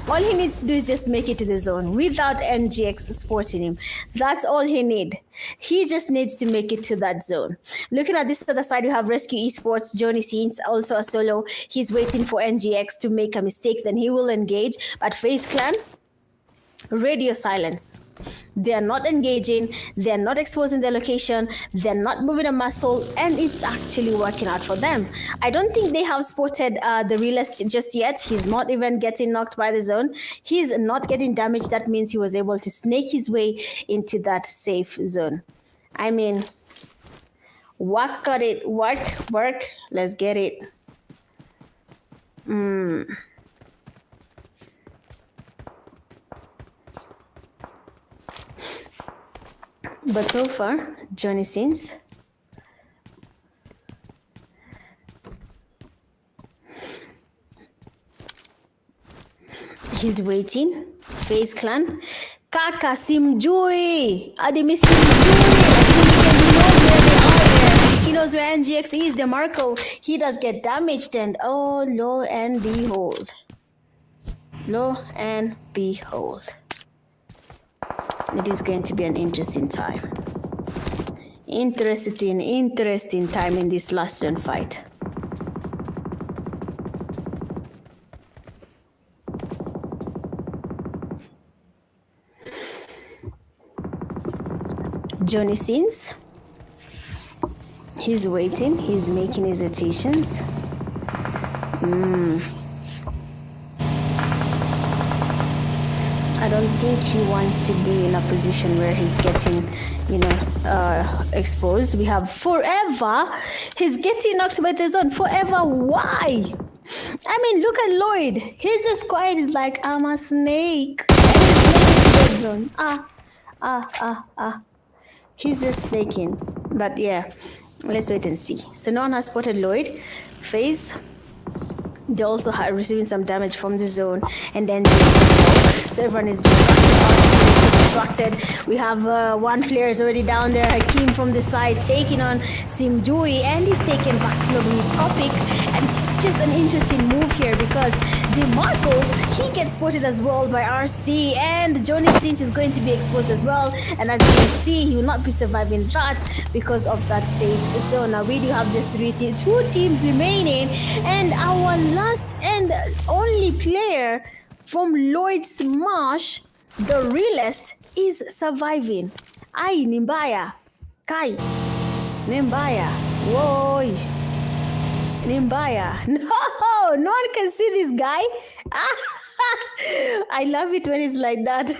All he needs to do is just make it to the zone without NGX supporting him. That's all he needs. He just needs to make it to that zone. Looking at this other side, we have Rescue Esports. Johnny Scenes, also a solo. He's waiting for NGX to make a mistake, then he will engage. But FaZe Clan, radio silence. They are not engaging. They are not exposing their location. They're not moving a muscle, and it's actually working out for them. I don't think they have spotted the realist just yet. He's not even getting knocked by the zone. He's not getting damaged. That means he was able to snake his way into that safe zone. I mean, work at it. Work. Let's get it. But so far, Johnny Sins he's waiting. FaZe Clan, Kaka simjui, Adimi simjui. He knows where NGX is. The Marco, he does get damaged, and oh, lo and behold, it is going to be an interesting time. Interesting time in this last zone fight. Johnny Sins, he's waiting. He's making his rotations. I don't think he wants to be in a position where he's getting, exposed. We have Forever. He's getting knocked by the zone. Forever, why? I mean, look at LLYOD. He's just quiet. He's like, I'm a snake. And he's zone. He's just snaking. But yeah, let's wait and see. So no one has spotted LLYOD. FaZe. They also are receiving some damage from the zone, and then so everyone is distracted. We have one player is already down there. Hakim from the side taking on Simjui, and he's taken back to the topic. And it's just an interesting move here because DeMarco, he gets spotted as well by RC, and Johnny Sins is going to be exposed as well. And as you can see, he will not be surviving that because of that safe zone. Now we do have just 2 teams remaining, and our last and only player from LLYOD Smash, the realist, is surviving. Ay, Mboya. Kai. Mboya. Whoa. Mboya. No one can see this guy. I love it when it's like that.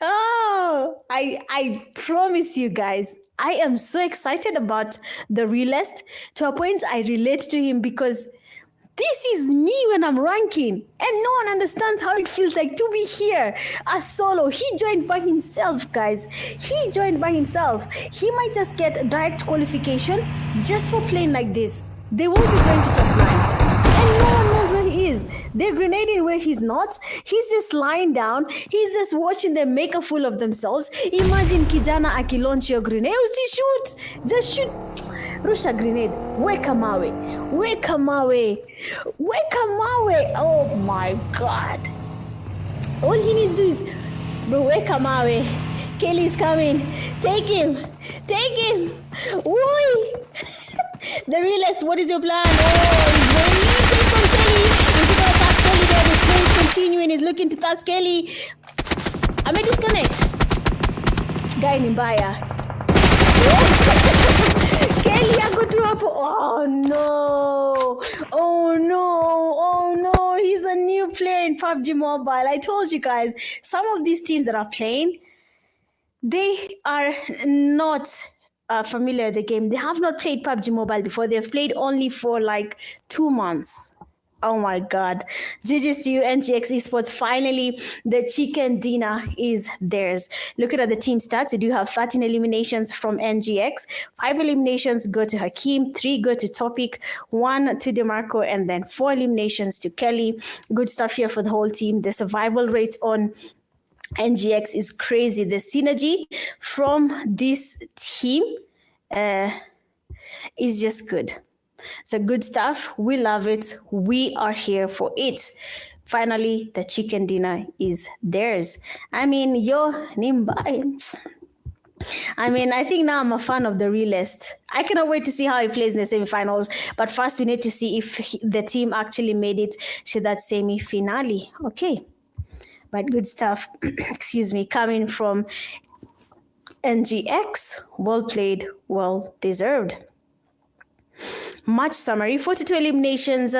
Oh, I promise you guys, I am so excited about the realist to a point I relate to him because this is me when I'm ranking, and no one understands how it feels like to be here as solo. He joined by himself, guys. He joined by himself. He might just get direct qualification just for playing like this. They won't be going to top line, and no one knows where he is. They're grenading where he's not. He's just lying down. He's just watching them make a fool of themselves. Imagine kijana akilaunch your grenade. Shoot. Just shoot. Rusha grenade. Weka mawe. Weka mawe. Weka mawe. Oh my God. All he needs to do is, bro, weka mawe. Kelly's coming. Take him. Take him. Oi. The realist, what is your plan? Oh, he's very easy from Kelly. He's going to attack Kelly there. The spray is continuing. He's looking to task Kelly. I may disconnect. Guy in Mboya. Kelly, I got to up. Oh no. Oh no. Oh no. He's a new player in PUBG Mobile. I told you guys, some of these teams that are playing, they are not familiar with the game. They have not played PUBG Mobile before. They've played only for like 2 months. Oh my God. GG's to you, NGX Esports. Finally, the chicken dinner is theirs. Looking at the team stats, we do have 13 eliminations from NGX. 5 eliminations go to Hakeem, 3 go to Topic, 1 to DeMarco, and then 4 eliminations to Kelly. Good stuff here for the whole team. The survival rate on NGX is crazy. The synergy from this team is just good. So good stuff. We love it. We are here for it. Finally, the chicken dinner is theirs. I mean, Nimbai. I mean, I think now I'm a fan of the realist. I cannot wait to see how he plays in the semifinals. But first, we need to see if the team actually made it to that semi-finale. Okay. But good stuff, excuse me, coming from NGX. Well played, well deserved. Match summary: 42 eliminations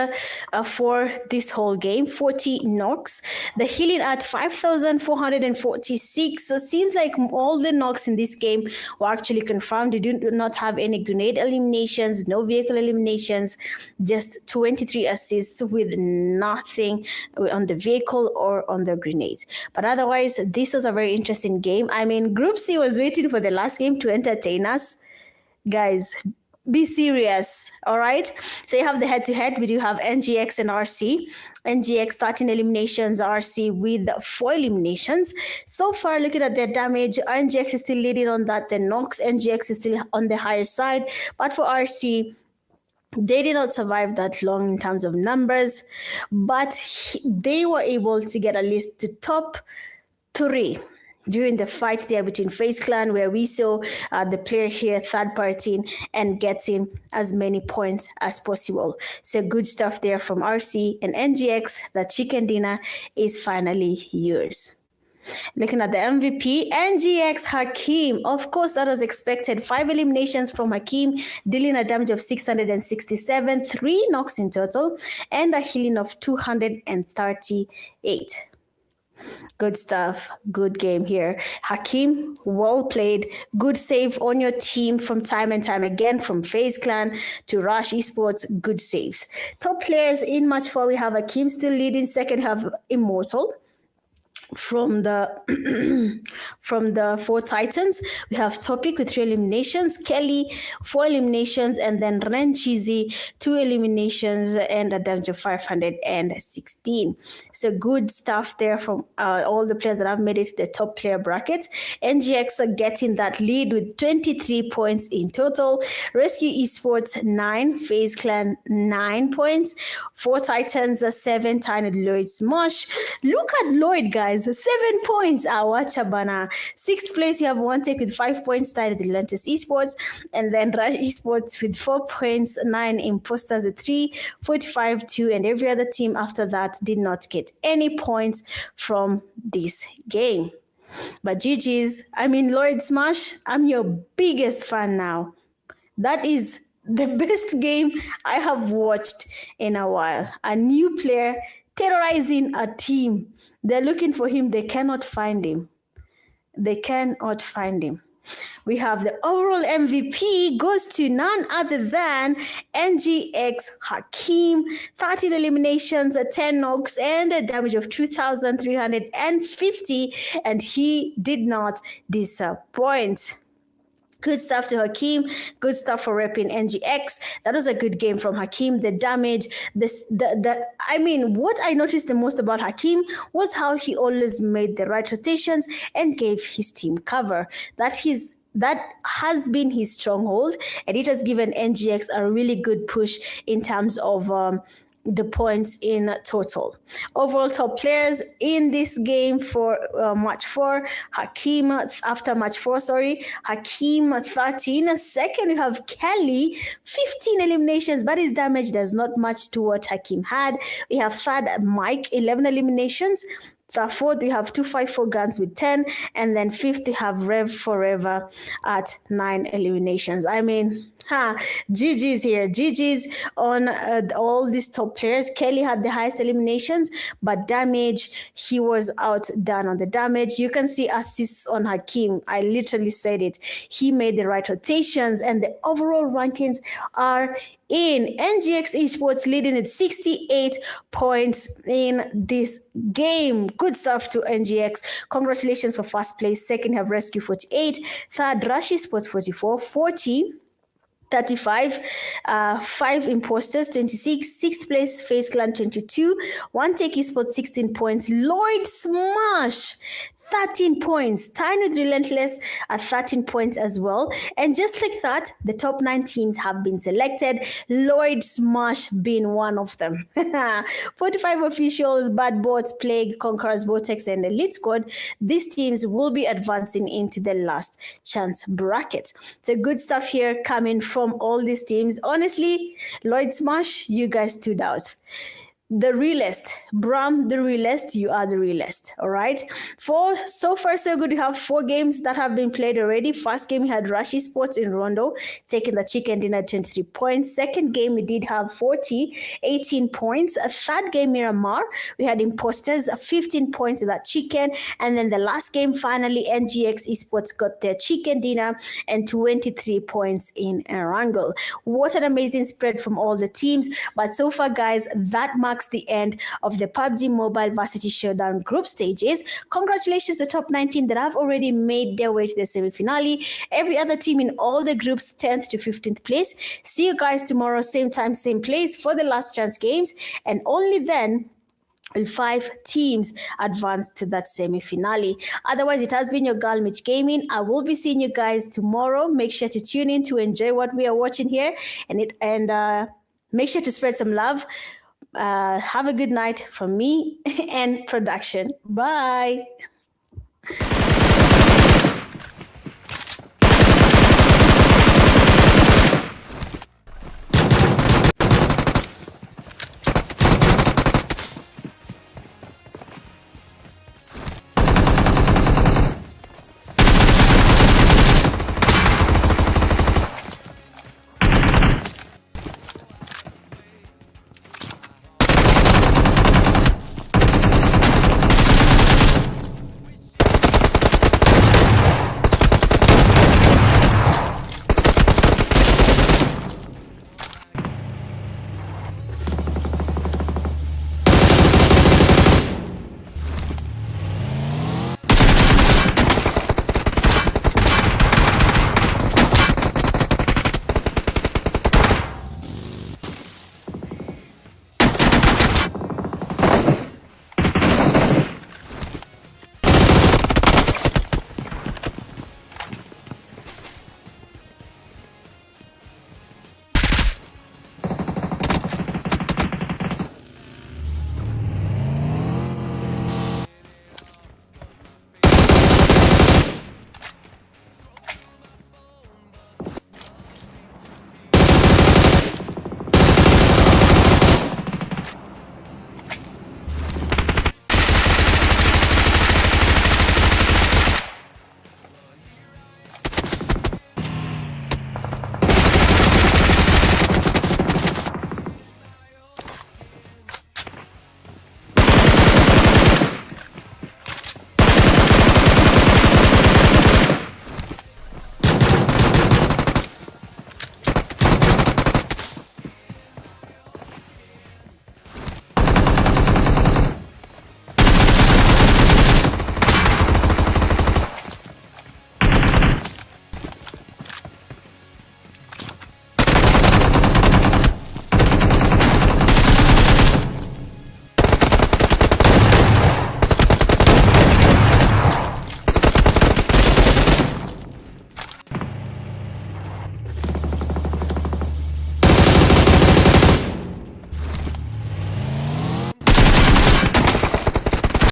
for this whole game, 40 knocks. The healing at 5,446. Seems like all the knocks in this game were actually confirmed. We do not have any grenade eliminations, no vehicle eliminations, just 23 assists with nothing on the vehicle or on the grenades. But otherwise, this was a very interesting game. I mean, Group C was waiting for the last game to entertain us. Guys, be serious, all right? So you have the head-to-head. We do have NGX and RC. NGX 13 eliminations, RC with 4 eliminations. So far, looking at their damage, NGX is still leading on that. The knocks, NGX is still on the higher side. But for RC, they did not survive that long in terms of numbers. But they were able to get at least to top 3 during the fight there between FAZE Clan, where we saw the player here third party and getting as many points as possible. So good stuff there from RC and NGX. The chicken dinner is finally yours. Looking at the MVP, NGX Hakeem. Of course, that was expected. 5 eliminations from Hakeem, dealing a damage of 667, 3 knocks in total, and a healing of 238. Good stuff. Good game here. Hakeem, well played. Good save on your team from time and time again, from FaZe Clan to Rush Esports. Good saves. Top players in match 4, we have Hakeem still leading. Second, have Immortal. From the 4 Titans, we have Topic with 3 eliminations, Kelly 4 eliminations, and then Renchizi 2 eliminations and a damage of 516. So good stuff there from all the players that have made it to the top player bracket. NGX are getting that lead with 23 points in total. Rescue Esports 9, FaZe Clan 9 points, 4 Titans 7, Tiny Lloyd Smosh. Look at Lloyd, guys. 7 points. Awacha bana. 6th place, you have One Take with 5 points, tied at RELENTLESS Esports, and then Rush Esports with 4 points, 9 Imposters at 3, 45 2, and every other team after that did not get any points from this game. But GG's. I mean, Lloyd Smash, I'm your biggest fan now. That is the best game I have watched in a while. A new player terrorizing a team. They're looking for him. They cannot find him. They cannot find him. We have the overall MVP goes to none other than NGX Hakeem. 13 eliminations, 10 knocks, and a damage of 2,350. And he did not disappoint. Good stuff to Hakeem. Good stuff for repping NGX. That was a good game from Hakeem. The damage, I mean, what I noticed the most about Hakeem was how he always made the right rotations and gave his team cover. That is that has been his stronghold, and it has given NGX a really good push in terms of the points in total. Overall top players in this game for match 4, Hakim, after match 4, Hakim 13. Second, we have Kelly, 15 eliminations, but his damage does not match to what Hakim had. We have third, Mike, 11 eliminations. Fourth, we have 254 Guns with 10. And then fifth, we have Rev Forever at 9 eliminations. I mean, GG's here. GG's on all these top players. Kelly had the highest eliminations, but damage, he was outdone on the damage. You can see assists on Hakim. I literally said it. He made the right rotations, and the overall rankings are in. NGX Esports leading at 68 points in this game. Good stuff to NGX. Congratulations for first place. Second, have Rescue 48. Third, Rush Esports 44, 40. 35, 5 imposters, 26, 6th place, FAZE Clan 22, 1 Take Esports 16 points, LLYOD Smash 13 points, tied with Relentless at 13 points as well. And just like that, the top 9 teams have been selected, LLYOD Smash being one of them. 45 officials, Bad Bots, Plague, Conquerors, VORTEX, and Elite Squad. These teams will be advancing into the last chance bracket. So good stuff here coming from all these teams. Honestly, LLYOD Smash, you guys stood out. The realest, Bram, the realest, you are the realest. All right. So far, so good. We have 4 games that have been played already. First game, we had Rush Esports in Rondo, taking the chicken dinner 23 points. Second game, we did have 18 points. A third game, Miramar, we had imposters, 15 points of that chicken. And then the last game, finally, NGX Esports got their chicken dinner and 23 points in Erangel. What an amazing spread from all the teams. But so far, guys, that marks the end of the PUBG Mobile Varsity Showdown group stages. Congratulations to the top 19 that have already made their way to the semi-finale. Every other team in all the groups 10th to 15th place. See you guys tomorrow, same time, same place for the last chance games. And only then will 5 teams advance to that semi-finale. Otherwise, it has been your girl Mitch Gaming. I will be seeing you guys tomorrow. Make sure to tune in to enjoy what we are watching here, and make sure to spread some love. Have a good night from me and production. Bye.